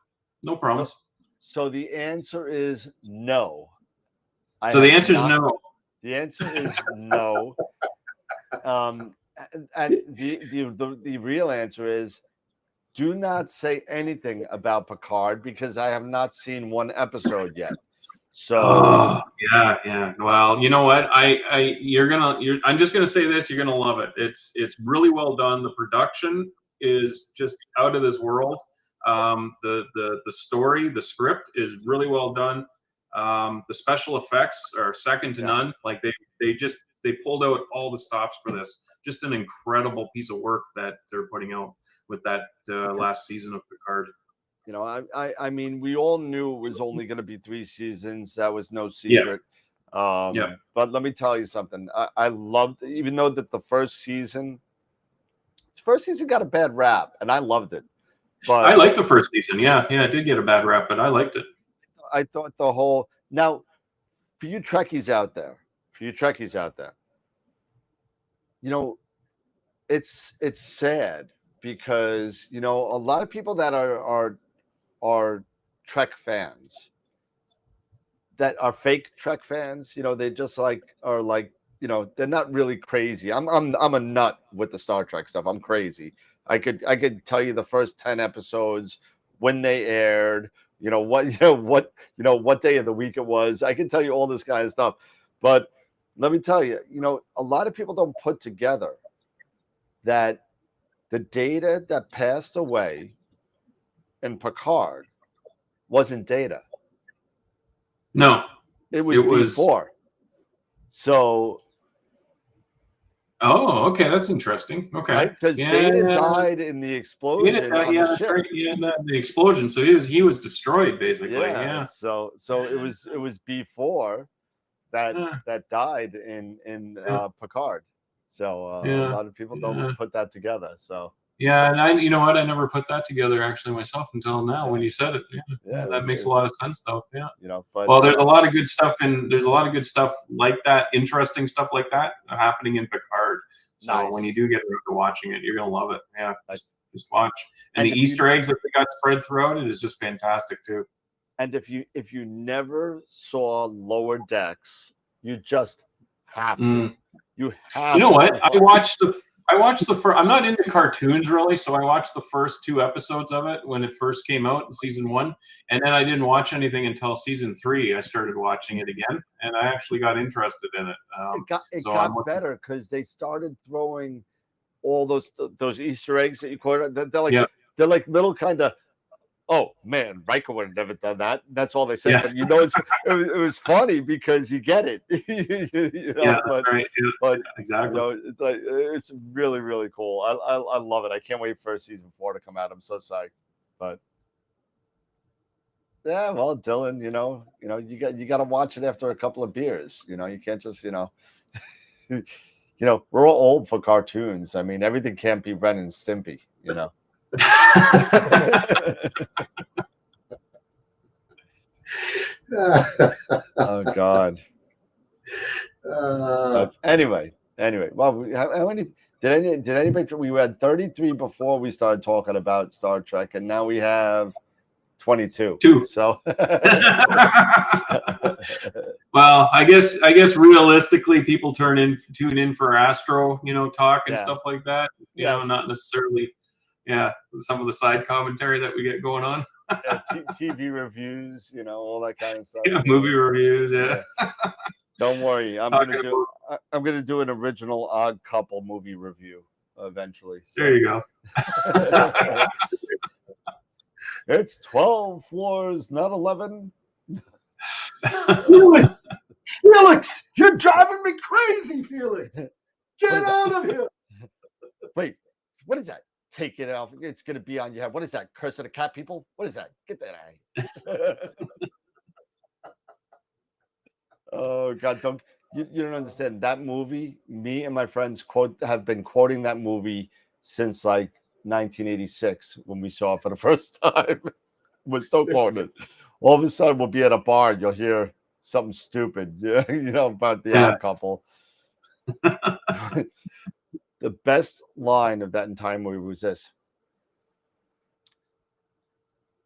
no problems. So the answer is no. So the answer is no. The answer is no. And the real answer is, do not say anything about Picard, because I have not seen one episode yet. So yeah. Well, you know what? I'm just gonna say this. You're gonna love it. It's really well done. The production is just out of this world. The story, the script is really well done. The special effects are second to none. Like they pulled out all the stops for this. Just an incredible piece of work that they're putting out with that last season of Picard. I mean, we all knew it was only going to be 3 seasons. That was no secret. But let me tell you something. I loved, even though that the first season got a bad rap, and I loved it. But I liked the first season. Yeah, it did get a bad rap, but I liked it. I thought now, for you Trekkies out there, it's sad, because a lot of people that are Trek fans, that are fake Trek fans, they just are they're not really crazy. I'm a nut with the Star Trek stuff. I'm crazy. I could tell you the first 10 episodes, when they aired, what day of the week it was. I can tell you all this kind of stuff. But let me tell you, a lot of people don't put together that the Data that passed away in Picard wasn't Data. No, it was before. So. Oh, okay, that's interesting. Okay, because Data died in the explosion. That's right. Yeah, the explosion. So he was destroyed basically. Yeah. So it was before that died in Picard. So a lot of people don't put that together. So. Yeah, and you know what? I never put that together actually myself until now when you said it. Yeah, that makes a lot of sense though. Yeah. But there's a lot of good stuff like that, interesting stuff like that happening in Picard. So when you do get around to watching it, you're gonna love it. Yeah, just watch. And the Easter eggs that they got spread throughout it is just fantastic too. And if you never saw Lower Decks, you just have to. You have. You know what? I watched the first. I'm not into cartoons really, so I watched the first 2 episodes of it when it first came out in season 1, and then I didn't watch anything until season 3. I started watching it again, and I actually got interested in it. It got better because they started throwing all those Easter eggs that you quoted. They're like little kind of. Oh man, Riker would have never done that. That's all they said. Yeah. But it was funny because you get it. But exactly. It's really, really cool. I love it. I can't wait for season 4 to come out. I'm so psyched. But yeah, well, Dylan, you got to watch it after a couple of beers. You can't just we're all old for cartoons. I mean, everything can't be Ren and Stimpy. Oh God. Anyway. Well, how many did anybody? We had 33 before we started talking about Star Trek, and now we have 22. 2. So. Well, I guess realistically, people tune in for Astro, talk and stuff like that. Not necessarily, some of the side commentary that we get going on. TV reviews, all that kind of stuff. Movie reviews, yeah. Don't worry, I'm gonna do an original Odd Couple movie review eventually. So. There you go. It's 12 floors, not 11. Felix, you're driving me crazy, Felix. Get out of here. Wait, what is that? Take it off. It's going to be on your head. What is that? Curse of the Cat People? What is that? Get that out of here. Oh, God. You don't understand. That movie, me and my friends have been quoting that movie since like 1986 when we saw it for the first time. We're still quoting it. All of a sudden, we'll be at a bar and you'll hear something stupid, about the Odd Couple. The best line of that entire movie was this.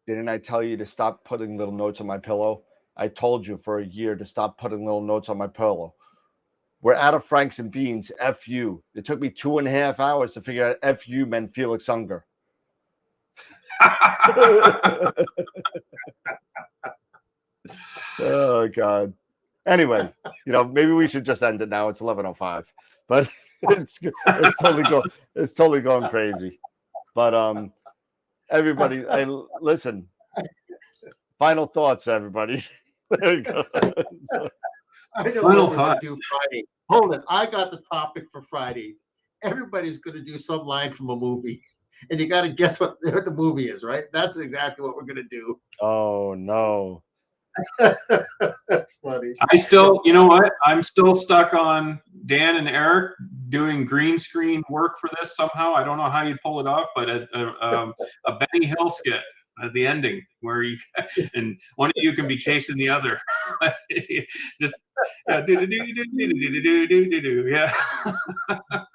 Didn't I tell you to stop putting little notes on my pillow? I told you for a year to stop putting little notes on my pillow. We're out of Franks and Beans. F you. It took me 2.5 hours to figure out F you meant Felix Unger. Oh, God. Anyway, maybe we should just end it now. It's 11:05, but it's totally going crazy. But everybody, listen. Final thoughts, everybody. There you go. I know Final what we're thought. going to do Friday. Hold it. I got the topic for Friday. Everybody's going to do some line from a movie, and you got to guess what the movie is, right? That's exactly what we're going to do. Oh no. That's funny. You know what? I'm still stuck on Dan and Eric doing green screen work for this somehow. I don't know how you pull it off, but a Benny Hill skit at the ending where and one of you can be chasing the other. Just do. Yeah.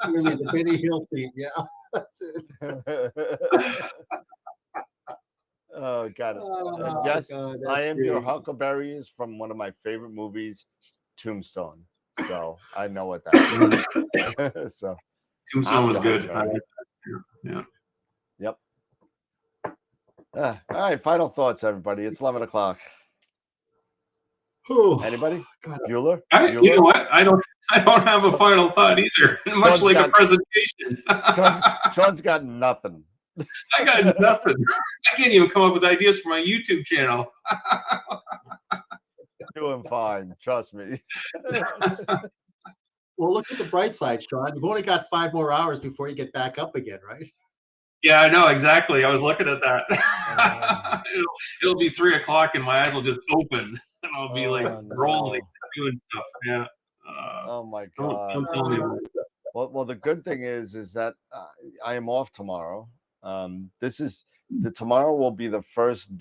Really, the Benny Hill theme. Yeah, that's it. Oh, God. Yes, God, I Am Your Huckleberry is from one of my favorite movies, Tombstone. So I know what that is. So Tombstone was good. Yeah. Yep. All right. Final thoughts, everybody. It's 11 o'clock. Anybody? Bueller? You know what? I don't have a final thought either. Much like a presentation. Sean's got nothing. I got nothing. I can't even come up with ideas for my YouTube channel. Doing fine, trust me. Well, look at the bright side, Sean. You've only got 5 more hours before you get back up again, right? Yeah, I know exactly. I was looking at that. It'll be 3 o'clock and my eyes will just open and I'll be rolling, doing stuff. Yeah. Oh my God. Don't tell me. Well, the good thing is that I am off tomorrow. Tomorrow will be the first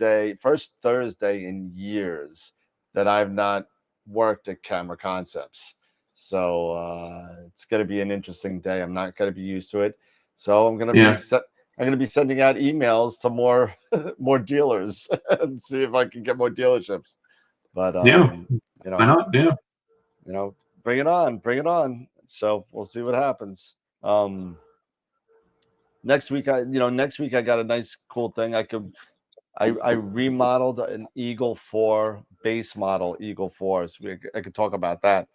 Thursday in years that I've not worked at Camera Concepts. So it's going to be an interesting day. I'm not going to be used to it. So I'm going to be sending out emails to more dealers and see if I can get more dealerships. But why not? Yeah. Bring it on. So we'll see what happens. Next week I got a nice cool thing. I remodeled an Eagle 4 base model Eagle 4. So I could talk about that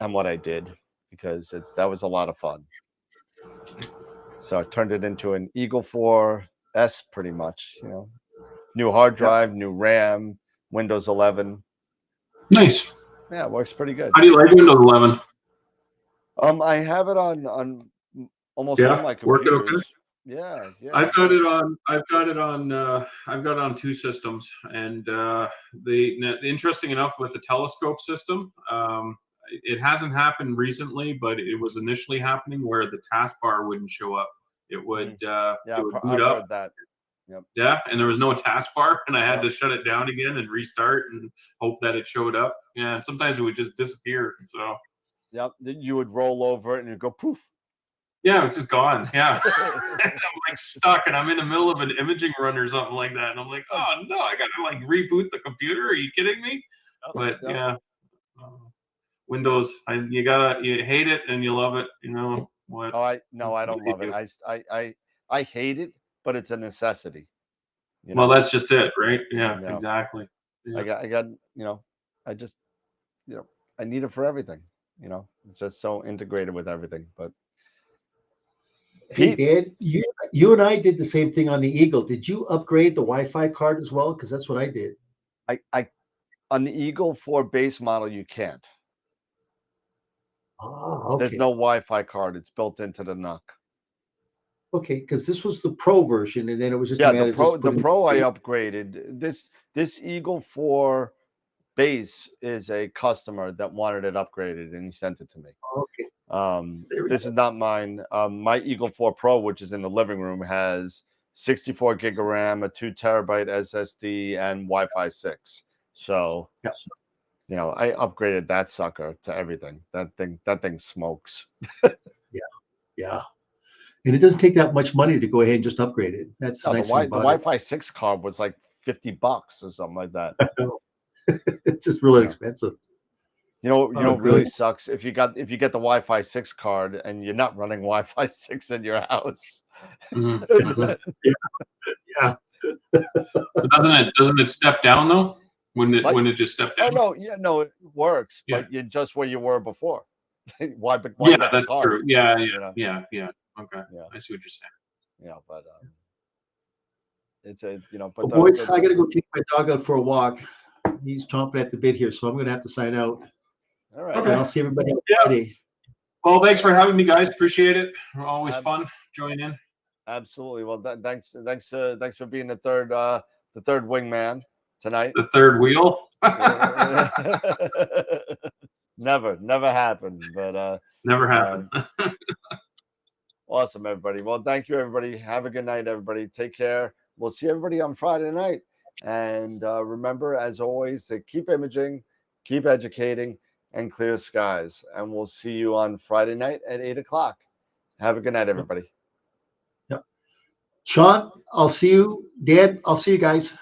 and what I did because that was a lot of fun. So I turned it into an Eagle 4S pretty much, new hard drive, new RAM, Windows 11. Nice. Yeah, it works pretty good. How do you like Windows 11? I have it on almost all my computers. Working okay? Yeah. I've got it on 2 systems, and interesting enough with the telescope system, it hasn't happened recently, but it was initially happening where the taskbar wouldn't show up. It would boot up. Heard that. Yep. Yeah, and there was no taskbar, and I had to shut it down again and restart and hope that it showed up. Yeah, and sometimes it would just disappear. So Yep. Then you would roll over it and you go poof. yeah, it's just gone. Yeah, and I'm like stuck, and I'm in the middle of an imaging run or something like that, and I'm like, oh no, I gotta like reboot the computer. Are you kidding me? But yeah, Windows, you hate it and you love it. You know what? Oh, I don't love it. do? I hate it, but it's a necessity. You Well, know, that's just it, right? Yeah, Yeah. exactly. Yeah. I got I just I need it for everything. It's just so integrated with everything. But Hey, Pete, Dan, you and I did the same thing on the Eagle. Did you upgrade the Wi-Fi card as well? Because that's what I did. I on the Eagle 4 base model you can't. Oh, There's okay. no Wi-Fi card. It's built into the NUC. Okay, because this was the Pro version, and then it was just a Yeah, matter of just the putting. Pro I upgraded. This Eagle 4 base is a customer that wanted it upgraded, and he sent it to me. Okay. There we This go. is not mine. My Eagle 4 Pro, which is in the living room, has 64 gig of RAM, a 2 terabyte SSD, and Wi-Fi 6. So, Yep. I upgraded that sucker to everything. That thing smokes. Yeah. And it doesn't take that much money to go ahead and just upgrade it. That's the No, nice thing the about Wi-Fi 6 card was like $50 or something like that. it. It's just really Yeah. expensive. You know Oh, really good. sucks if you get the Wi-Fi 6 card and you're not running Wi-Fi 6 in your house. Mhm. Yeah. But doesn't it step down though? Wouldn't it just step Oh down? no, it works, Yeah. but you're just where you were before. why Yeah, get the that's card? true. Yeah, You know? yeah. Okay, Yeah. I see what you're saying. But it's a but Well, boys, I got to go take my dog out for a walk. He's chomping at the bit here, so I'm going to have to sign out. all right. And Okay. I'll see everybody on Yeah. Friday. Well, thanks for having me, guys. Appreciate it. Always fun joining in. Absolutely. Well, thanks for being the third wingman tonight. The third wheel. Never happened, but Never happened. awesome, everybody. Well, thank you, everybody. Have a good night, everybody. Take care. We'll see everybody on Friday night. And remember, as always, to keep imaging, keep educating, and clear skies. And we'll see you on Friday night at 8:00. Have a good night, everybody. Yep. Sean, I'll see you. Dan, I'll see you guys.